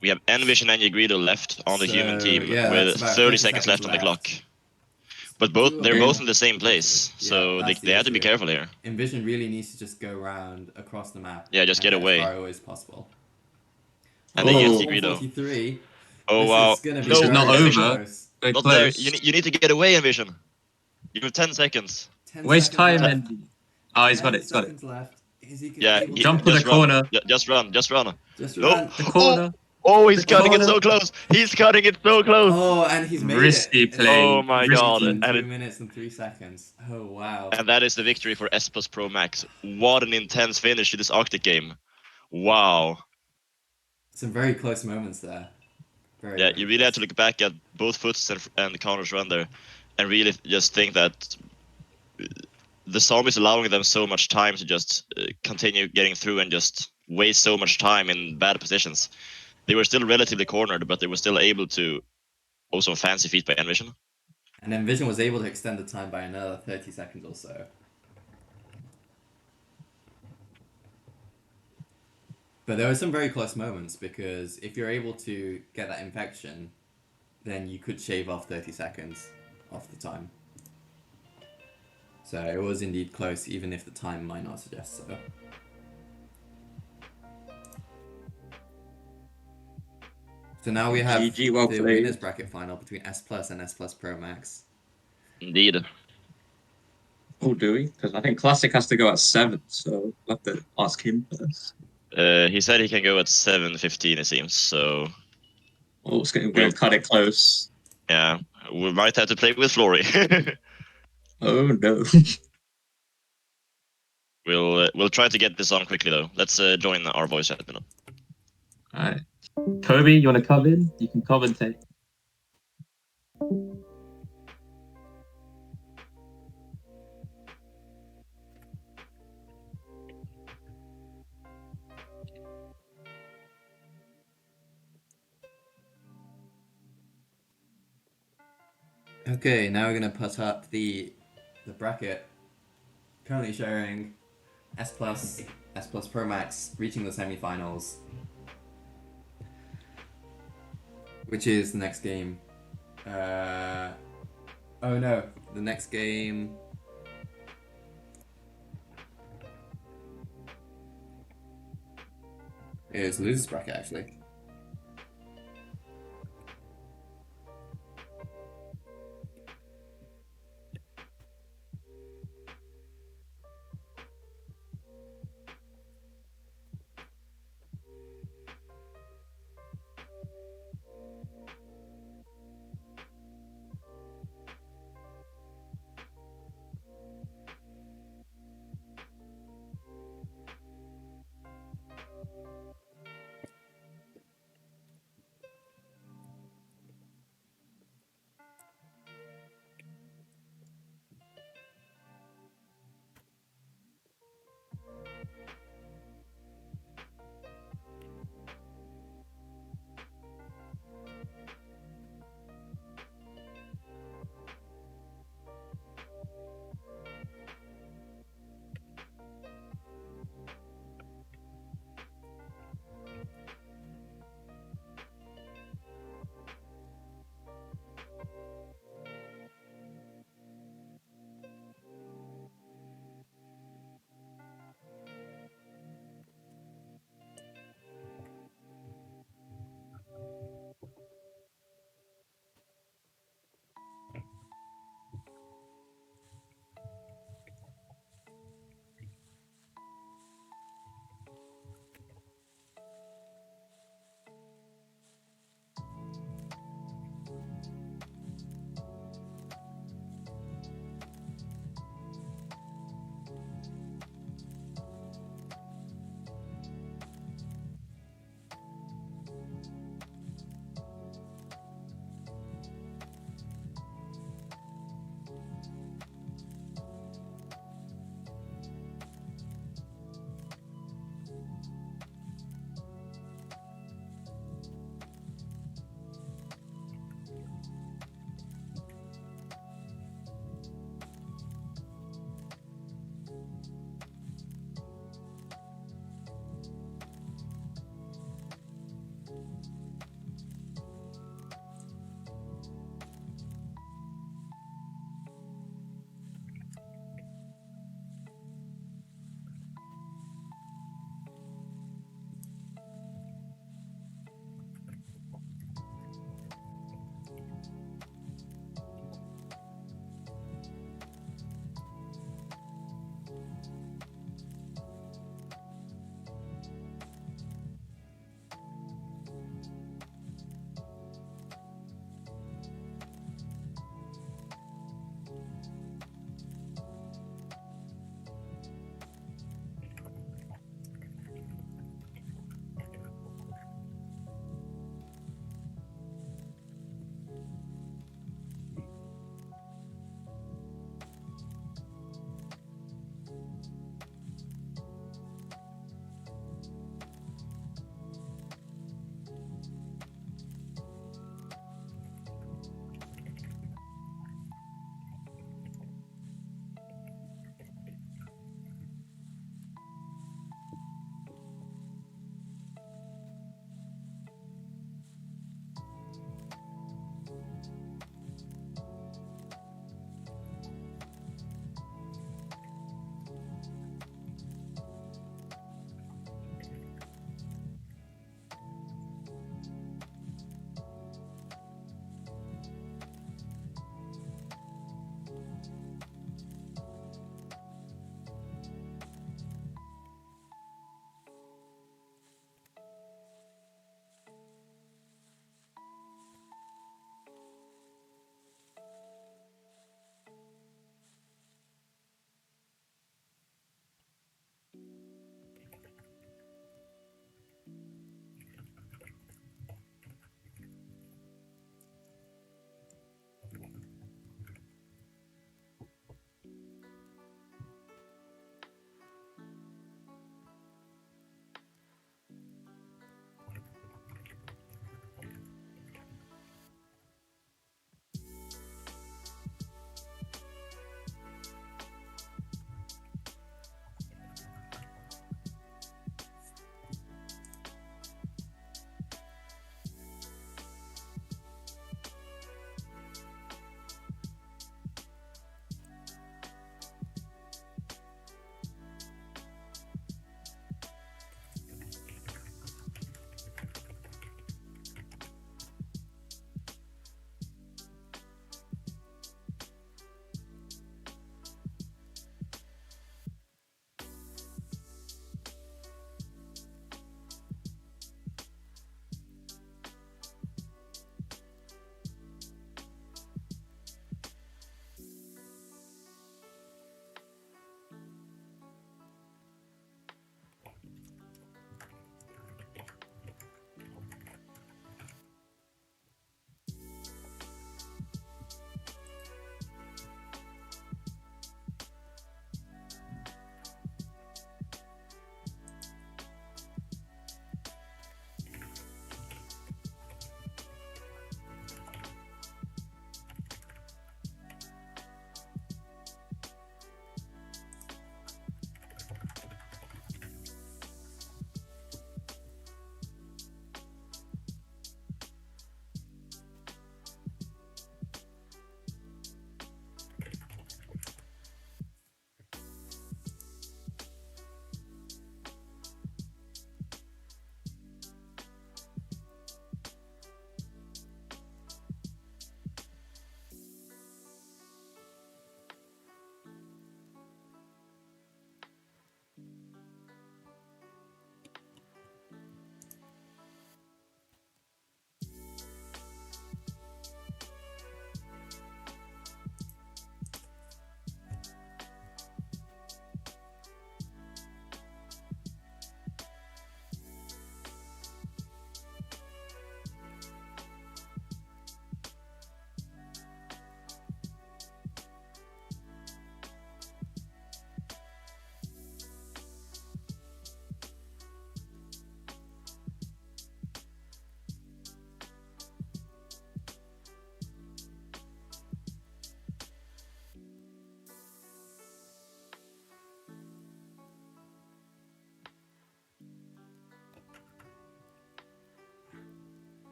We have Envision and Yagrido left on the human So, team yeah, with that's about 30 seconds left on the clock. But they're both in the same place, Yeah, so that's the they have to be issue. careful here. Envision really needs to just go around across the map. Yeah, just and get away. as far away as possible. And they get Oh. Yagrido. 143. Oh This wow! is gonna be This is very, not very over. close. Very Not there. close. You need to get away, Envision. You have 10 seconds. 10 Waste seconds time, left. Andy. Oh, he's got 10 it. He's got it. seconds left. Is he Yeah, able to Jump get to the just run. corner. Just run. Just run. Just No. run. The corner. Oh, he's The cutting it corner. so close. He's cutting it so close. Oh, and he's made Risky it. play. Oh my Risky. god. In And 2 it, minutes and 3 seconds. Oh wow. and that is the victory for S Plus Pro Max. What an intense finish to this Arctic game. Wow. Some very close moments there. Very, Yeah, very you really have close. to look back at both foots and Connor's run there, and really just think that the storm is allowing them so much time to just continue getting through and just waste so much time in bad positions. They were still relatively cornered, but they were still able to also fancy feet by Envision. And then Vision was able to extend the time by another 30 seconds or so. But there were some very close moments because if you're able to get that infection, then you could shave off 30 seconds off the time. So it was indeed close, even if the time might not suggest so. So now we have GG, well the played. winners bracket final between S Plus and S Plus Pro Max. Indeed. Oh, do we? Because I think Classic has to go at 7, so we'll have to ask him first. He said he can go at 7:15, it seems. So Oh, it's going to cut it close. yeah, we might have to play with Flory. Oh, no. We'll try to get this on quickly though. Let's join our voice chat. Alright. Kobe, you want to come in? You can commentate. Okay, now we're gonna put up the bracket. Currently showing S Plus Pro Max reaching the semifinals, which is the next game. Oh no, the next game. Is losers bracket actually.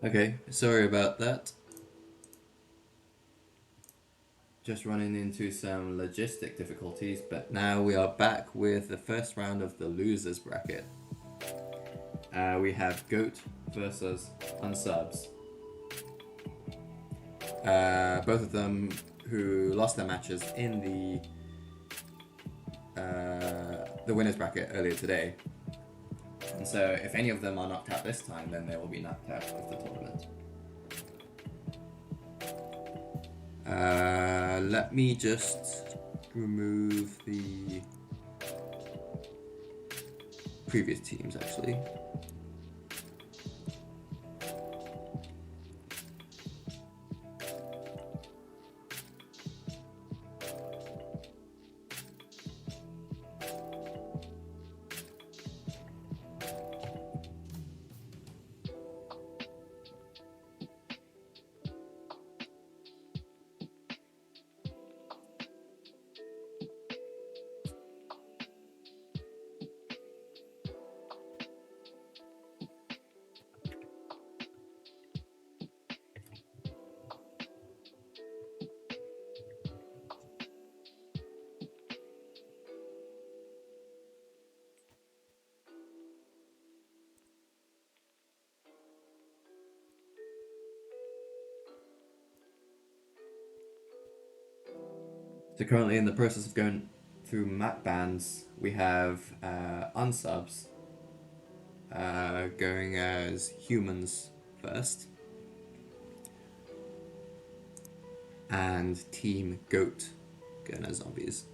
Okay, sorry about that. Just running into some logistic difficulties, but now we are back with the first round of the losers bracket. We have Goat versus UnSubs. Both of them who lost their matches in the winners bracket earlier today. And so if any of them are knocked out this time, then they will be knocked out of the tournament. Let me just remove the previous teams actually. So currently in the process of going through map bans, we have UnSubs going as humans first, and Team Goat going as zombies.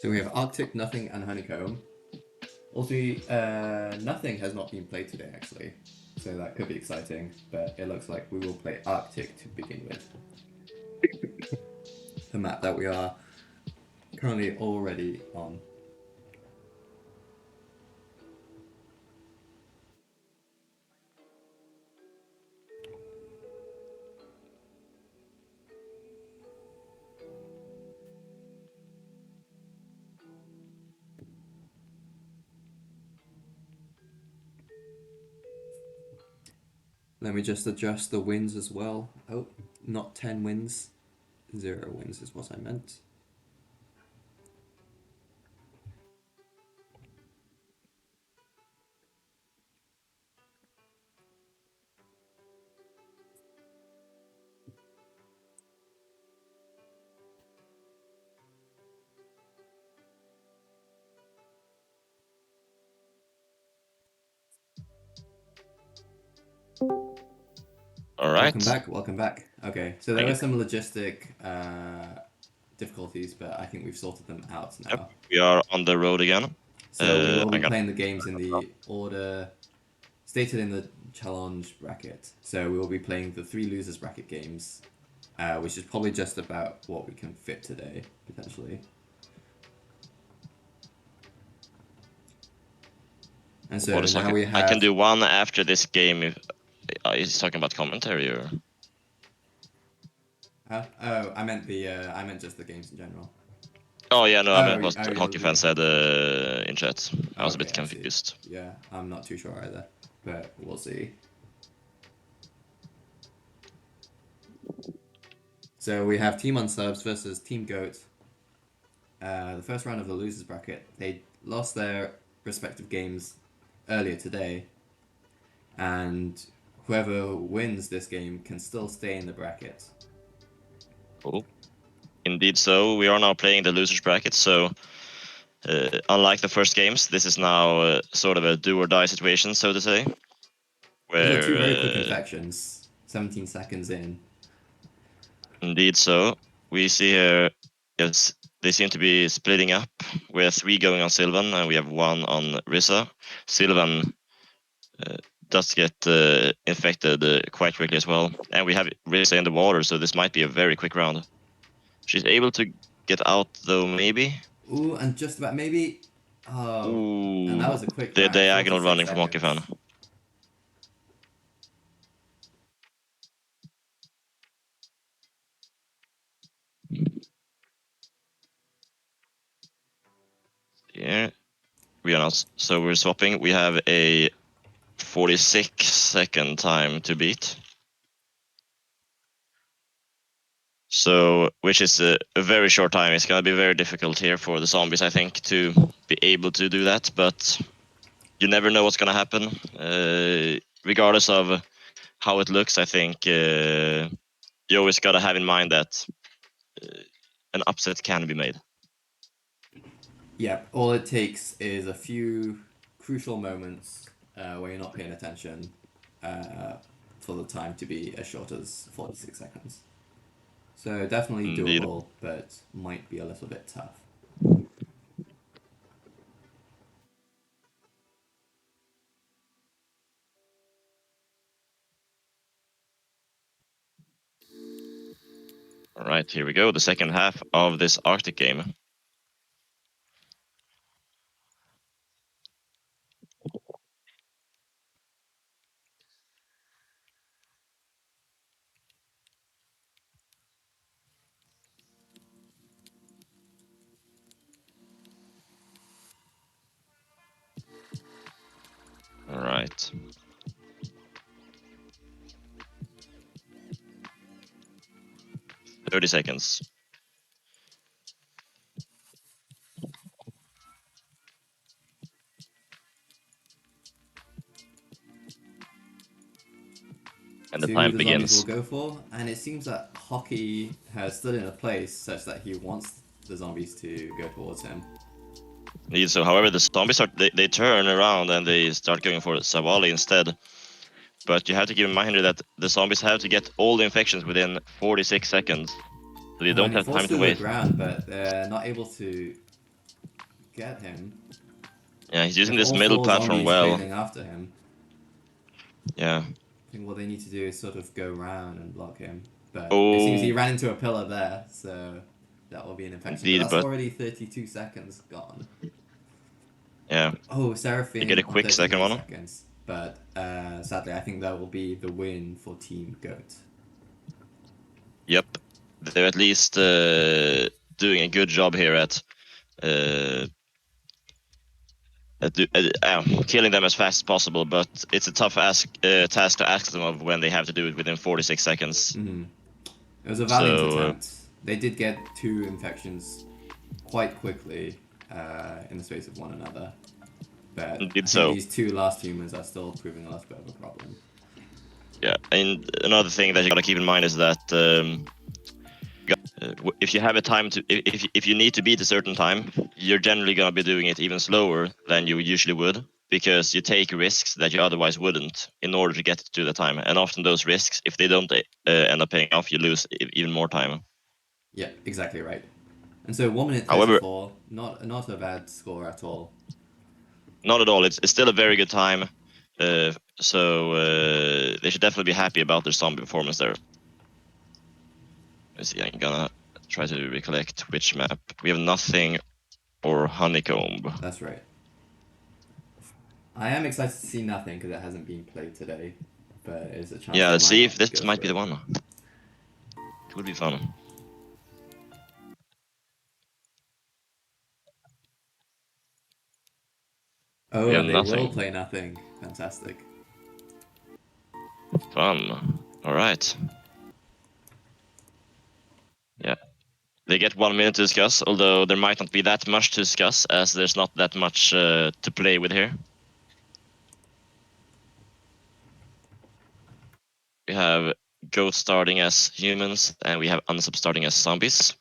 So we have Arctic, Nothing, and Honeycomb. Also, Nothing has not been played today, actually. So that could be exciting, but it looks like we will play Arctic to begin with. The map that we are currently already on. Let me just adjust the wins as well. Oh, not 10 wins. 0 wins is what I meant. All right. Welcome back. Okay, so there Thank were you. some logistic difficulties, but I think we've sorted them out now. Yep. We are on the road again. So we will be I'm gonna- playing the games in the order stated in the challenge bracket. So we will be playing the 3 losers bracket games, which is probably just about what we can fit today, potentially. And so what is now talking- we have... I can do one after this game. If he's talking about commentary or. Huh? Oh, I meant just the games in general. Oh yeah, no, I meant Oh, what oh, hockey fan said in chat. I was a bit Okay, I see. confused. Yeah, I'm not too sure either, but we'll see. So we have Team UnSubs versus Team Goat. The first round of the losers bracket, they lost their respective games earlier today, and whoever wins this game can still stay in the bracket. Cool. Indeed, so we are now playing the losers bracket. So, unlike the first games, this is now sort of a do or die situation, so to say. Those Where are two very quick infections. 17 seconds in. indeed, so we see here, yes, they seem to be splitting up. We have 3 going on Sylvan, and we have 1 on Risa. Sylvan does get infected quite quickly as well, and we have Risa in the water, so this might be a very quick round. She's able to get out though, maybe. Ooh, and just about maybe. Oh, Ooh, and that was a quick the round. diagonal 46 running from seconds. Hockeyfan. Yeah, we are not. So we're swapping. We have a 46-second time to beat. So, which is a very short time. It's gonna be very difficult here for the zombies, I think, to be able to do that. But you never know what's gonna happen. Regardless of how it looks, I think you always gotta have in mind that an upset can be made. Yeah, all it takes is a few crucial moments where you're not paying attention for the time to be as short as 46 seconds. So definitely Indeed. doable, but might be a little bit tough. All right, here we go. The second half of this Arctic game. All right. "30 seconds. And the To time who the zombies begins. will go for, and it seems that Hockey has stood in a place such that he wants the zombies to go towards him. Indeed, so however, the zombies they turn around and they start going for Savali instead. But you have to keep in mind here that the zombies have to get all the infections within 46 seconds. So they don't And he have falls time to to the waste. ground, but they're not able to get him. Yeah, he's using With this all middle 4 platform zombies well. trailing after him. Yeah. I think what they need to do is sort of go around and block him. But Oh. it seems he ran into a pillar there, so that will be an infection. Indeed, but that's but- already 32 seconds gone. Yeah. Oh, Seraphim You get a on quick 33 second one. seconds. But sadly, I think that will be the win for Team Goat. Yep. They're at least doing a good job here at killing them as fast as possible, but it's a tough task to ask them of when they have to do it within 46 seconds. Mm-hmm. It was a valiant So, attempt. They did get 2 infections quite quickly in the space of one another. But Indeed I think so. these 2 last humans are still proving a little bit of a problem. Yeah, and another thing that you gotta keep in mind is that if you have a time to, if you need to beat a certain time, you're generally gonna be doing it even slower than you usually would, because you take risks that you otherwise wouldn't in order to get to the time. And often those risks, if they don't end up paying off, you lose even more time. Yeah, exactly right. And so 1 minute However- 34, not a bad score at all. Not at all. It's still a very good time. So they should definitely be happy about their zombie performance there. Let's see, I'm gonna try to recollect which map. We have nothing or honeycomb. That's right. I am excited to see nothing because it hasn't been played today, but it's a chance. Yeah, they let's might see not if this go might be for the it. one. It would be fun. Oh, We have and they will nothing. play nothing. Fantastic. Fun. All right. Yeah. They get 1 minute to discuss, although there might not be that much to discuss, as there's not that much to play with here. We have Ghost starting as humans, and we have UnSubs starting as zombies.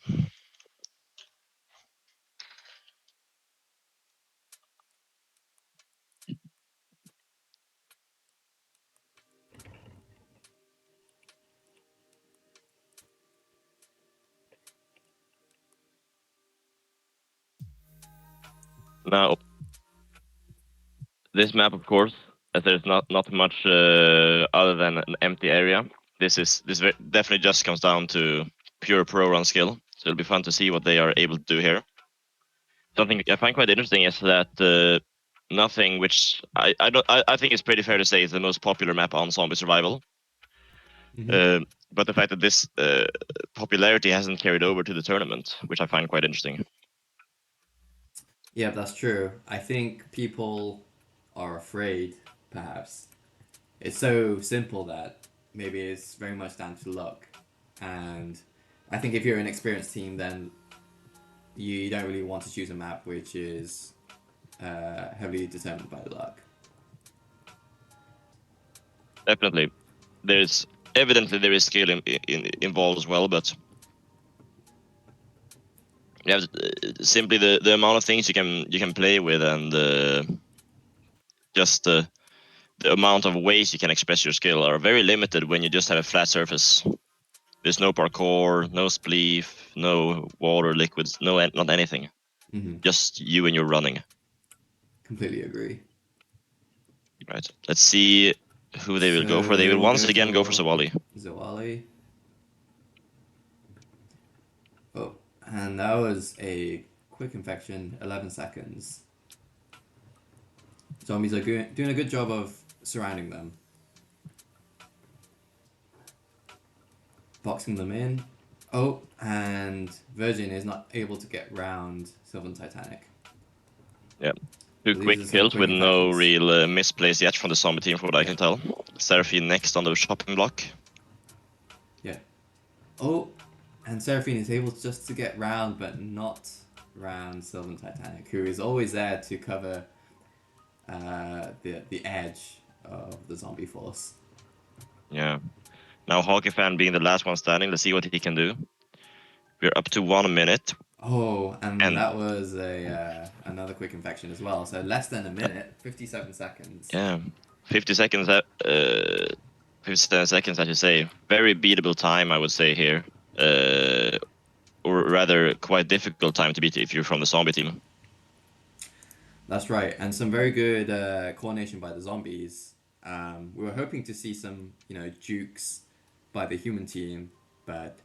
Now, this map, of course, as there's not much other than an empty area. This definitely just comes down to pure pro run skill. So it'll be fun to see what they are able to do here. Something I find quite interesting is that nothing which I think is pretty fair to say is the most popular map on zombie survival. But the fact that this popularity hasn't carried over to the tournament, which I find quite interesting. Yeah, that's true. I think people are afraid, perhaps. It's so simple that maybe it's very much down to luck. And I think if you're an experienced team, then you don't really want to choose a map which is heavily determined by luck. Definitely, there's evidently there is skill involved as well, but you have simply the amount of things you can play with, and just the amount of ways you can express your skill are very limited when you just have a flat surface. There's no parkour, no spleef, no water, liquids, not anything. Just you and your running. Completely agree. Right. Let's see who they will go for. They will once again go for Zawali. Zawali. Oh, and that was a quick infection, 11 seconds. Zombies are doing a good job of surrounding them. Boxing them in. Oh, and Virgin is not able to get round Sylvan Titanic. Yep. Two So quick kills with no real misplays yet from the zombie team, from what I can tell. Seraphine next on the shopping block. Yeah. Oh, and Seraphine is able just to get round, but not round Sylvan Titanic, who is always there to cover the edge of the zombie force. Yeah. Now Hockey Fan being the last one standing, let's see what he can do. We're up to 1 minute. Oh, and that was a another quick infection as well. So less than a minute, 57 seconds. Yeah, 50 seconds. 57 seconds, I should say. Very beatable time, I would say here, or rather, quite difficult time to beat if you're from the zombie team. That's right, and some very good coordination by the zombies. We were hoping to see some, jukes by the human team, but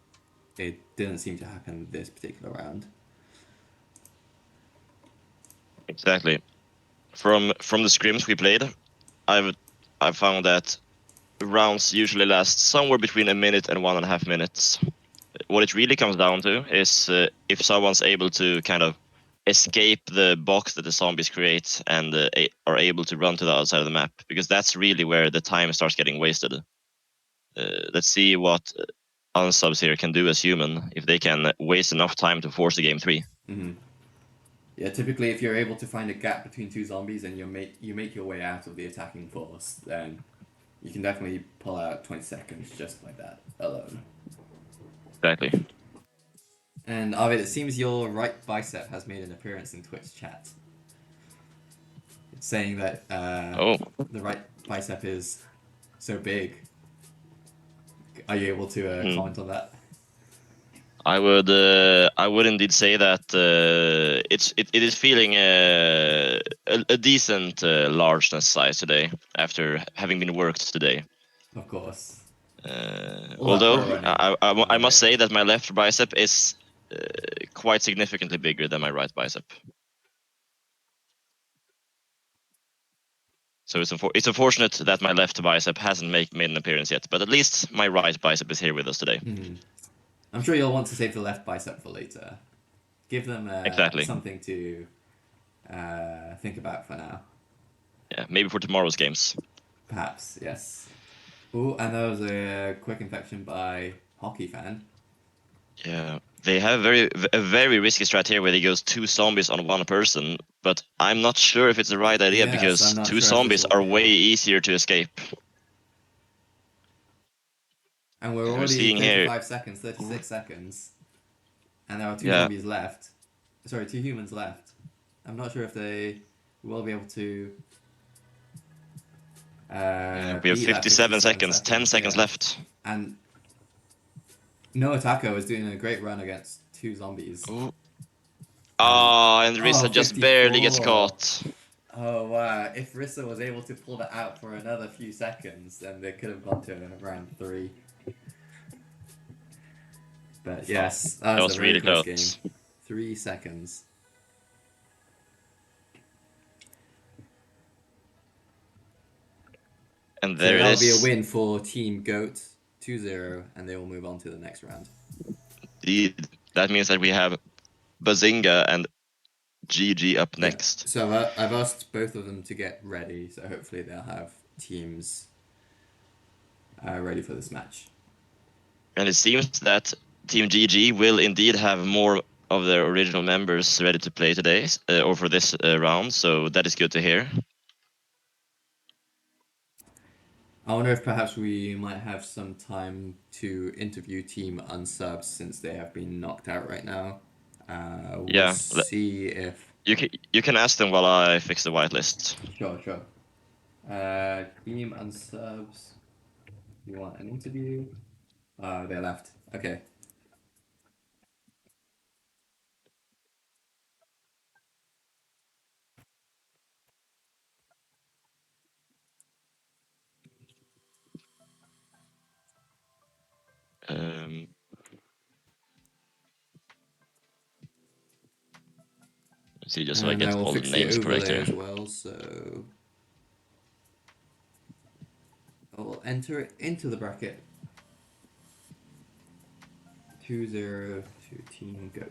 it didn't seem to happen this particular round. Exactly. From the scrims we played, I've found that rounds usually last somewhere between a minute and 1.5 minutes. What it really comes down to is if someone's able to kind of escape the box that the zombies create and are able to run to the outside of the map, because that's really where the time starts getting wasted. Let's see what UnSubs here can do as human, if they can waste enough time to force the game 3. Mm-hmm. Yeah, typically if you're able to find a gap between two zombies and you make your way out of the attacking force, then you can definitely pull out 20 seconds just like that alone. Exactly. And Arvid, it seems your right bicep has made an appearance in Twitch chat. It's saying that the right bicep is so big. Are you able to comment on that? I would indeed say that it is feeling a decent largeness size today after having been worked today. Of course. Although I must say that my left bicep is quite significantly bigger than my right bicep. So it's unfortunate that my left bicep hasn't made an appearance yet, but at least my right bicep is here with us today. Mm-hmm. I'm sure you'll want to save the left bicep for later. Give them something to think about for now. Yeah, maybe for tomorrow's games. Perhaps, yes. Ooh, and there was a quick infection by Hockey Fan. Yeah, they have a very risky strat here where they goes 2 zombies on 1 person, but I'm not sure if it's the right idea because 2 zombies are way easier to escape. And we're We're already seeing here- 35 seconds, 36 seconds. And there are 2 Yeah. zombies left. Sorry, 2 humans left. I'm not sure if they will be able to. we have beat that 57 seconds, 10 seconds yeah. left. And No Taco is doing a great run against 2 zombies. Ooh. And Risa just barely gets 54. caught. Oh wow, if Rissa was able to pull that out for another few seconds, then they could have gone to round 3. But yes, that was a very really close close. game. 3 seconds. And So there it that'll be a is. win for Team Goat, 2-0, and they will move on to the next round. That means that we have Bazinga and GG up Yeah. next. So I've asked both of them to get ready, so hopefully they'll have teams ready for this match. And it seems that Team GG will indeed have more of their original members ready to play today, or for this round, so that is good to hear. I wonder if perhaps we might have some time to interview Team UnSubs since they have been knocked out right now. We'll Yeah, see if... You can ask them while I fix the whitelist. Sure. Team UnSubs, you want an interview? They left. Okay. Let's see, just so I And get I will all the fix the names correct overlay here. as well, so... I will enter it into the bracket. 2-0 to Team Goat.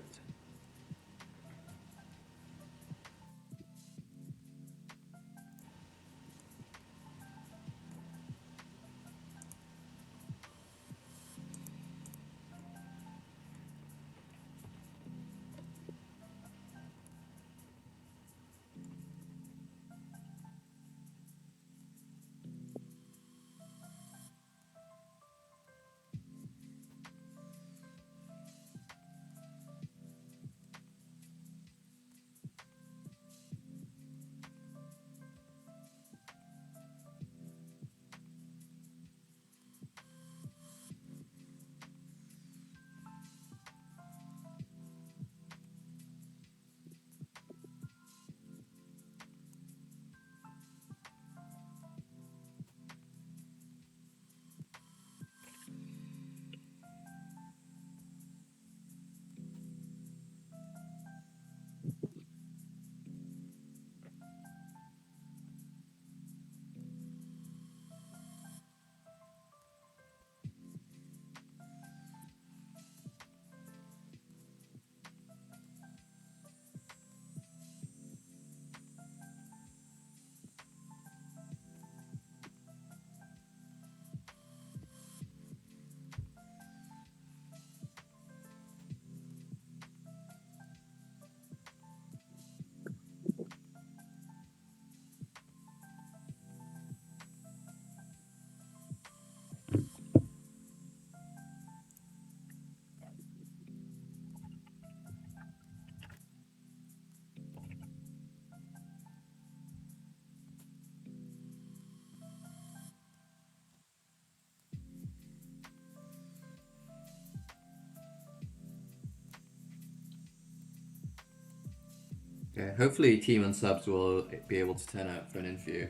Okay, hopefully Team UnSubs will be able to turn up for an interview.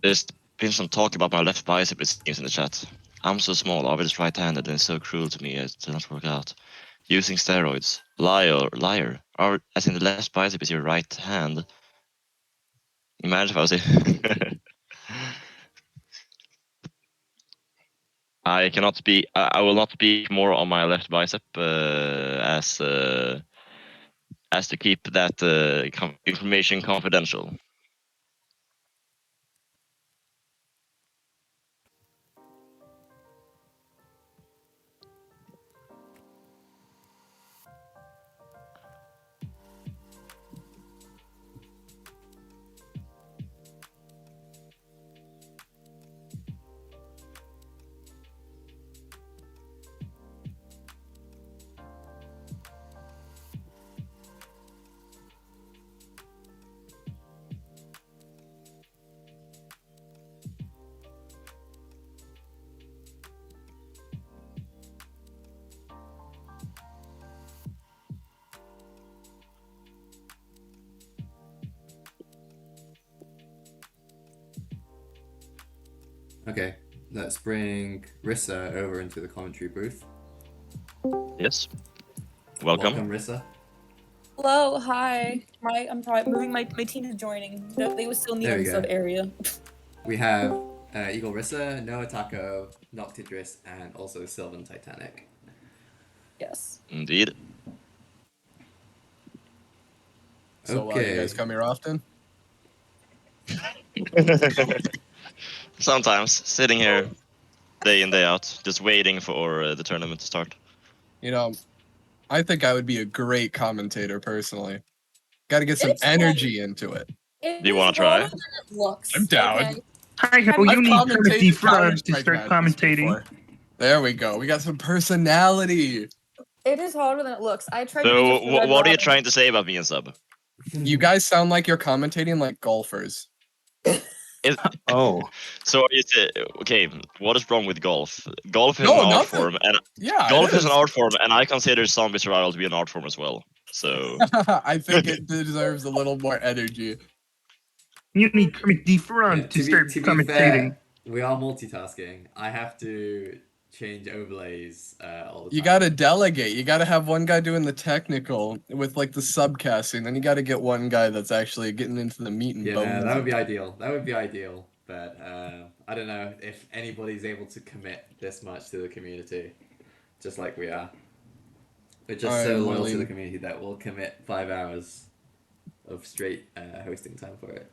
There's been some talk about my left bicep, it seems, in the chat. I'm so small, Arvid's right-handed, and it's so cruel to me it did not work out. Using steroids. Liar. As in the left bicep is your right hand. Imagine if I was a... I cannot speak. I will not speak more on my left bicep as to keep that information confidential. Okay, let's bring Rissa over into the commentary booth. Yes. Welcome. Welcome, Rissa. Hello, hi. I'm probably moving. My team is joining. They were still in the There we UnSub go. area. We have Eagle Rissa, Noah Taco, Noctidris, and also Sylvan Titanic. Yes. Indeed. So you Okay. guys come here often? Sometimes sitting here day in day out, just waiting for the tournament to start. You know, I think I would be a great commentator personally. Got to get some It's energy into it. It Do you is wanna try? harder than it looks. I'm down. Okay? Hi-ho, I've you need Kermit the commentated Frog to Counter-Strike start matches commentating. before. There we go. We got some personality. It is harder than it looks. I tried to do So, this for Red what are you Robin. trying to say about me and Sub? You guys sound like you're commentating like golfers. Is, Oh, so, are you okay? What is wrong with golf? Golf is No, an art nothing. form, and Yeah, golf it is an art form, and I consider zombie survival to be an art form as well. So, I think it deserves a little more energy. you need Kermit the Frog Yeah, to start to be commentating. fair, we are multitasking. I have to change overlays all the time. You gotta delegate. You gotta have one guy doing the technical with like the subcasting. Then you gotta get one guy that's actually getting into the meat and Yeah, bones. no, that would of be it. ideal. That would be ideal. But I don't know if anybody's able to commit this much to the community, just like we are. We're just so I'm loyal to the willing- community that we'll commit 5 hours of straight hosting time for it.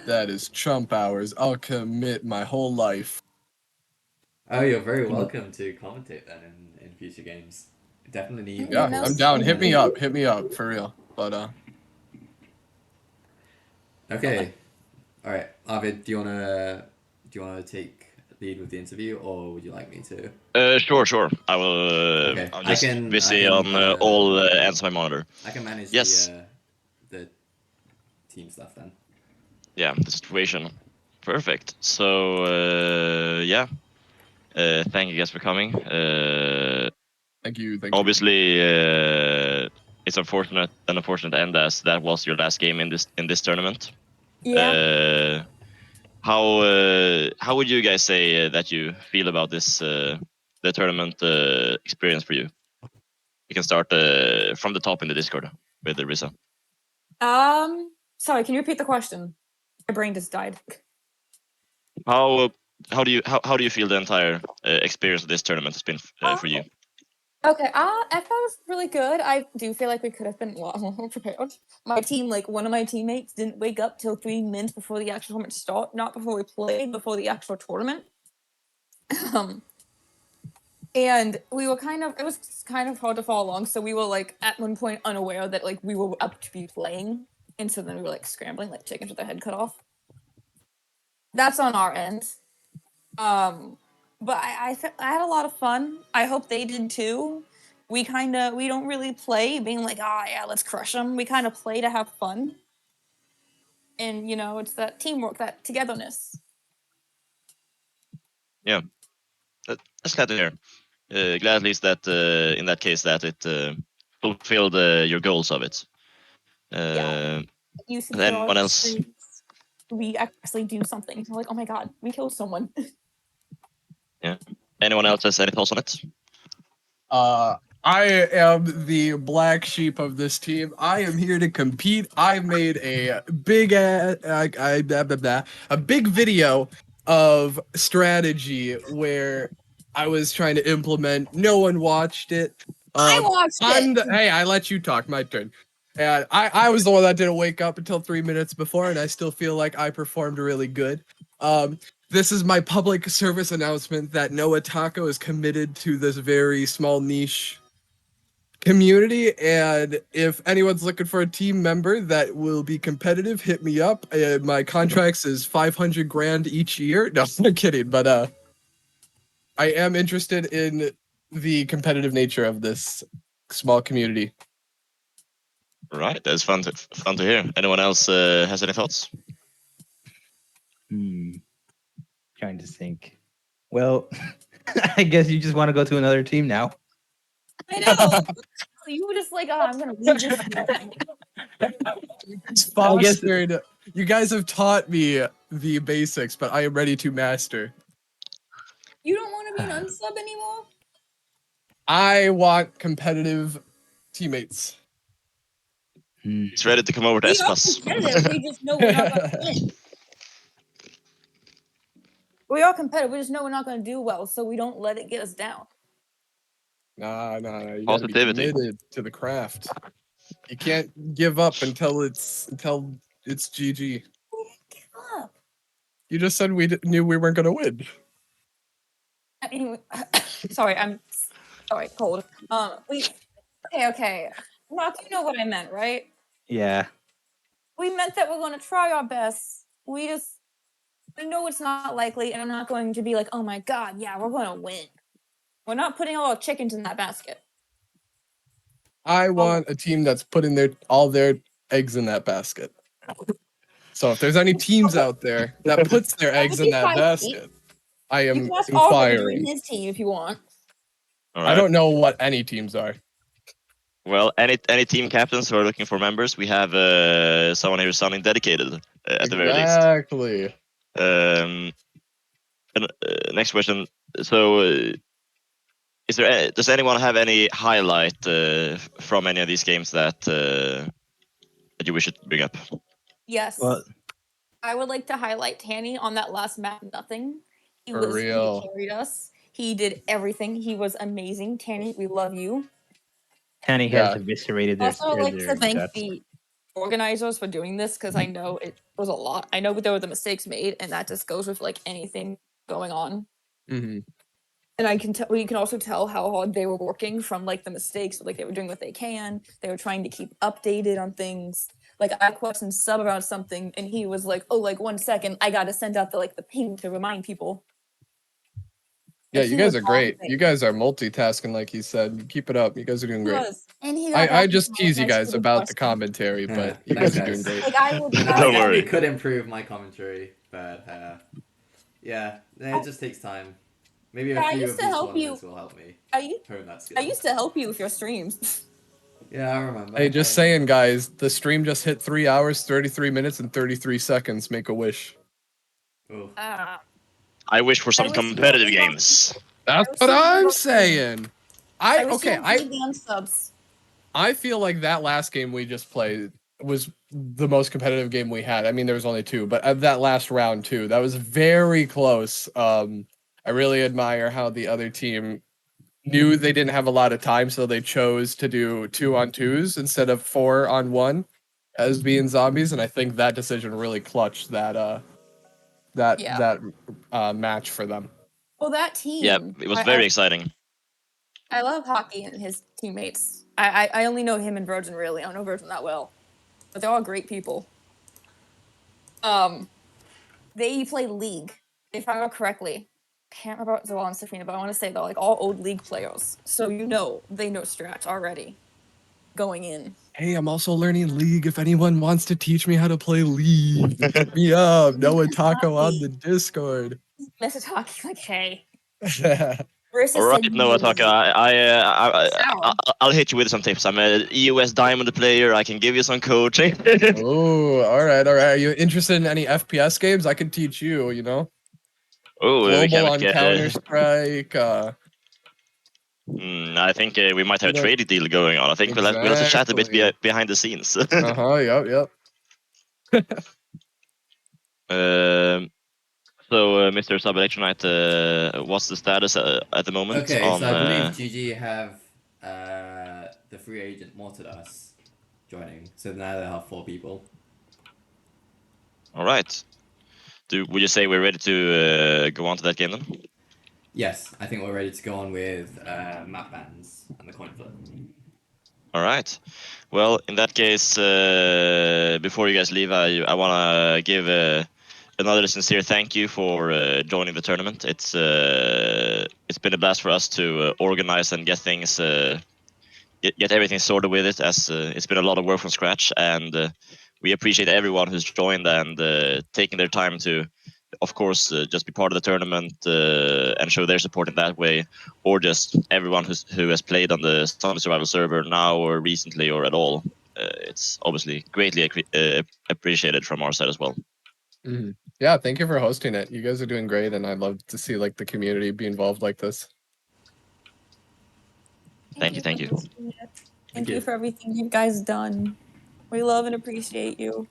That is Trump hours. I'll commit my whole life. Oh, you're very welcome to commentate then in future games. Definitely need. Yeah, No, I'm down. Hit me sweet. up for real. But Okay. All right, Arvid, do you wanna take lead with the interview, or would you like me to? sure. I will. Okay, I'm I just can- busy I can, on all ends of my monitor. I can manage Yes. the team stuff then. Yeah, the situation. Perfect. So, yeah. Thank you guys for coming. thank you. Obviously, it's an unfortunate end as that was your last game in this tournament. Yeah. How would you guys say that you feel about this the tournament experience for you? You can start from the top in the Discord with Risa. Sorry, can you repeat the question? My brain just died. How do you feel the entire experience of this tournament has been for you? Okay, it was really good. I do feel like we could have been a lot more prepared. My team, like one of my teammates, didn't wake up till 3 minutes before the actual tournament started. Not before we played, before the actual tournament. And we were it was kind of hard to follow along. So we were like at one point unaware that like we were up to be playing, and so then we were like scrambling like chickens with their head cut off. That's on our end. But I had a lot of fun. I hope they did too. We don't really play being like, yeah, let's crush them. We kind of play to have fun. And, it's that teamwork, that togetherness. Yeah, that's glad to hear. Glad at least that in that case that it fulfilled your goals of it. Yeah. You should and anyone else? We actually do something. We're like, oh my god, we killed someone. Yeah. Anyone else has any thoughts on it? I am the black sheep of this team. I am here to compete. I made a big a big video of strategy where I was trying to implement. No one watched it. I watched it. Hey, I let you talk. My turn. And I was the one that didn't wake up until 3 minutes before, and I still feel like I performed really good. This is my public service announcement that Noah Taco is committed to this very small niche community, and if anyone's looking for a team member that will be competitive, hit me up. My contracts is 500 grand each year. No, I'm kidding, but I am interested in the competitive nature of this small community. Right, that's fun to hear. Anyone else has any thoughts? Trying to think. Well, I guess you just want to go to another team now. I know. You were just like, I'm gonna leave this. It's fostered. You guys have taught me the basics, but I am ready to master. You don't want to be an unsub anymore? I want competitive teammates. He's ready to come over to We are Espas. competitive. We just know we're not going to win. We are competitive. We just know we're not going to do well, so we don't let it get us down. Nah. You gotta be Positivity. committed to the craft. You can't give up until it's GG. We didn't give up. You just said we knew we weren't gonna win. I mean, sorry, I'm sorry, cold. Okay. Mark, you know what I meant, right? Yeah. We meant that we're going to try our best. We know it's not likely, and I'm not going to be like, oh my god, yeah, we're going to win. We're not putting all our chickens in that basket. I want a team that's putting all their eggs in that basket. So if there's any teams out there that puts their eggs in that basket, I You am can ask Oliver to inquiring. join his team if you want. All I right. don't know what any teams are. Well, any team captains who are looking for members, we have someone here sounding dedicated at the very least. Exactly. Next question. So, does anyone have any highlight from any of these games that you wish to bring up? Yes. Well, I would like to highlight Tanny on that last map, nothing. He real. carried us. He did everything. He was amazing. Tanny, we love you. Tanny has eviscerated their Also, I'd like to thank guts. the organizers for doing this because I know it was a lot. I know there were the mistakes made, and that just goes with like anything going on. Mm-hmm. And we can also tell how hard they were working from like the mistakes. Like they were doing what they can. They were trying to keep updated on things. Like I questioned Sub about something, and he was like, "Oh, like 1 second, I got to send out the ping to remind people." Yeah, Like, you he guys was are great. on You guys are multitasking, like he said. Keep it up. You guys are doing great. And he got I back just to tease you my guys stupid about the question. commentary, but you Thanks, guys are doing guys. great. Like I will. I Don't definitely worry. could improve my commentary, but yeah, it just takes time. Maybe a I few used of to these help you. tournaments will help me I hone that skill. used to help you with your streams. Yeah, I remember. Hey, just saying, guys, the stream just hit 3 hours, 33 minutes, and 33 seconds. Make a wish. Ooh. I wish for some wish you competitive would leave games. That's wish what you would I'm leave us saying. I wish you would leave the unsubs. I feel like that last game we just played was the most competitive game we had. I mean, there was only 2, but that last round too, that was very close. I really admire how the other team knew they didn't have a lot of time, so they chose to do 2-on-2s instead of 4-on-1 as being zombies, and I think that decision really clutched that match for them. Well, that team. Yeah, it was very exciting. I love Hockey and his teammates. I only know him and Virgin really. I don't know Virgin that well, but they're all great people. They play League, if I remember correctly. Can't remember Zoal and Safina, but I want to say they're like all old League players, so they know strats already going in. Hey, I'm also learning League. If anyone wants to teach me how to play League, hit me up. Noah Taco on the Discord. Message Hockey like, hey. All right, Noah Taka, I'll hit you with some tips. I'm a EOS Diamond player. I can give you some coaching. Oh, all right. Are you interested in any FPS games? I can teach you. You know, Global on Counter Strike. I think we might have a trading deal going on. I think we'll have to chat a bit behind the scenes. Yep. So, Mr. Subelectronite, what's the status at the moment? Okay, so I believe GG have the free agent Mortadas joining, so now they have 4 people. All right. Would you say we're ready to go on to that game then? Yes, I think we're ready to go on with map bans and the coin flip. All right. Well, in that case, before you guys leave, I want to give another sincere thank you for joining the tournament. It's been a blast for us to organize and get things, get everything sorted with it, as it's been a lot of work from scratch, and we appreciate everyone who's joined and taking their time to, of course, just be part of the tournament and show their support in that way, or just everyone who has played on the Zombie Survival server now or recently or at all. It's obviously greatly appreciated from our side as well. Mm-hmm. Yeah, thank you for hosting it. You guys are doing great, and I'd love to see like the community be involved like this. Thank you. for hosting it. Thank you for everything you guys done. We love and appreciate you.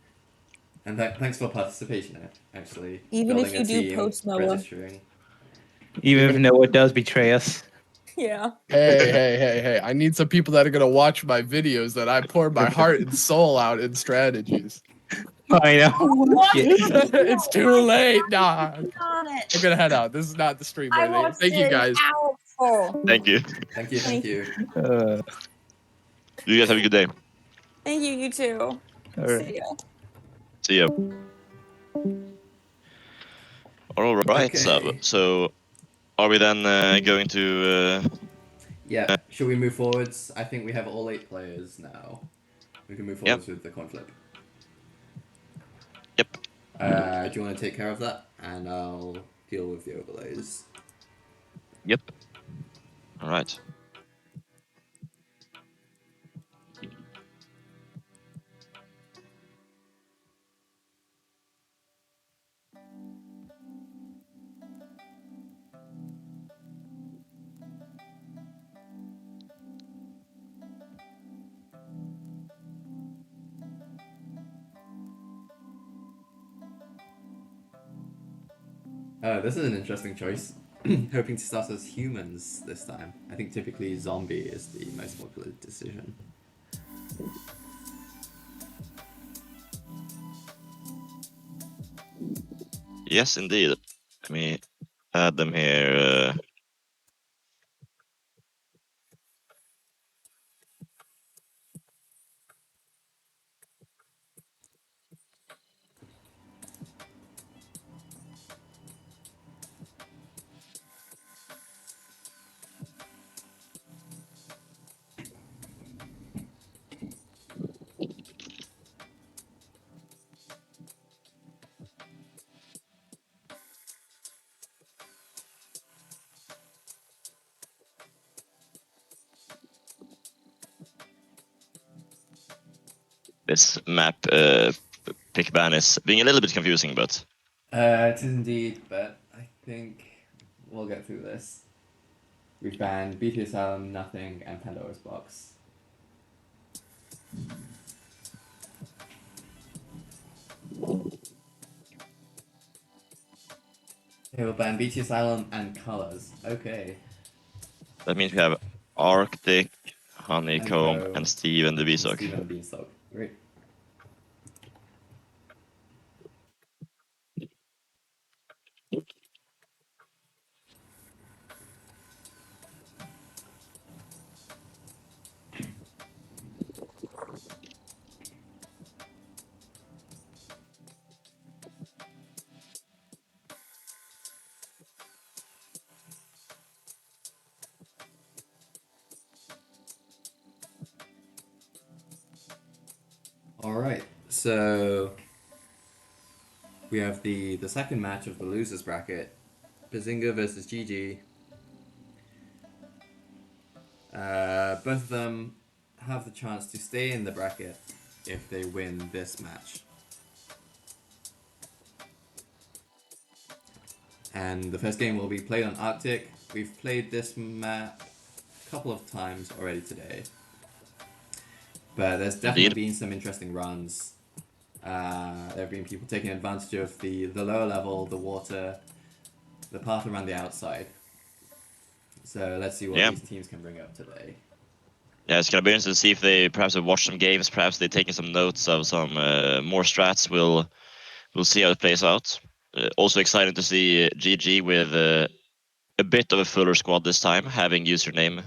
And thanks for participation, actually. Even if Building you a do team, post Noah. registering. Even if Noah does betray us. Yeah. Hey. I need some people that are gonna watch my videos that I pour my heart and soul out in strategies. I know. What? Shit. It's too late, dog. On it. I'm gonna head out. This is not the stream I worthy. watched Thank you it an guys. hour before. Thank you. Thank you. You guys have a good day. Thank you, you too. All right. See ya. See ya. All right. Okay. So are we then going to? Yeah, should we move forwards? I think we have all 8 players now. We can move forwards with the conflict. Yep. Do you want to take care of that? And I'll deal with the overlays. Yep. All right. Oh, this is an interesting choice. Hoping to start as humans this time. I think typically zombie is the most popular decision. Yes, indeed. Let me add them here. This map pick ban is being a little bit confusing, but It is indeed, but I think we'll get through this. We've banned BT Asylum, Nothing, and Pandora's Box. Okay, we'll ban BT Asylum and Colors. Okay. that means we have Arctic, Honeycomb, Crow, and Steven the Beanstalk. Steven the Beanstalk. Great. Alright, so we have the second match of the losers bracket. Bazinga versus GG. Both of them have the chance to stay in the bracket if they win this match. And the first game will be played on Arctic. We've played this map a couple of times already today. But there's definitely been some interesting runs. There have been people taking advantage of the lower level, the water, the path around the outside. So let's see what these teams can bring up today. Yeah, it's gonna be interesting to see if they perhaps have watched some games, perhaps they've taken some notes of some more strats. We'll see how it plays out. Also excited to see GG with a bit of a fuller squad this time, having username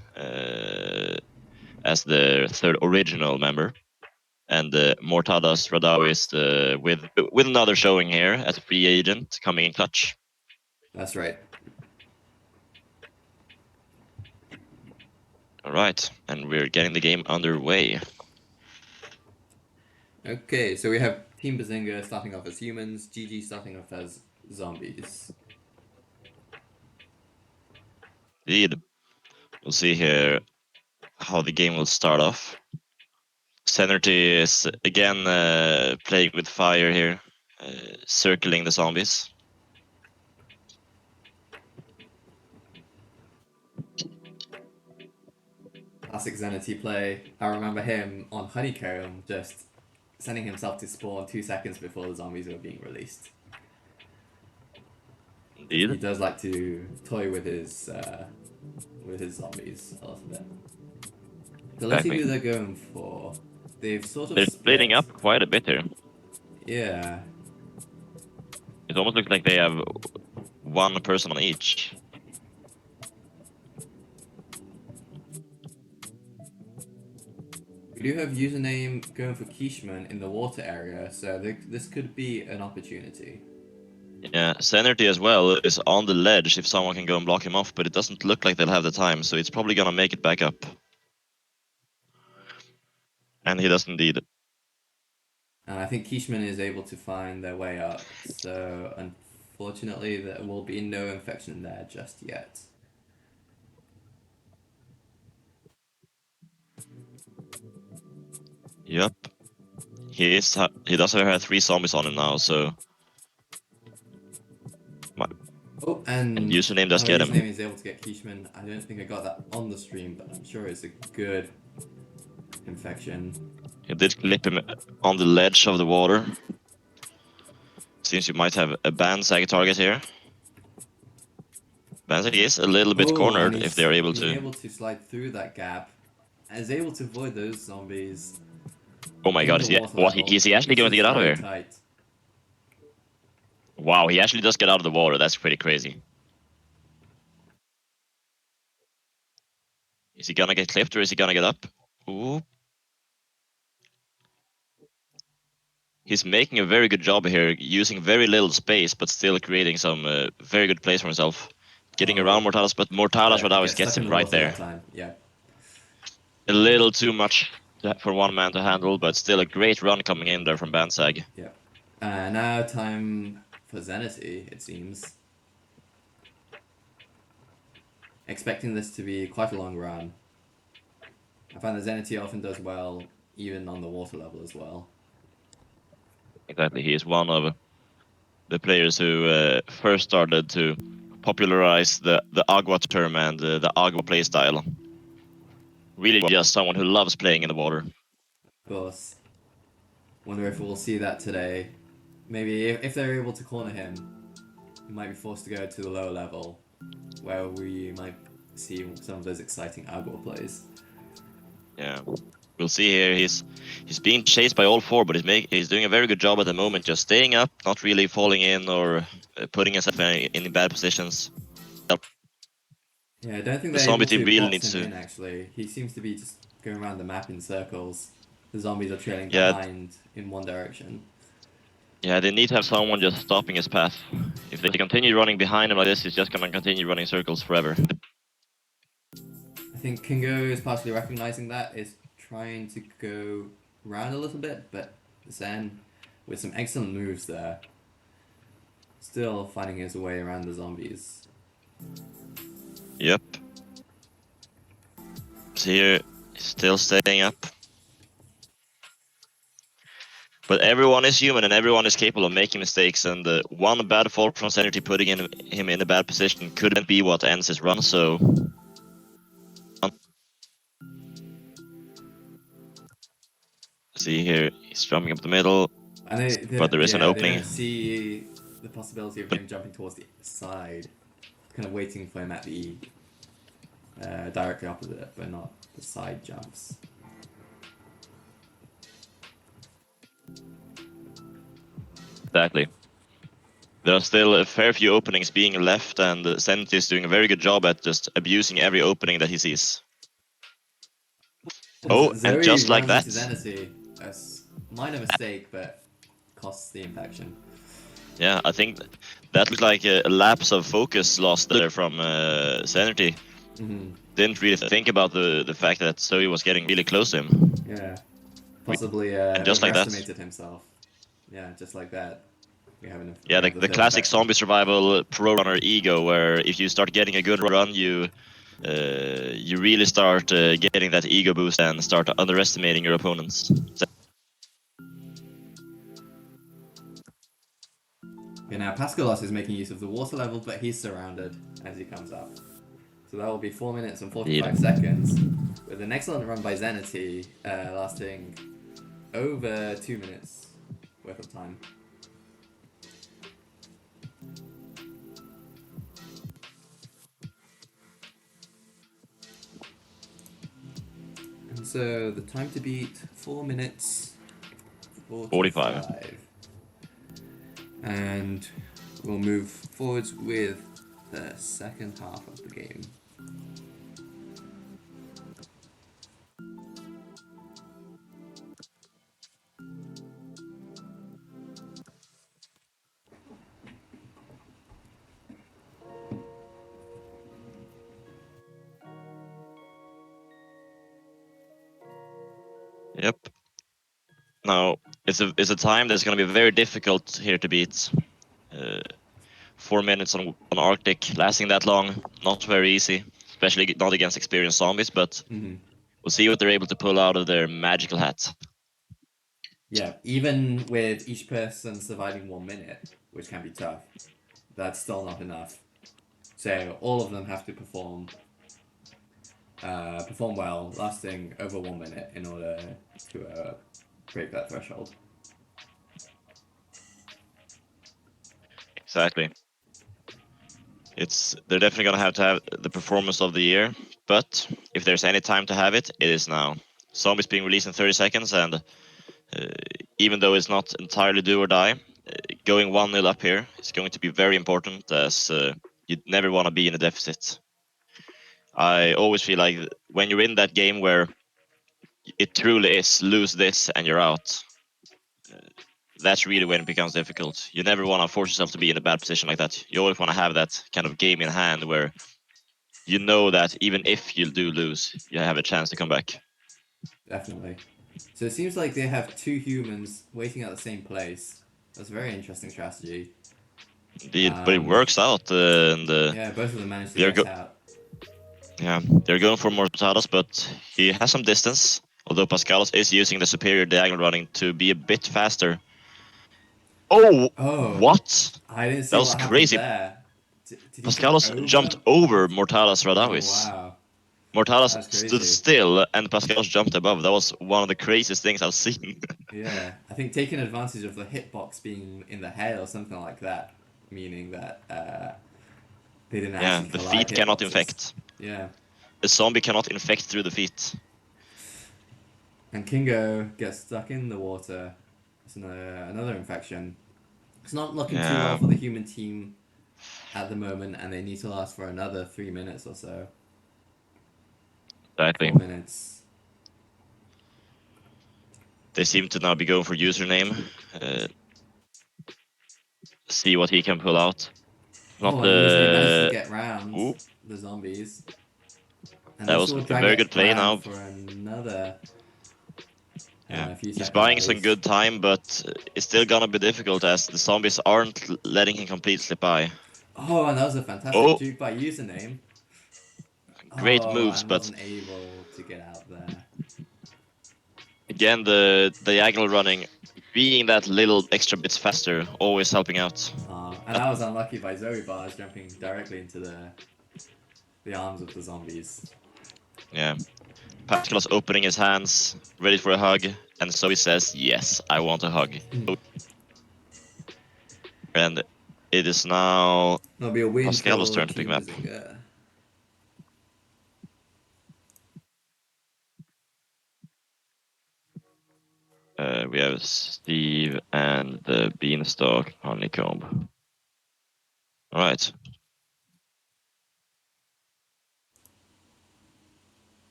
as the third original member, and Mortadas Radawis with another showing here as a free agent coming in clutch. That's right. All right, and we're getting the game underway. Okay, so we have Team Bazinga starting off as humans, GG starting off as zombies. Indeed. We'll see here how the game will start off. Senerty is again playing with fire here. circling the zombies. Classic Zenity play. I remember him on Honeycomb just sending himself to spawn 2 seconds before the zombies were being released. He Indeed. does like to toy with his zombies a little bit. So let's see Exactly. who they're going for. They've sort of They're splitting split. up quite a bit here. Yeah. It almost looks like they have one person on each. We do have username going for Kishman in the water area, so this could be an opportunity. Yeah, Senerty as well is on the ledge if someone can go and block him off, but it doesn't look like they'll have the time, so it's probably gonna make it back up. And he does indeed. And I think Kishman is able to find their way up, so unfortunately there will be no infection there just yet. Yep. He does have 3 zombies on him now, so Oh, and username does get him. Username is able to get Kishman. I don't think I got that on the stream, but I'm sure it's a good infection. He did clip him on the ledge of the water. Seems you might have a Bazinga target here. Bazinga is a little bit cornered and if they're able he's to. able to slide through that gap and is able to avoid those zombies. Oh my god, is he actually going to get out of here? Tight. Wow, he actually does get out of the water. That's pretty crazy. Is he gonna get clipped or is he gonna get up? Ooh. He's making a very good job here, using very little space, but still creating some very good place for himself. Getting around Mortalis, but Mortalis right now gets him right there. Yeah. A little too much for one man to handle, but still a great run coming in there from Bansag. Yeah. Now time for Zenity, it seems. Expecting this to be quite a long run. I find that Zenity often does well, even on the water level as well. Exactly, he is one of the players who first started to popularize the Agua term and the Agua playstyle. Really just someone who loves playing in the water. Of course. Wonder if we'll see that today. Maybe if they're able to corner him, he might be forced to go to the lower level, where we might see some of those exciting Agua plays. Yeah, we'll see here. He's being chased by all 4, but he's doing a very good job at the moment, just staying up, not really falling in or putting himself in bad positions. Yeah, I don't think The they're zombie able team to really box needs him to. in, actually. He seems to be just going around the map in circles. The zombies are trailing Yeah. behind in one direction. Yeah, they need to have someone just stopping his path. If they continue running behind him like this, he's just gonna continue running circles forever. I think Kingo is partially recognizing that, is trying to go around a little bit, but Zen, with some excellent moves there, still finding his way around the zombies. Yep. So here, still staying up. But everyone is human and everyone is capable of making mistakes, and one bad fault from Senerty putting him in a bad position couldn't be what ends his run, so... See here, he's jumping up the middle, but there is an opening. They don't see the possibility of him jumping towards the side, kind of waiting for him at the directly opposite, but not the side jumps. Exactly. There are still a fair few openings being left, and Senerty is doing a very good job at just abusing every opening that he sees. Oh, and just like that... Zenity, a minor mistake, but costs the infection. Yeah, I think that looked like a lapse of focus lost there from Senerty. Mm-hmm. Didn't really think about the fact that Zoe was getting really close to him. Yeah, possibly just like that. overestimated himself. Yeah, just like that. Yeah, the classic zombie survival pro runner ego, where if you start getting a good run, you really start getting that ego boost and start underestimating your opponents. Okay, now Pascalos is making use of the water level, but he's surrounded as he comes up. So that will be 4 minutes and 45 seconds, with an excellent run by Zenity, lasting over 2 minutes worth of time. And so the time to beat, 4 minutes 45. And we'll move forwards with the second half of the game. Yep. Now it's a time that's going to be very difficult here to beat. 4 minutes on Arctic, lasting that long, not very easy, especially not against experienced zombies. But we'll see what they're able to pull out of their magical hat. Yeah, even with each person surviving 1 minute, which can be tough, that's still not enough. So all of them have to perform well, lasting over 1 minute in order to break that threshold. Exactly. They're definitely going to have the performance of the year, but if there's any time to have it, it is now. Zombies being released in 30 seconds, and even though it's not entirely do or die, going 1-0 up here is going to be very important, as you'd never want to be in a deficit. I always feel like when you're in that game where it truly is lose this and you're out, that's really when it becomes difficult. You never want to force yourself to be in a bad position like that. You always want to have that kind of game in hand where you know that even if you do lose, you have a chance to come back. Definitely. So it seems like they have 2 humans waiting at the same place. That's a very interesting strategy. Indeed, but it works out. Yeah, both of them managed to get out. Yeah, they're going for Mortalis, but he has some distance. Although Pascalos is using the superior diagonal running to be a bit faster. Oh, what? I didn't see that was what happened crazy. there. Did Pascalos jumped over Mortalis Radawis. Oh, wow. Mortalis stood still and Pascalos jumped above. That was one of the craziest things I've seen. Yeah, I think taking advantage of the hitbox being in the head or something like that, meaning that they didn't actually the collide feet cannot hitboxes. infect. Yeah. A zombie cannot infect through the feet. And Kingo gets stuck in the water. It's another infection. It's not looking too well for the human team at the moment, and they need to last for another 3 minutes or so. Exactly. 4 minutes. They seem to now be going for username. See what he can pull out. Not and username managed to get round the zombies. And that was a very good play now. For another few he's seconds buying some good time, but it's still gonna be difficult as the zombies aren't letting him completely slip by. Oh, and that was a fantastic juke by username. Great moves, but wasn't able to get out there. Again, the diagonal running, being that little extra bits faster, always helping out. And that was unlucky by Zoe Bars jumping directly into the arms of the zombies. Yeah. Pascalos opening his hands, ready for a hug, and Zoe says, "Yes, I want a hug." And it is now Pascalos' turn to pick him up. We have Steve and the Beanstalk Honeycomb. All right.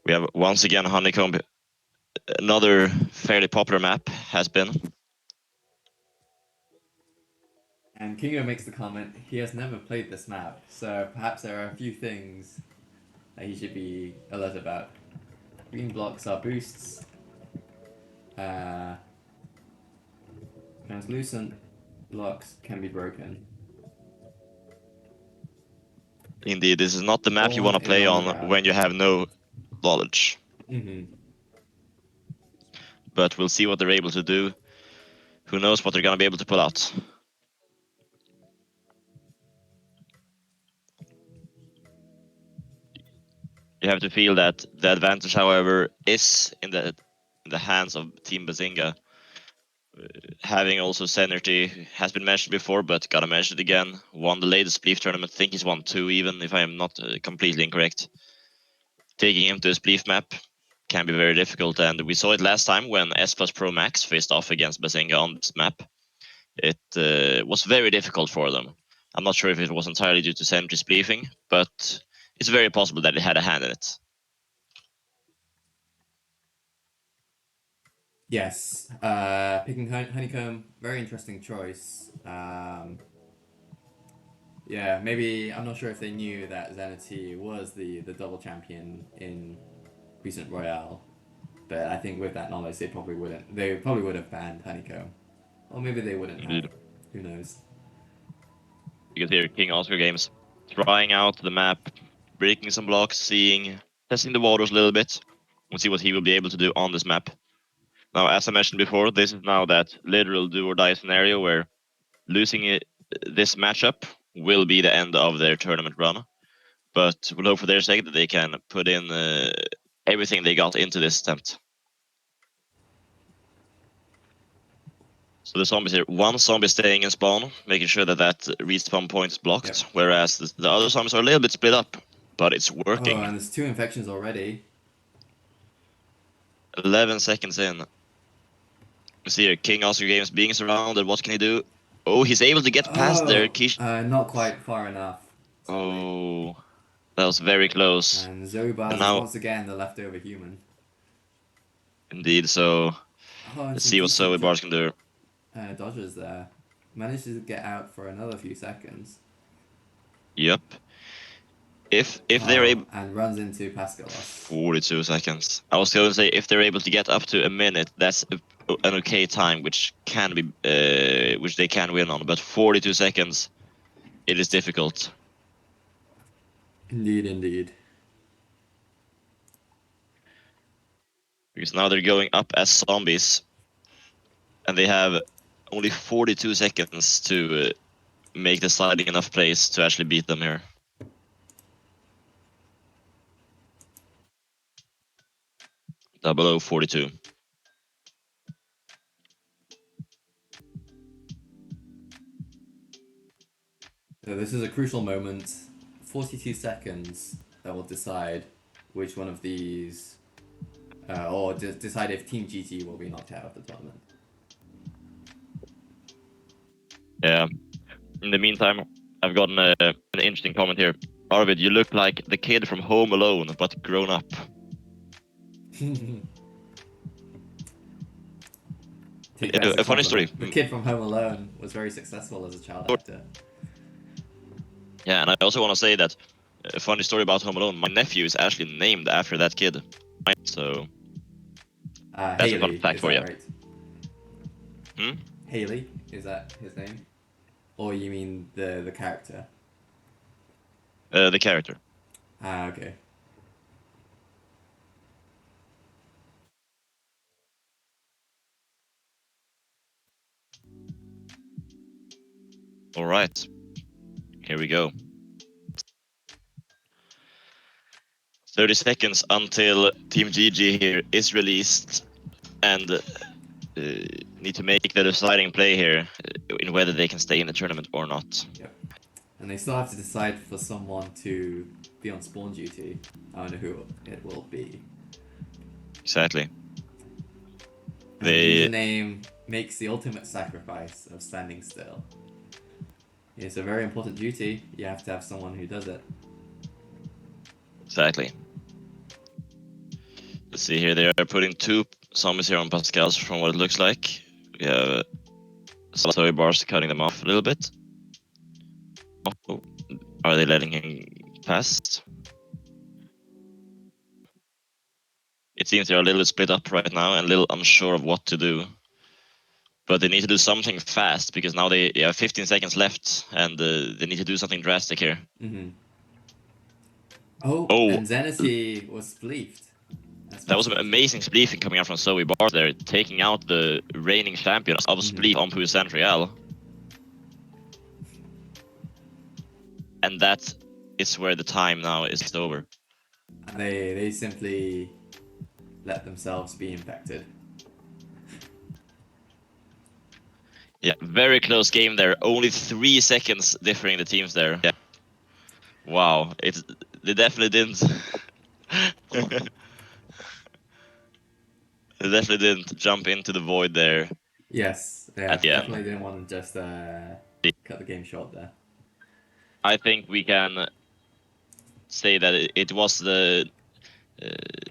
We have once again Honeycomb. Another fairly popular map has been. And Kingo makes the comment, he has never played this map, so perhaps there are a few things that he should be alert about. Green blocks are boosts. Translucent blocks can be broken. Indeed, this is not the map you want to play on when you have no knowledge. but we'll see what they're able to do. Who knows what they're gonna be able to pull out. You have to feel that the advantage, however, is in the hands of Team Bazinga. Having also Senerty has been mentioned before, but gotta mention it again. Won the latest Spleef tournament. Think he's won 2, even if I am not completely incorrect. Taking him to a Spleef map can be very difficult, and we saw it last time when S Plus Pro Max faced off against Bazinga on this map. It was very difficult for them. I'm not sure if it was entirely due to Senerty Spleefing, but it's very possible that it had a hand in it. Yes, picking Honeycomb, very interesting choice. Yeah, maybe I'm not sure if they knew that Zenity was the double champion in recent Royale, but I think with that knowledge, they probably wouldn't. They probably would have banned Honeycomb, or maybe they wouldn't have. Indeed. Who knows? You can hear King Oscar Games trying out the map, breaking some blocks, testing the waters a little bit. We'll see what he will be able to do on this map. Now, as I mentioned before, this is now that literal do or die scenario where losing this matchup will be the end of their tournament run. But we'll hope for their sake that they can put in everything they got into this attempt. So the zombies here, one zombie staying in spawn, making sure that respawn point is blocked, Yep. whereas the other zombies are a little bit split up, but it's working. Oh, and there's 2 infections already. 11 seconds in. You see here, King Oscar Games being surrounded. What can he do? Oh, he's able to get past there. Not quite far enough. Sadly. Oh, that was very close. And Zobaz is now- once again the leftover human. Indeed, so Oh, and let's some see what decent Zoe Bars can do. Dodgers there. Managed to get out for another few seconds. Yep. If they're able, and runs into Pascalos. 42 seconds. I was going to say if they're able to get up to a minute, that's an okay time, which can be, which they can win on. But 42 seconds, it is difficult. Indeed, indeed. Because now they're going up as zombies, and they have only 42 seconds to make the sliding enough place to actually beat them here. Double 42. So this is a crucial moment. 42 seconds that will decide which one of these, or decide if Team GT will be knocked out of the tournament. Yeah. In the meantime, I've gotten an interesting comment here. Arvid, you look like the kid from Home Alone, but grown up. A funny story. The kid from Home Alone was very successful as a child actor. Yeah, and I also want to say that a funny story about Home Alone. My nephew is actually named after that kid. So that's Haley, a fun fact for you. Right? Hmm? Haley, is that his name? Or you mean the character? The character. Okay. All right. Here we go. 30 seconds until Team GG here is released, and need to make the deciding play here in whether they can stay in the tournament or not. Yep. And they still have to decide for someone to be on spawn duty. I don't know who it will be. Exactly. And the username makes the ultimate sacrifice of standing still. It's a very important duty. You have to have someone who does it. Exactly. Let's see here. They are putting 2 zombies here on Pascal's from what it looks like. We have Zoe Bars cutting them off a little bit. Oh, are they letting him pass? It seems they're a little split up right now and a little unsure of what to do. But they need to do something fast because now they have 15 seconds left and they need to do something drastic here. Mm-hmm. Oh, and Zenity was spleefed. That was an amazing spleefing coming out from Zoe Bar there, taking out the reigning champion of Spleef on Puissant Real. And that is where the time now is over. And they simply let themselves be infected. Yeah, very close game there. Only 3 seconds differing the teams there. Yeah. Wow, they definitely didn't. They definitely didn't jump into the void there. Yes, yeah, At the end. definitely didn't want to just cut the game short there. I think we can say that it was the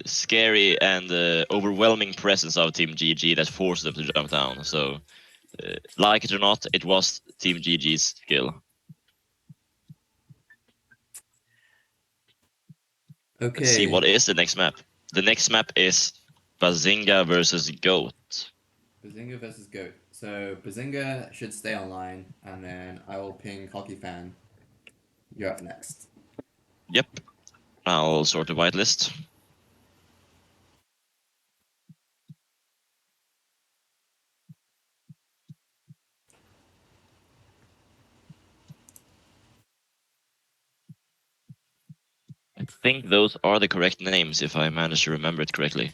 scary and overwhelming presence of Team GG that forced them to jump down. So, like it or not, it was Team GG's skill. Okay. Let's see, what is the next map? The next map is Bazinga versus Goat. Bazinga versus Goat. So Bazinga should stay online, and then I will ping Hockey Fan. You're up next. Yep. I'll sort the whitelist. I think those are the correct names, if I manage to remember it correctly.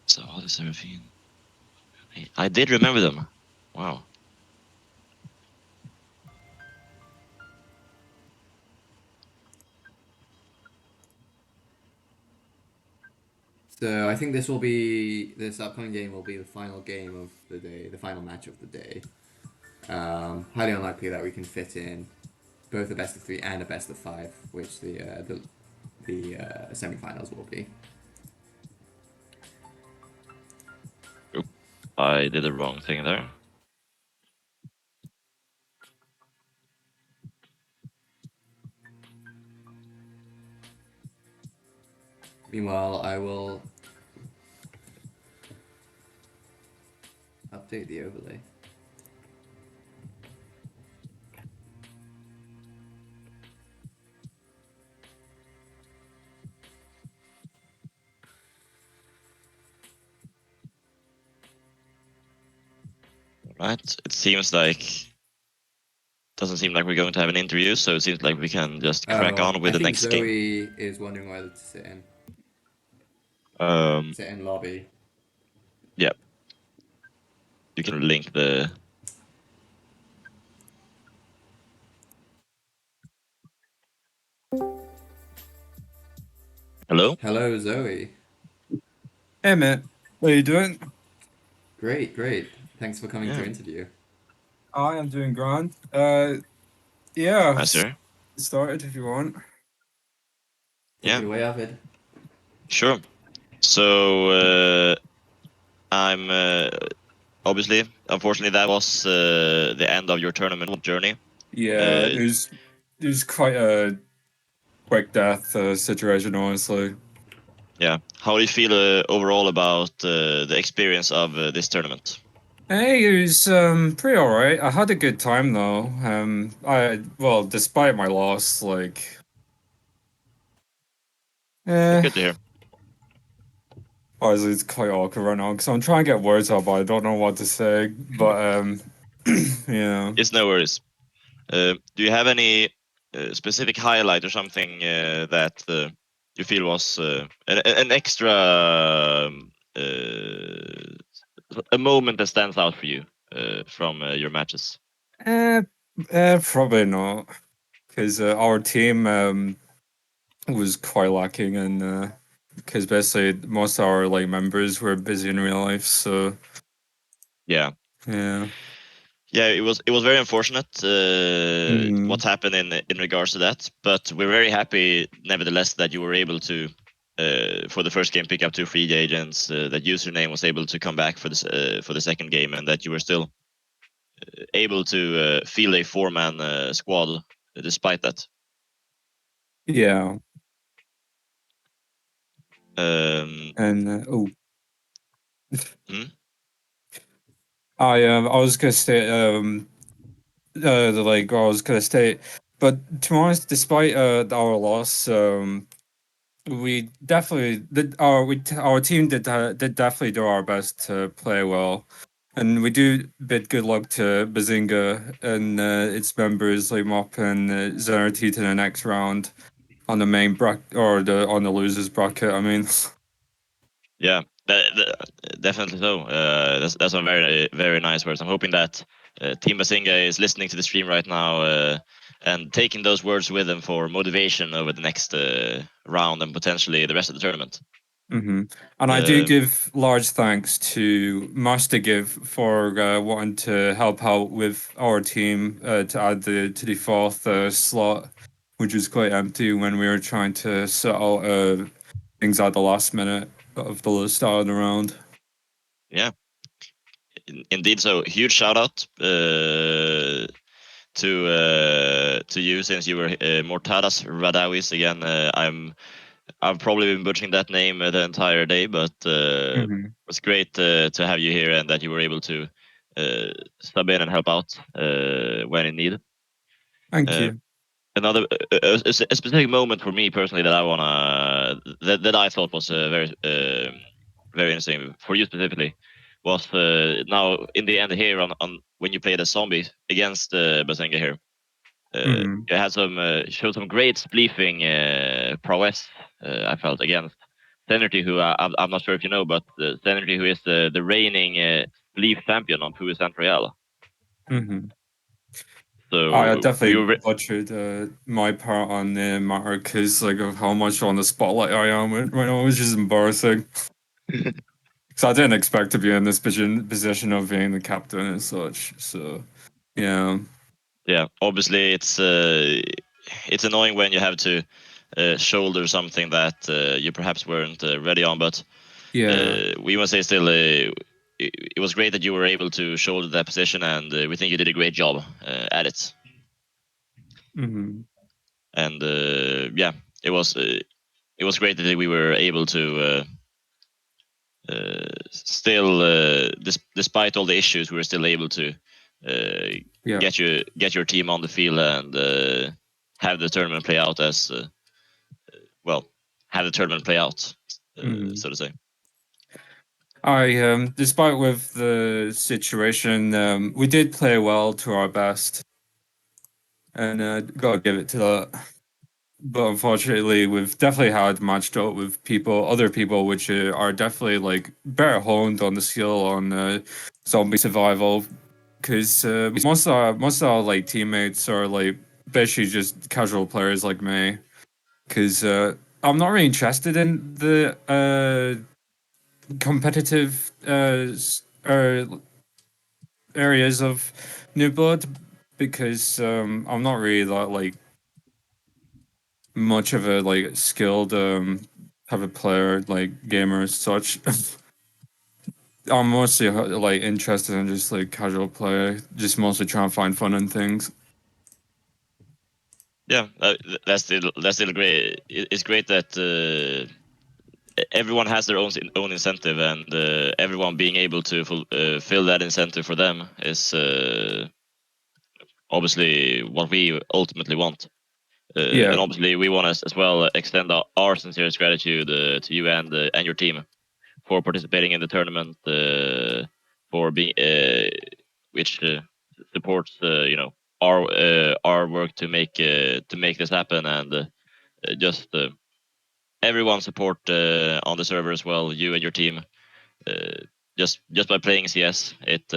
So, the Seraphine. I did remember them. Wow. So I think this upcoming game will be the final game of the day, the final match of the day. Highly unlikely that we can fit in both a best of 3 and a best of 5, which the semifinals will be. Oop, I did the wrong thing there. Meanwhile, I will update the overlay. Right, it seems like... Doesn't seem like we're going to have an interview, so it seems like we can just crack on with the next game. Zoe is wondering whether to sit in. Sit in lobby. Yeah. You can link the... Hello? Hello, Zoe. Hey, man. What are you doing? Great, great. Thanks for coming to Yeah. interview. I am doing grand. Yeah. Hi, sir. Started if you want. Take Yeah. it away, Arvid. Sure. So, I'm... obviously, unfortunately, that was the end of your tournament journey. Yeah, it was quite a quick death situation, honestly. Yeah. How do you feel overall about the experience of this tournament? Hey, it was pretty alright. I had a good time though. Despite my loss, like, Good to hear. honestly, it's quite awkward right now because I'm trying to get words out, but I don't know what to say. But yeah. It's no worries. Do you have any specific highlight or something that you feel was an extra a moment that stands out for you from your matches? Probably not, because our team was quite lacking, and because basically most of our like members were busy in real life, so Yeah. yeah. It was very unfortunate what happened in regards to that, but we're very happy nevertheless that you were able to for the first game pick up 2 free agents, that username was able to come back for the second game, and that you were still able to field a 4-man squad despite that. Yeah. And oh. Hmm? I was gonna say but to be honest, despite our loss, we definitely did. Our team did definitely do our best to play well, and we do bid good luck to Bazinga and its members like Mop and Zenity to the next round on the main bracket or on the losers bracket. I mean, Yeah, definitely so. That's some very nice words. I'm hoping that Team Bazinga is listening to the stream right now and taking those words with them for motivation over the next round and potentially the rest of the tournament. and I do give large thanks to Master Give for wanting to help out with our team to add to the fourth slot, which was quite empty when we were trying to sort out things at the last minute of the start of the round. Yeah, indeed. So huge shout out to you, since you were Mortadas Radawis again. I've probably been butchering that name the entire day, but it's great to have you here and that you were able to sub in and help out when in need. Thank you. Another a specific moment for me personally that I wanna that I thought was very interesting for you specifically was now in the end here on when you played a zombie against Bazinga here. You had showed some great spleefing prowess. I felt against Senerty, who I'm not sure if you know, but Senerty, who is the reigning spleef champion on Pui Sant Royale. So I definitely butchered my part on the matter because like of how much on the spotlight I am right now, which is embarrassing. Because I didn't expect to be in this position of being the captain and such. So, yeah. Yeah, obviously it's annoying when you have to shoulder something that you perhaps weren't ready on, but we must say still it was great that you were able to shoulder that position, and we think you did a great job at it. And yeah, it was great that we were able to still, despite all the issues, we were still able to get your team on the field and have the tournament play out as well. Have the tournament play out, so to say. Despite with the situation, we did play well to our best, and gotta give it to that. But unfortunately, we've definitely had matched up with other people, which are definitely like better honed on the skill on zombie survival. Because most of our like teammates are like basically just casual players like me. Because I'm not really interested in the competitive areas of New Blood, because I'm not really that like much of a like skilled type of player, like gamer as such. I'm mostly like interested in just like casual play, just mostly trying to find fun in things. Yeah, that's still great. It's great that everyone has their own incentive, and everyone being able to fill that incentive for them is obviously what we ultimately want. And obviously, we want to as well extend our sincerest gratitude to you and your team for participating in the tournament, for being which supports our work to make this happen, and just everyone support on the server as well. You and your team, just by playing CS, it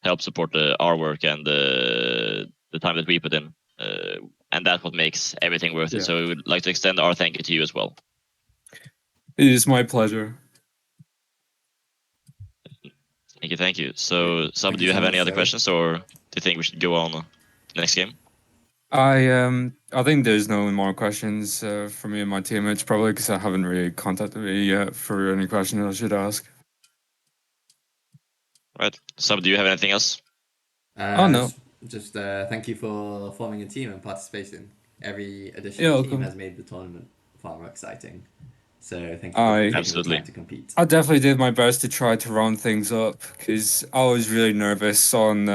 helps support our work and the time that we put in. And that's what makes everything worth it. So we would like to extend our thank you to you as well. It is my pleasure. Thank you. So, Sub, do you have any other questions, or do you think we should go on the next game? I think there's no more questions for me and my teammates, probably because I haven't really contacted me yet for any questions I should ask. Right. Sub, do you have anything else? No. Just thank you for forming a team and participating. Every additional team has made the tournament far more exciting. So thank you for taking the time to compete. I definitely did my best to try to round things up because I was really nervous on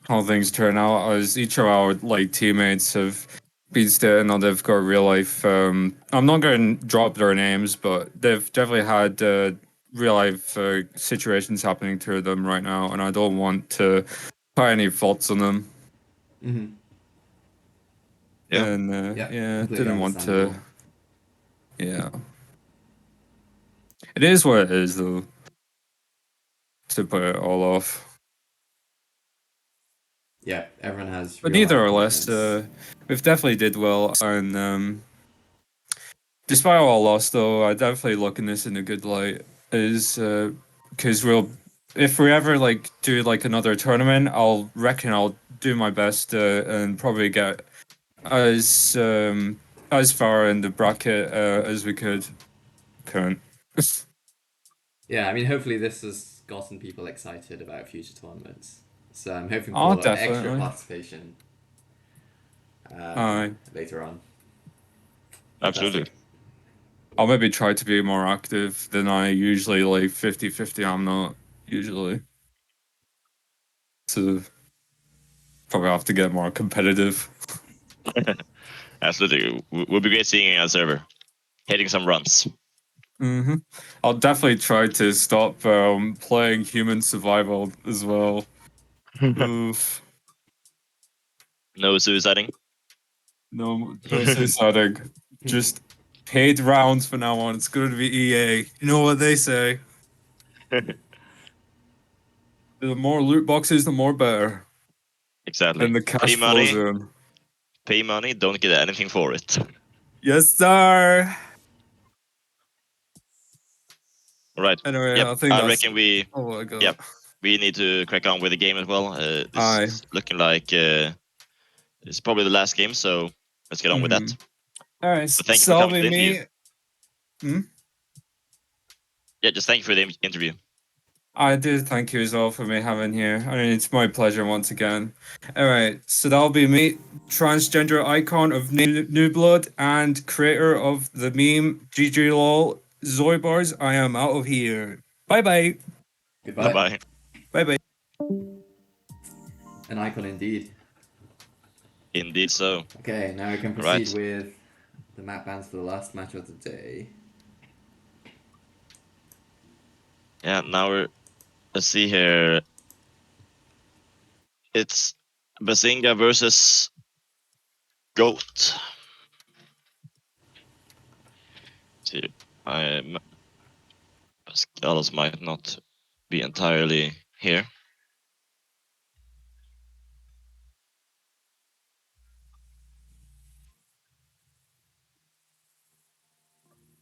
how things turn out, as each of our like teammates have Beats there, now they've got real life. I'm not going to drop their names, but they've definitely had real life situations happening to them right now, and I don't want to put any faults on them. Mm-hmm. Yeah. And Yeah, completely didn't want to. understandable. Yeah, it is what it is, though. To put it all off. Yeah, everyone has But real neither life or less, commitments. we've definitely did well, and despite all loss, though, I definitely look in this in a good light. Is because if we ever like do like another tournament, I'll do my best and probably get as far in the bracket as we could. Current. Yeah, I mean, hopefully this has gotten people excited about future tournaments. So I'm hoping Oh, for extra definitely. participation Aye. later on. Absolutely. Fantastic. I'll maybe try to be more active than I usually, like 50-50. I'm not usually. So probably have to get more competitive. Absolutely. Would be great seeing you on the server. Hitting some runs. Mm-hmm. I'll definitely try to stop playing human survival as well. Oof. No suiciding. No suiciding. Just paid rounds from now on. It's going to be EA. You know what they say. The more loot boxes, the more better. Exactly. And the cash flows in. Pay money, don't get anything for it. Yes, sir. All right. Anyway, Yep. I think I that's reckon we. all I got. Yep. We need to crack on with the game as well. This Aye. is looking like it's probably the last game, so let's get on with that. All right, So thank you so for that'll coming to be the interview. me. Yeah, just thank you for the interview. I do thank you as well for me having here. I mean, it's my pleasure once again. All right, so that'll be me, transgender icon of New Blood and creator of the meme GG lol Zoibars. I am out of here. Bye bye. Goodbye. Bye. Bye bye. An icon indeed. Indeed so. Okay, now we can All proceed right. with the map bans for the last match of the day. Yeah, now let's see here. It's Bazinga versus Goat. See, Pascalos might not be entirely here.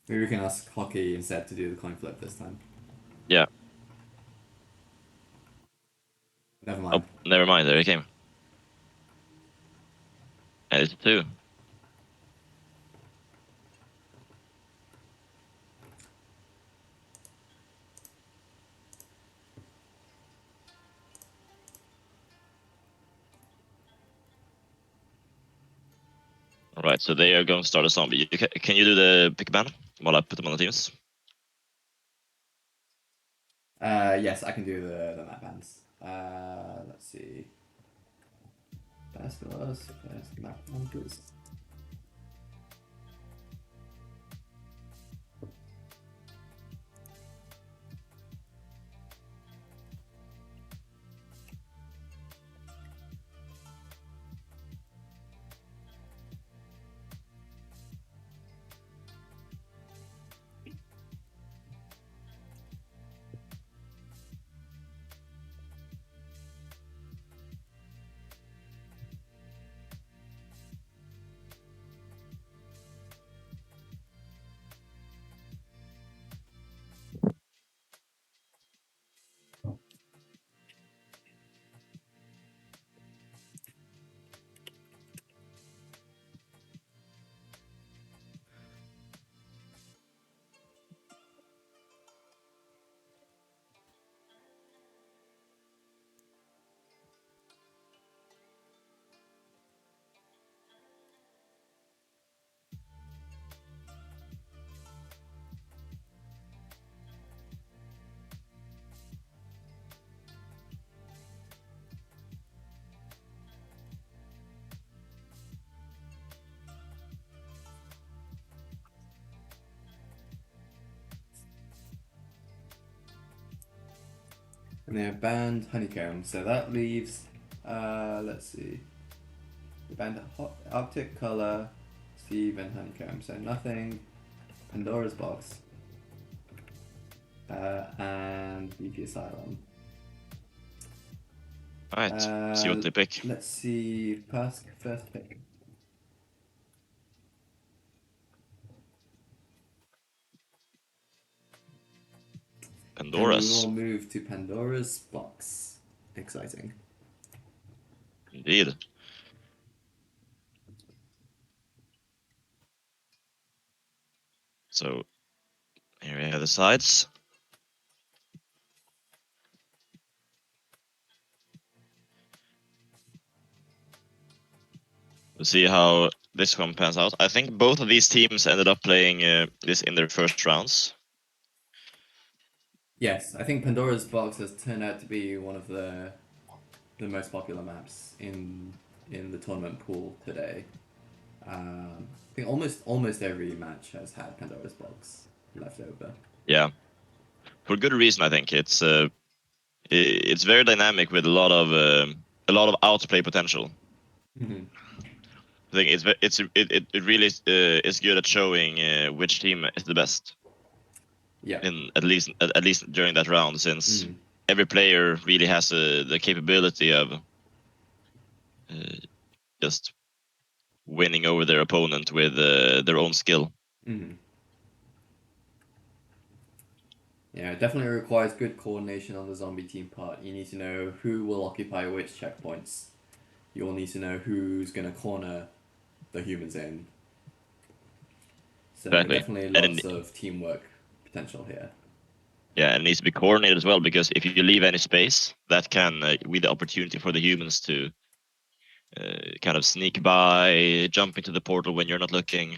Maybe we can ask Hockey instead to do the coin flip this time. Yeah. Never mind. Oh, never mind. There he came. And it's 2. All right, so they are going to start a zombie. Can you do the pick ban while I put them on the teams? Yes, I can do the map bans. Let's see. Best map bunkers. And they have banned Honeycomb, so that leaves, let's see. They banned Arctic Color, Steve, and Honeycomb, so nothing. Pandora's Box. And VP Asylum. Alright, see what they pick. Let's see, first pick. Pandora's. And we will move to Pandora's Box. Exciting. Indeed. So here we have the sides. We'll see how this one pans out. I think both of these teams ended up playing this in their first rounds. Yes, I think Pandora's Box has turned out to be one of the most popular maps in the tournament pool today. I think almost every match has had Pandora's Box left over. Yeah, for good reason. I think it's very dynamic with a lot of outplay potential. Mm-hmm. I think it really is good at showing which team is the best. Yeah. In at least during that round, since every player really has the capability of just winning over their opponent with their own skill. Mm-hmm. Yeah, it definitely requires good coordination on the zombie team part. You need to know who will occupy which checkpoints. You will need to know who's going to corner the humans in. So Exactly. Definitely lots of teamwork potential here. Yeah, and it needs to be coordinated as well, because if you leave any space, that can be the opportunity for the humans to kind of sneak by, jump into the portal when you're not looking.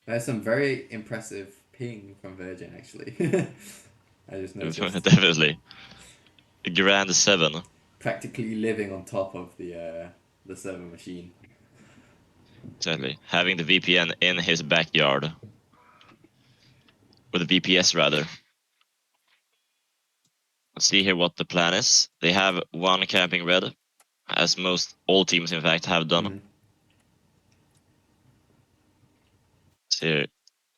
There's some very impressive ping from Virgin, actually. I just noticed. Definitely. A grand 7. Practically living on top of the server machine. Exactly. Having the VPN in his backyard. Or the VPS, rather. Let's see here what the plan is. They have one camping red, as all teams, in fact, have done. Mm-hmm. So,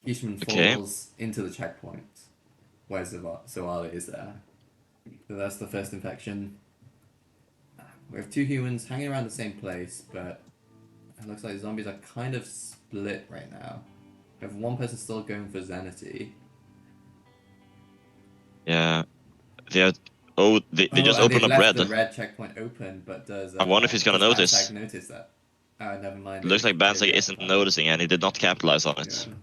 Ishman okay. falls into the checkpoint where Zawali is there. So that's the first infection. We have two humans hanging around the same place, but it looks like the zombies are kind of split right now. We have one person still going for Zenity. Yeah. They just opened up left red. the red checkpoint open, but does I wonder if he's gonna notice. Bansag notice that? Never mind. It looks like Bazinga isn't noticing, and he did not capitalize on it. Yeah.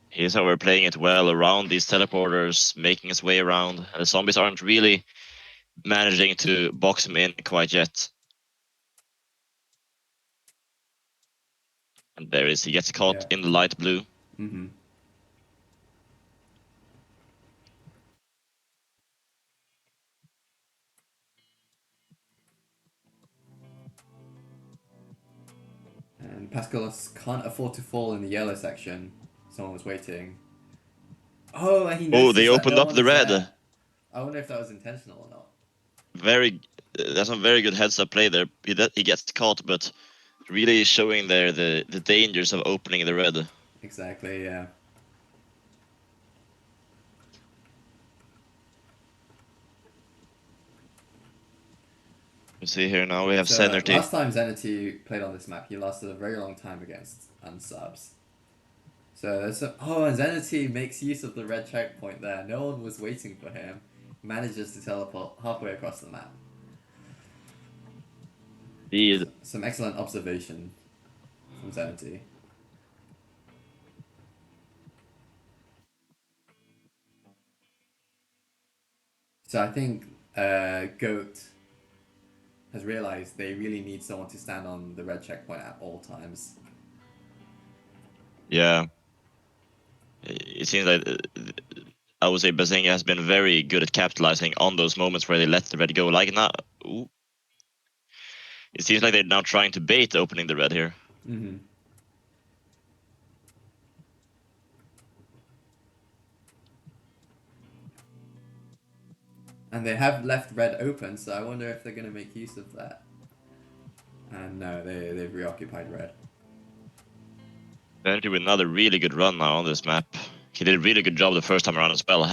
Here's how we're playing it well around these teleporters, making his way around. The zombies aren't really managing to box him in quite yet. And there he is. He gets caught in the light blue. Mm-hmm. And Pascalos can't afford to fall in the yellow section. Someone was waiting. Oh, and he noticed They that opened no up one the was red. there. I wonder if that was intentional or not. That's some very good heads up play there. He gets caught, but really showing there the dangers of opening the red. Exactly, yeah. You see here now we have So, Zenity. last time Zenity played on this map, he lasted a very long time against UnSubs. So there's and Zenity makes use of the red checkpoint there. No one was waiting for him. Manages to teleport halfway across the map. Some excellent observation from Zenity. So I think Goat has realized they really need someone to stand on the red checkpoint at all times. Yeah. It seems like I would say Bazinga has been very good at capitalizing on those moments where they let the red go. Like now, it seems like they're now trying to bait opening the red here. Mm-hmm. And they have left red open, so I wonder if they're going to make use of that. And no, they've reoccupied red. Energy with another really good run now on this map. He did a really good job the first time around as well,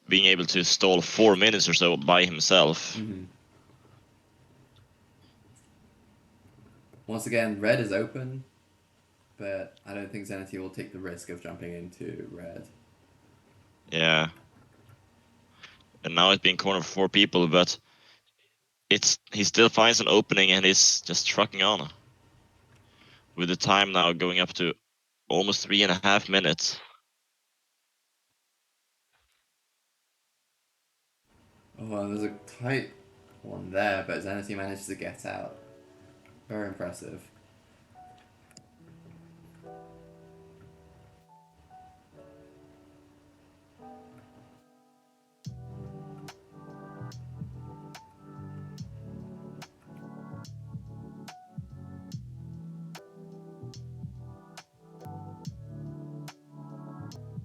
being able to stall 4 minutes or so by himself. Mm-hmm. Once again, red is open, but I don't think Zenity will take the risk of jumping into red. Yeah. And now it's being cornered for 4 people, but he still finds an opening and is just trucking on. With the time now going up to almost 3.5 minutes. Oh, and there's a tight one there, but Zenity manages to get out. Very impressive.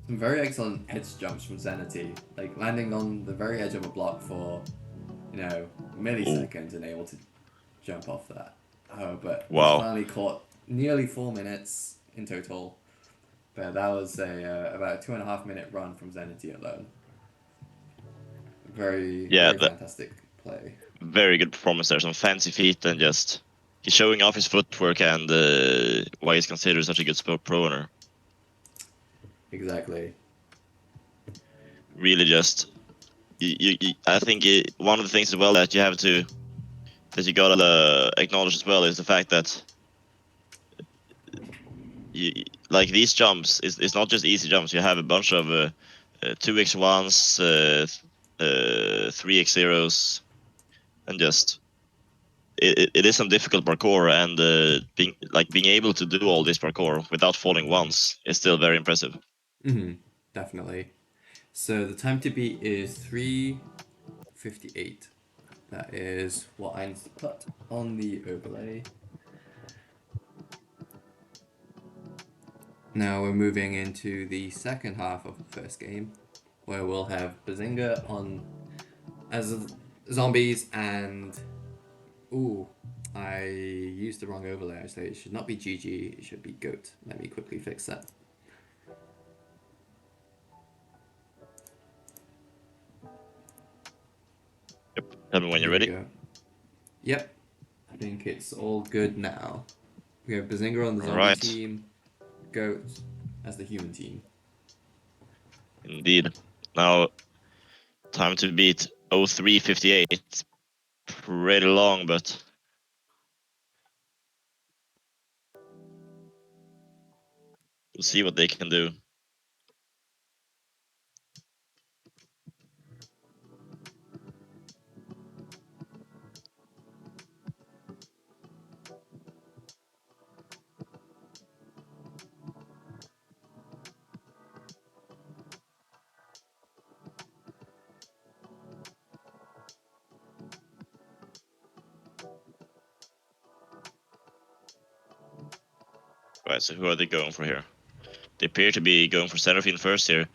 Some very excellent edge jumps from Zenity, like landing on the very edge of a block for, milliseconds and able to jump off that. Oh, but he's Wow. finally caught nearly 4 minutes in total. But that was about a 2.5 minute run from Zenity alone. Very fantastic play. Very good performance there. Some fancy feet and just he's showing off his footwork and why he's considered such a good pro owner. Exactly. Really, just I think one of the things as well that you gotta acknowledge as well is the fact that like these jumps it's not just easy jumps. You have a bunch of 2x1s, 3x0s, and just it is some difficult parkour, and being able to do all this parkour without falling once is still very impressive. Mm-hmm. Definitely. So the time to beat is 3:58. That is what I need to put on the overlay. Now we're moving into the second half of the first game, where we'll have Bazinga on as zombies and... Ooh, I used the wrong overlay actually. It should not be GG, it should be GOAT. Let me quickly fix that. Yep. Tell me when you're There we ready. go. Yep, I think it's all good now. We have Bazinga on the zombie Alright. team, GOAT as the human team. Indeed. Now, time to beat 03:58. Pretty long, but we'll see what they can do. Right, so who are they going for here? They appear to be going for Seraphine first here.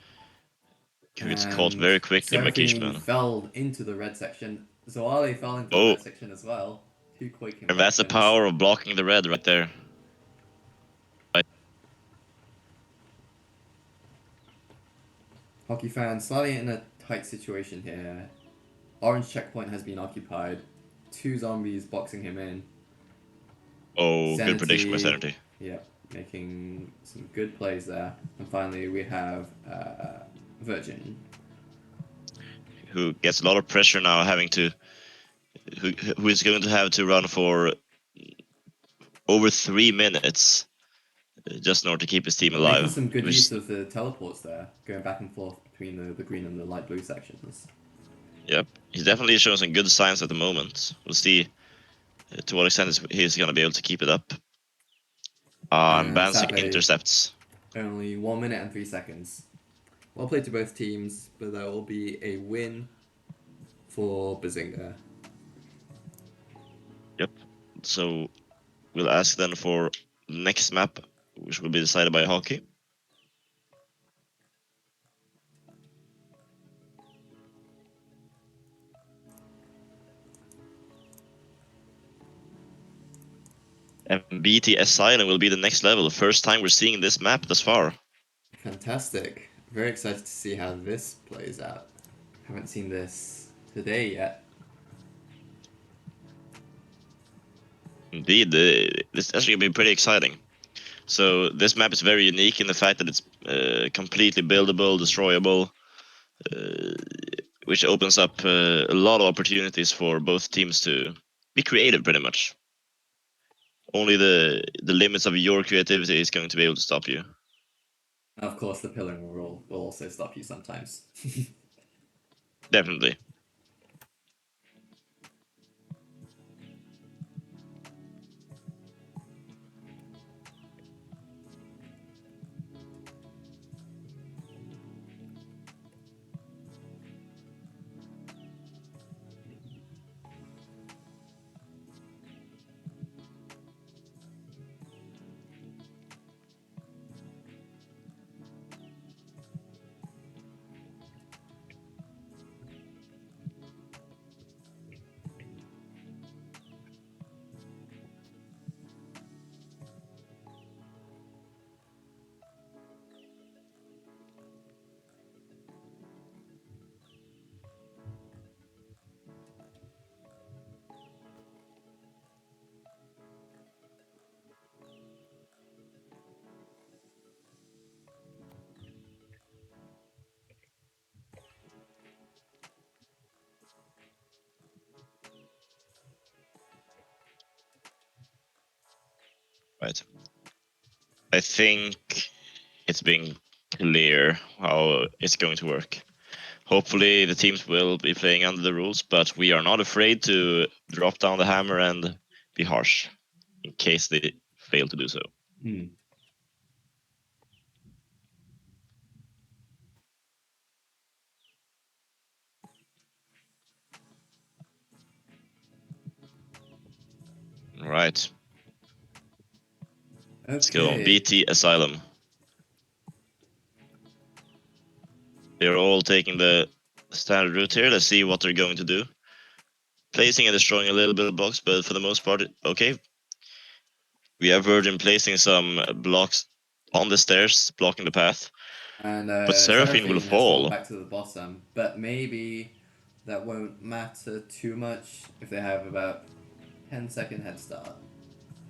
Who gets caught And very quickly by Seraphine Kishman. fell into the red section. Zoali fell into the Oh. red section as well. 2 quick And that's the inflections. power of blocking the red right there. Hockey fans, slightly in a tight situation here. Orange checkpoint has been occupied. 2 zombies boxing him in. Oh, Sanity, good prediction by Sanity. Yep, making some good plays there. And finally we have Virgin. Who gets a lot of pressure now, having to... Who is going to have to run for over 3 minutes just in order to keep his team alive. Making some good use of the teleports there, going back and forth between the green and the light blue sections. Yep, he's definitely showing some good signs at the moment. We'll see to what extent he's going to be able to keep it up. And Bazinga sadly, intercepts. Only 1 minute and 3 seconds. Well played to both teams, but that will be a win for Bazinga. Yep. So we'll ask then for next map, which will be decided by hockey. And BT Asylum will be the next level. First time we're seeing this map thus far. Fantastic. Very excited to see how this plays out. Haven't seen this today yet. Indeed, this is actually going to be pretty exciting. So this map is very unique in the fact that it's completely buildable, destroyable, which opens up a lot of opportunities for both teams to be creative, pretty much. Only the limits of your creativity is going to be able to stop you. Of course, the pillaring rule will also stop you sometimes. Definitely. Right. I think it's being clear how it's going to work. Hopefully the teams will be playing under the rules, but we are not afraid to drop down the hammer and be harsh in case they fail to do so. Right. Okay. Let's go on BT Asylum. They're all taking the standard route here. Let's see what they're going to do. Placing and destroying a little bit of blocks, but for the most part, okay. We have Virgin placing some blocks on the stairs, blocking the path. And But Seraphine will has fallen fall. back to the bottom, but maybe that won't matter too much if they have about 10-second head start.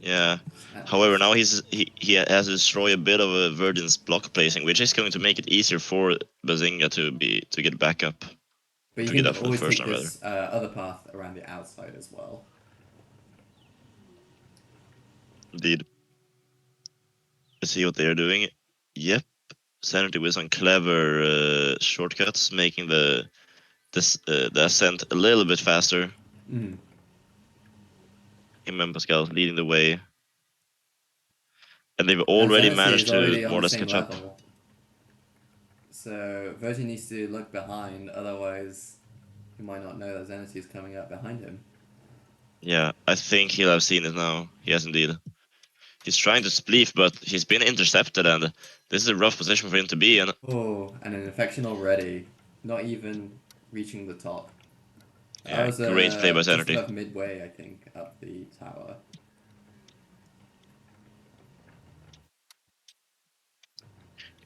Yeah. At However, least. now he has to destroy a bit of a Virgin's block placing, which is going to make it easier for Bazinga to get back up. But you to get can up for the always first take time, this other path around the outside as well. Indeed. Let's see what they're doing. Yep. Sanity with some clever shortcuts, making the ascent a little bit faster. Mm. Him and Pascal leading the way. And they've already managed to more or less catch up. So Virgin needs to look behind, otherwise he might not know that Zenity is coming up behind him. Yeah, I think he'll have seen it now. He has indeed. He's trying to spleef, but he's been intercepted, and this is a rough position for him to be in. Oh, and an infection already. Not even reaching the top. Yeah, That was great play by just Sanity. above midway, I think, up the tower.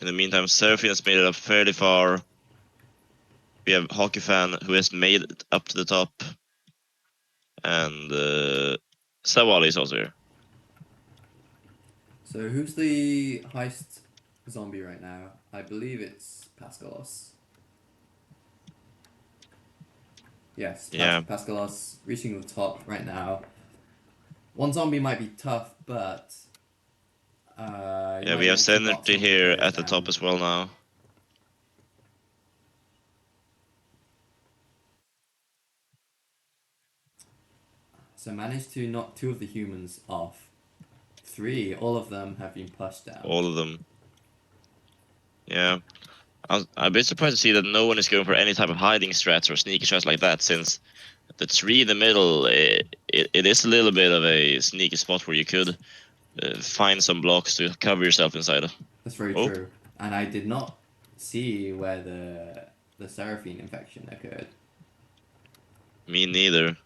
In the meantime, Seraphine has made it up fairly far. We have Hockey Fan who has made it up to the top. And Sawali is also here. So who's the heist zombie right now? I believe it's Pascalos. Yes, Yeah. Pascalos reaching the top right now. One zombie might be tough, but Yeah, we have Sanity here at the top as well now. So managed to knock 2 of the humans off. 3, all of them have been pushed down. All of them. Yeah. I'm a bit surprised to see that no one is going for any type of hiding strats or sneaky shots like that, since the tree in the middle, it is a little bit of a sneaky spot where you could find some blocks to cover yourself inside. That's very Oh. true. And I did not see where the Seraphine infection occurred. Me neither.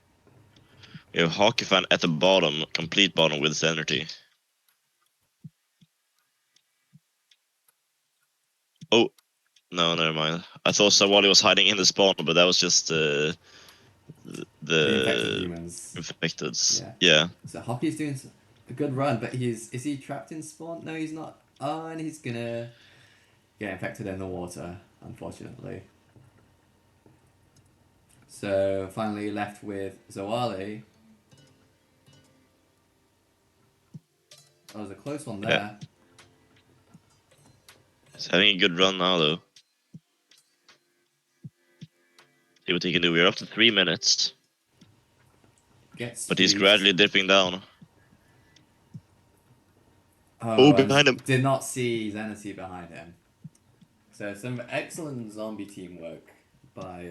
We have Hockey Fan at the bottom, complete bottom with Sanity. Oh, no, never mind. I thought Sawali was hiding in the spawn, but that was just The infected the humans. infecteds. Yeah. Yeah. So Hockey's doing a good run, but is he trapped in spawn? No, he's not. Oh, and he's gonna get infected in the water, unfortunately. So finally left with Zawali. That was a close one there. Yeah. He's having a good run now, though. See what he can do. We're up to 3 minutes, Gets but he's fleeced. gradually dipping down. Oh, behind him. Did not see Zenity behind him. So some excellent zombie teamwork by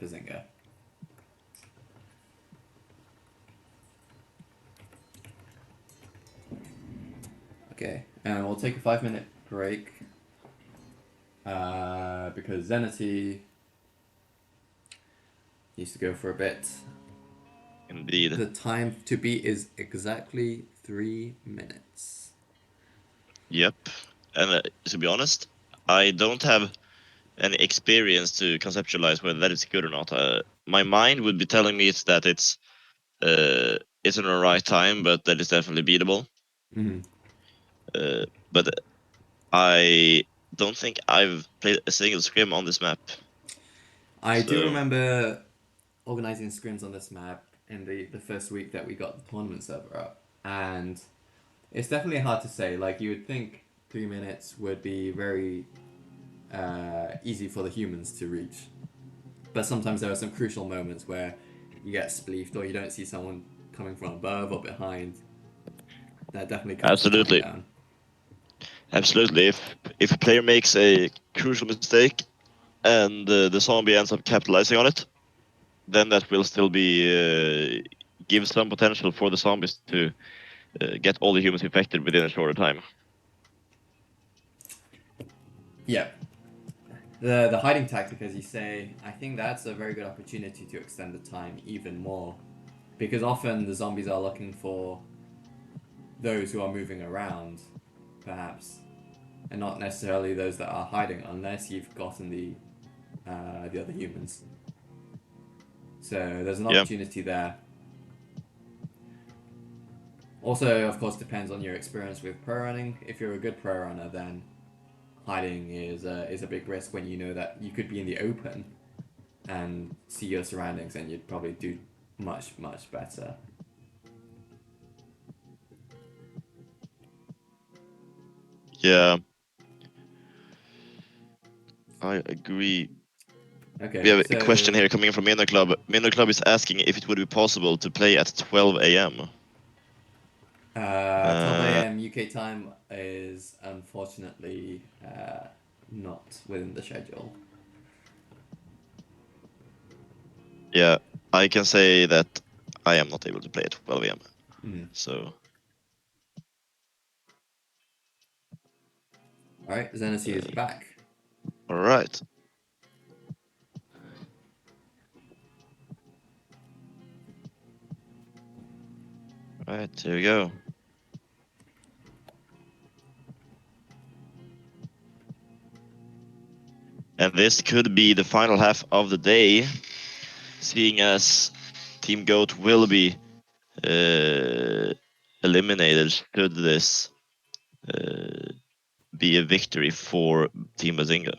Bazinga. Okay, and we'll take a 5-minute break because Zenity needs to go for a bit. Indeed. The time to beat is exactly 3 minutes. Yep. And to be honest, I don't have any experience to conceptualize whether that is good or not. My mind would be telling me it's in the right time, but that is definitely beatable. Mm-hmm. But I don't think I've played a single scrim on this map. I do So- remember organizing scrims on this map in the first week that we got the tournament server up, and it's definitely hard to say. Like, you would think 3 minutes would be very easy for the humans to reach, but sometimes there are some crucial moments where you get spleefed or you don't see someone coming from above or behind. That definitely cuts the time Absolutely. down. Absolutely. If a player makes a crucial mistake and the zombie ends up capitalizing on it, then that will still be give some potential for the zombies to get all the humans infected within a shorter time. Yeah. The hiding tactic, as you say, I think that's a very good opportunity to extend the time even more, because often the zombies are looking for those who are moving around, perhaps, and not necessarily those that are hiding, unless you've gotten the other humans. So there's an opportunity there. Also, of course, depends on your experience with pro running. If you're a good pro runner, then hiding is a big risk when you know that you could be in the open and see your surroundings, and you'd probably do much better. Yeah, I agree. Okay. We have so, a question here coming in from minoclub. Minoclub is asking if it would be possible to play at 12 a.m. 12 a.m. UK time is unfortunately not within the schedule. Yeah, I can say that I am not able to play at 12 a.m. Mm. So, All right, Zenity is back. all right. All right, here we go. And this could be the final half of the day, seeing as Team Goat will be eliminated should this be a victory for Team Bazinga.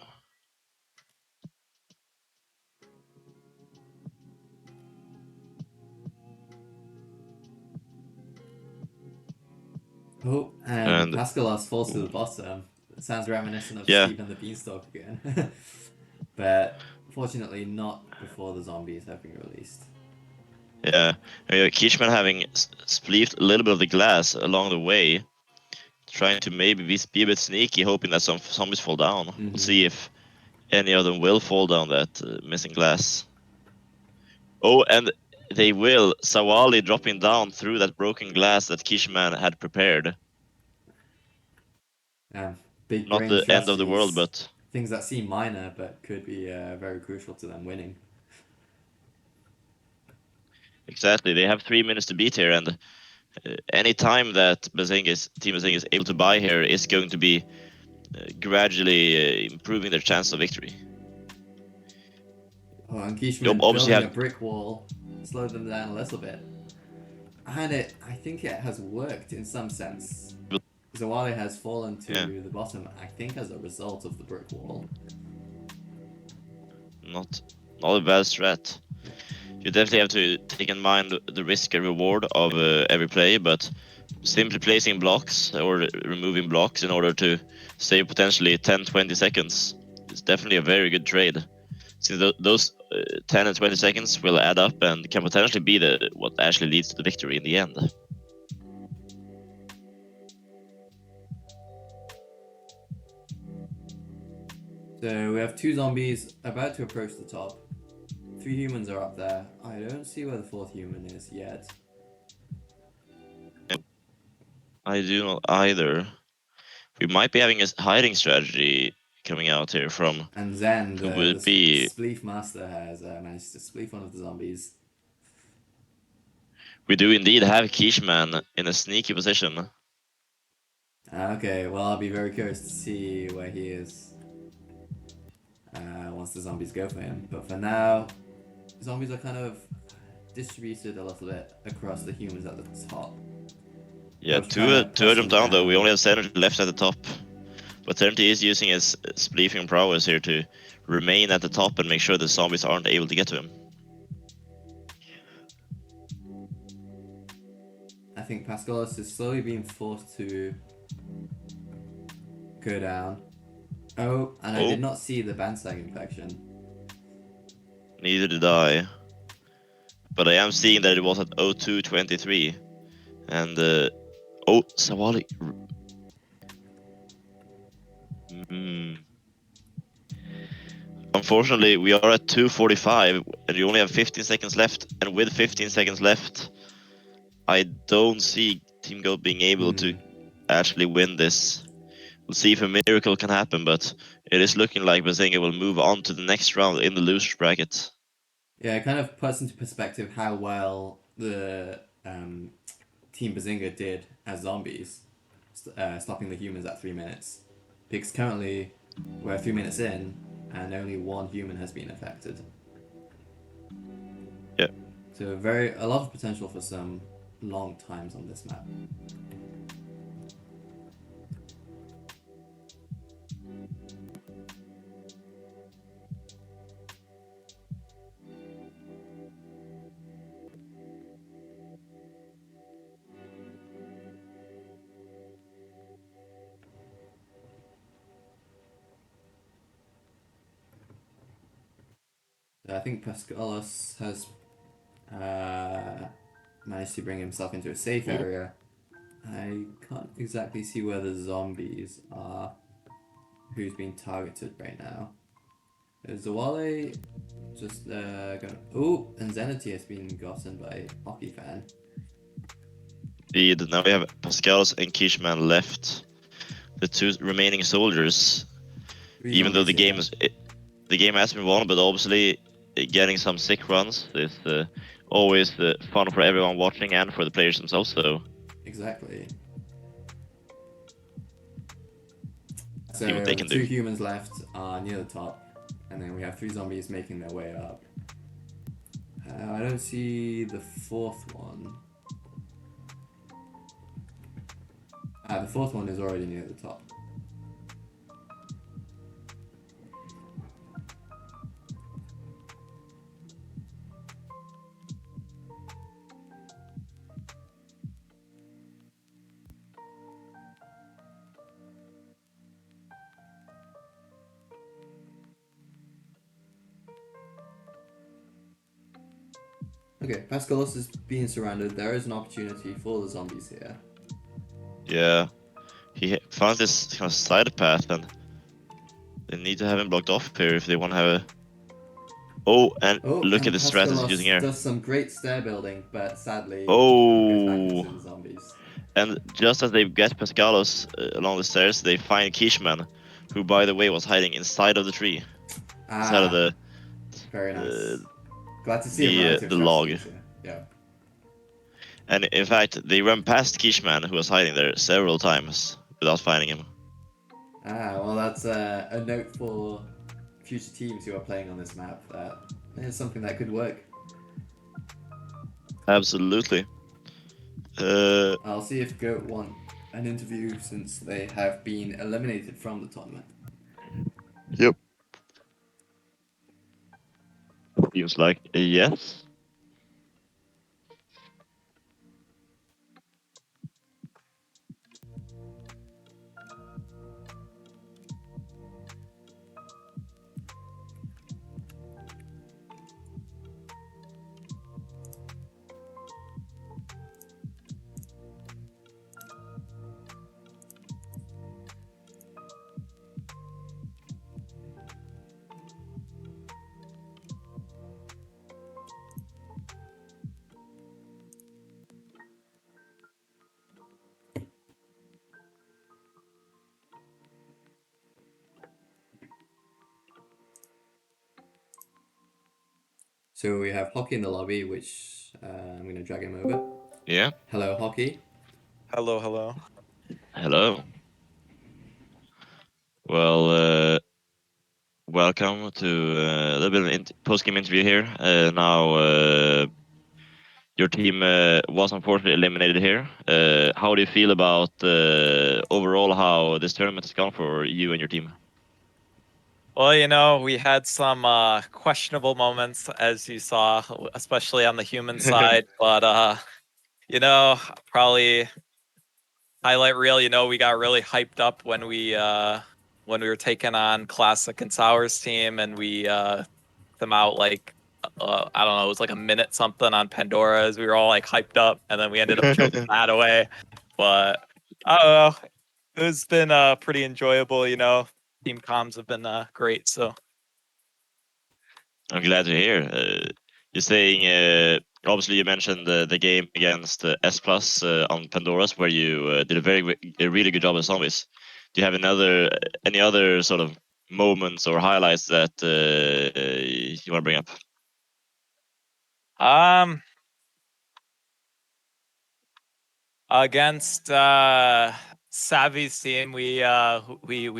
Oh, and Pascalos falls to the bottom. It sounds reminiscent of Yeah. Steve and the Beanstalk again. But fortunately not before the zombies have been released. Yeah, Kishman having spleefed a little bit of the glass along the way, trying to maybe be a bit sneaky, hoping that some zombies fall down. Mhm. We'll see if any of them will fall down that missing glass. Oh, and They will. Sawali dropping down through that broken glass that Kishman had prepared. Big Not brain the end of the world, strategies, but things that seem minor but could be very crucial to them winning. exactly. They have 3 minutes to beat here, and any time that Team Bazinga is able to buy here is going to be gradually improving their chance of victory. Oh, and Kishman Obviously building have- a brick wall slowed them down a little bit. And I think it has worked in some sense. Zawali has fallen to the bottom, I think, as a result of the brick wall. Not a bad strat. You definitely have to take in mind the risk and reward of every play, but simply placing blocks or removing blocks in order to save potentially 10-20 seconds is definitely a very good trade. Since those 10 and 20 seconds will add up and can potentially be what actually leads to the victory in the end. So we have 2 zombies about to approach the top. 3 humans are up there. I don't see where the 4th human is yet. I do not either. We might be having a hiding strategy coming out here from... And Zen, who would the be... Spleef Master, has managed to spleef one of the zombies. We do indeed have Kishman in a sneaky position. Okay, well, I'll be very curious to see where he is once the zombies go for him. But for now, zombies are kind of distributed a little bit across the humans at the top. Yeah, two of them down though. We only have Senator left at the top. But Senator is using his spleefing prowess here to remain at the top and make sure the zombies aren't able to get to him. I think Pascalis is slowly being forced to go down. Oh, and I did not see the Bansag infection. Neither did I. But I am seeing that it was at 0223. And, oh, Sawali. Unfortunately, we are at 2:45, and you only have 15 seconds left. And with 15 seconds left, I don't see Team Goat being able to actually win this. We'll see if a miracle can happen, but it is looking like Bazinga will move on to the next round in the losers bracket. Yeah, it kind of puts into perspective how well the Team Bazinga did as zombies, stopping the humans at 3 minutes. Because currently, we're 3 minutes in, and only 1 human has been affected. Yeah. So a lot of potential for some long times on this map. I think Pascalis has managed to bring himself into a safe area. I can't exactly see where the zombies are, who's being targeted right now. Is Zawale just going... Oh, and Zenity has been gotten by Hockey Fan. Now we have Pascalis and Kishman left. The 2 remaining soldiers. Even though the game has been won, but obviously getting some sick runs is always fun for everyone watching and for the players themselves. So exactly. See what they can 2 do. humans left are near the top, and then we have 3 zombies making their way up. I don't see the 4th one. The 4th one is already near the top. Okay, Pascalis is being surrounded. There is an opportunity for the zombies here. Yeah, he found this kind of side path, and they need to have him blocked off here if they want to have Oh, and Oh, look and at the strategy he's using Pascalos here. does some great stair building, but sadly goes back Oh, into the zombies. and just as they get Pascalos along the stairs, they find Kishman, who, by the way, was hiding inside of the tree, inside of Ah, very nice. Glad to see a variety of the log. strategies here. Yeah. And in fact, they run past Kishman, who was hiding there several times without finding him. Ah, well, that's a note for future teams who are playing on this map. That is something that could work. Absolutely. I'll see if Goat want an interview since they have been eliminated from the tournament. Yep. Seems like a yes. So we have Hockey in the lobby, which I'm going to drag him over. Yeah. Hello, Hockey. Hello, hello. Hello. Well, welcome to a little bit of an post-game interview here. Now, your team was unfortunately eliminated here. How do you feel about overall how this tournament has gone for you and your team? Well, we had some questionable moments, as you saw, especially on the human side. But probably highlight reel. We got really hyped up when we were taking on Classic and Sour's team, and we them out like I don't know, it was like a minute something on Pandora as we were all like hyped up, and then we ended up choking that away. But I don't know. It's been pretty enjoyable. Team comms have been great. So. I'm glad to hear. You're saying, obviously, you mentioned the game against S Plus on Pandora's, where you did a really good job as zombies. Do you have any other sort of moments or highlights that you want to bring up? Against Savvy's team, we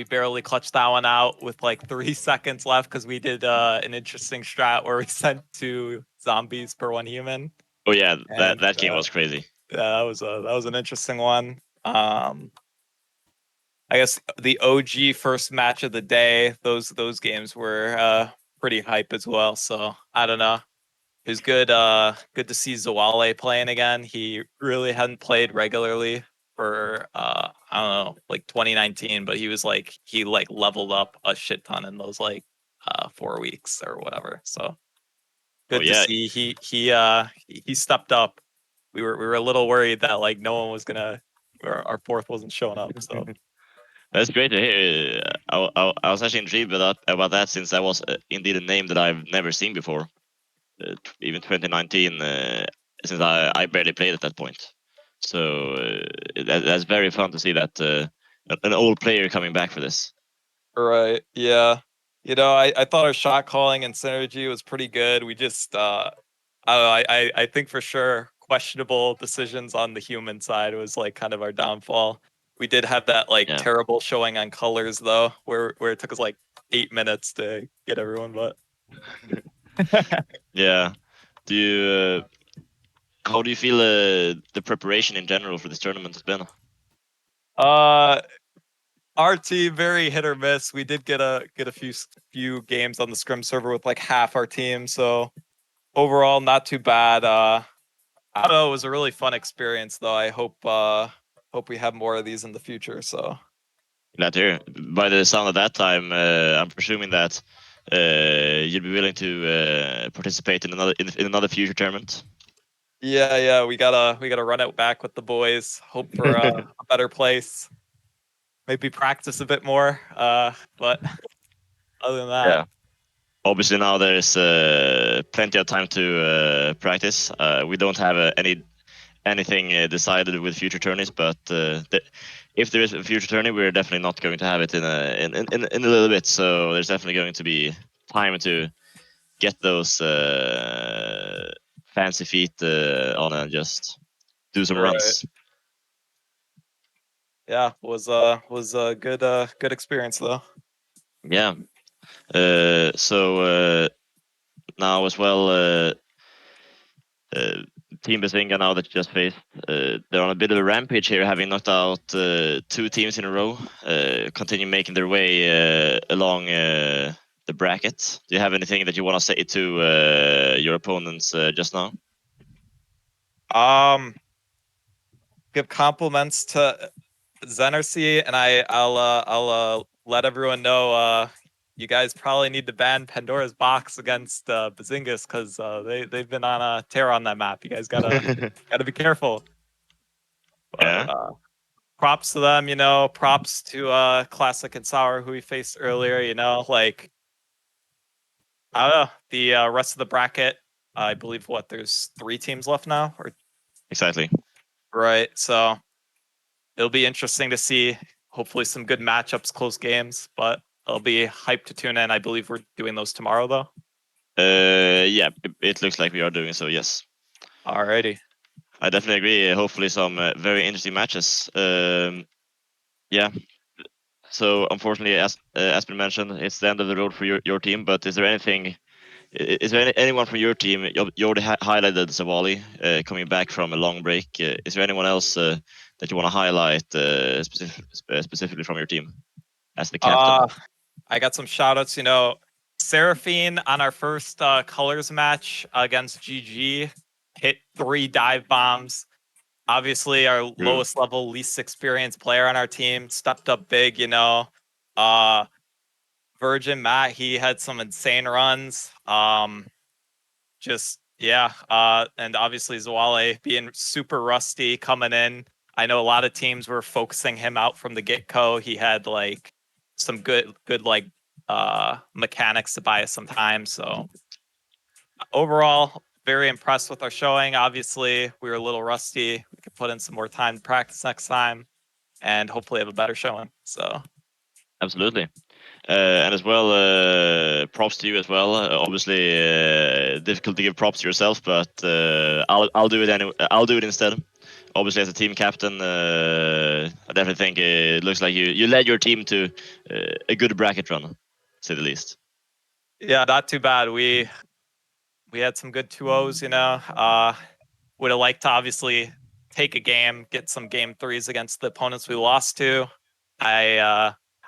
barely clutched that one out with like 3 seconds left because we did an interesting strat where we sent 2 zombies per 1 human. Oh yeah, And, that game was crazy. Yeah, that was an interesting one. I guess the OG first match of the day, those games were pretty hype as well. So I don't know. It was good to see Zawale playing again. He really hadn't played regularly for I don't know, like 2019, but he leveled up a shit ton in those 4 weeks or whatever. So good to see he stepped up. We were a little worried that like no one was gonna our fourth wasn't showing up. So That's great to hear. I was actually intrigued about that since that was indeed a name that I've never seen before. Even 2019, since I barely played at that point. So that's very fun to see that an old player coming back for this. Right. Yeah. I thought our shot calling and synergy was pretty good. We just I don't know, I think for sure questionable decisions on the human side was like kind of our downfall. We did have that terrible showing on colors though, where it took us like 8 minutes to get everyone, but Yeah. How do you feel the preparation in general for this tournament has been? our team very hit or miss. We did get a few games on the scrim server with like half our team, so overall not too bad. I don't know, it was a really fun experience though. I hope we have more of these in the future. So Glad to hear. By the sound of that time, I'm presuming that you'd be willing to participate in another future tournament. yeah, we gotta run it back with the boys. Hope for a better place. Maybe practice a bit more. But other than that, obviously now there's plenty of time to practice. We don't have anything decided with future tourneys, but if there is a future tourney, we're definitely not going to have it in a little bit. So there's definitely going to be time to get those fancy feet on and just do some Right. runs. Yeah, was a good experience though. Yeah. So now as well, Team Bazinga, now that you just faced, they're on a bit of a rampage here, having knocked out 2 teams in a row, continue making their way along the bracket. Do you have anything that you want to say to your opponents just now? Give compliments to Zenercy, and I'll let everyone know you guys probably need to ban Pandora's Box against Bazingas because they've been on a tear on that map. You guys gotta be careful. But, Yeah. props to them, props to Classic and Sour who we faced earlier, like I don't know, the rest of the bracket, I believe there's 3 teams left now, or Exactly. right, so it'll be interesting to see. Hopefully, some good matchups, close games, but I'll be hyped to tune in. I believe we're doing those tomorrow, though. Yeah, it looks like we are doing so, yes. Alrighty. I definitely agree. Hopefully some very interesting matches. Yeah. So unfortunately, as been mentioned, it's the end of the road for your team. But is there anything? Is there anyone from your team? You already highlighted Zawali coming back from a long break. Is there anyone else that you want to highlight specifically from your team as the captain? I got some shout outs, Seraphine on our first colors match against GG hit 3 dive bombs. Obviously, our lowest level, least experienced player on our team stepped up big, Virgin Matt, he had some insane runs. And obviously Zawale being super rusty coming in. I know a lot of teams were focusing him out from the get-go. He had like some good like mechanics to buy us some time. So overall, very impressed with our showing. Obviously, we were a little rusty. We could put in some more time to practice next time and hopefully have a better showing. So Absolutely. And as well, props to you as well. Obviously, difficult to give props to yourself, but I'll do it anyway. I'll do it instead. Obviously, as a team captain, I definitely think it looks like you led your team to a good bracket run, to say the least. Yeah, not too bad. We had some good 2-0s, would have liked to obviously take a game, get some game 3s against the opponents we lost to.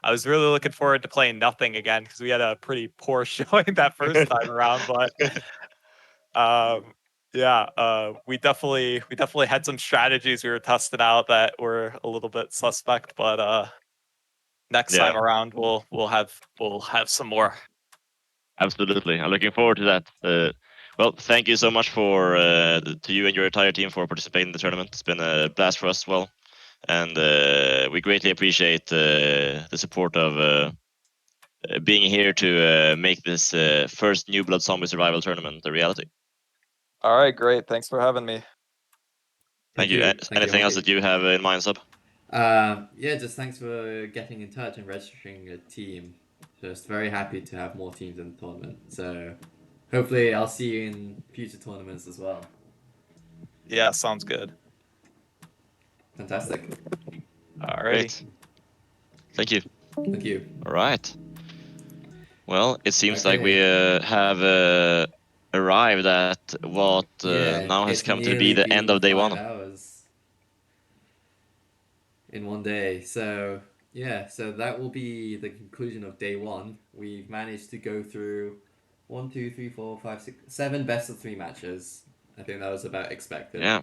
I was really looking forward to playing nothing again because we had a pretty poor showing that first time around. But we definitely had some strategies we were testing out that were a little bit suspect. But next time around, we'll have some more. Absolutely, I'm looking forward to that. Well, thank you so much to you and your entire team for participating in the tournament. It's been a blast for us as well, and we greatly appreciate the support of being here to make this first New Blood Zombie Survival Tournament a reality. All right, great. Thanks for having me. Thank you. Anything else that you have in mind, Sub? Yeah, just thanks for getting in touch and registering a team. Just very happy to have more teams in the tournament. So hopefully I'll see you in future tournaments as well. Yeah, sounds good. Fantastic. All right. Great. Thank you. Thank you. All right. Well, it seems like we Okay. have arrived at what now has it's come to be nearly the end been of day 5 one. hours in one day. So yeah, so that will be the conclusion of day 1. We've managed to go through 1, 2, 3, 4, 5, 6, 7 best of 3 matches. I think that was about expected. Yeah.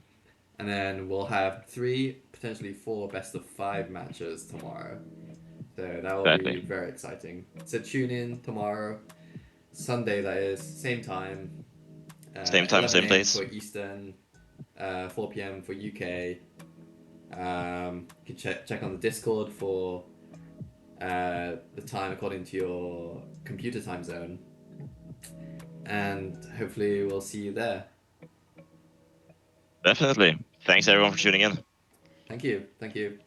And then we'll have 3, potentially 4 best of 5 matches tomorrow. So that will be very exciting. So tune in tomorrow, Sunday that is, same time. Same time, 11 same a.m. place. for Eastern, 4 p.m. for UK. You can check on the Discord for the time according to your computer time zone. And hopefully we'll see you there. Definitely. Thanks everyone for tuning in. Thank you. Thank you.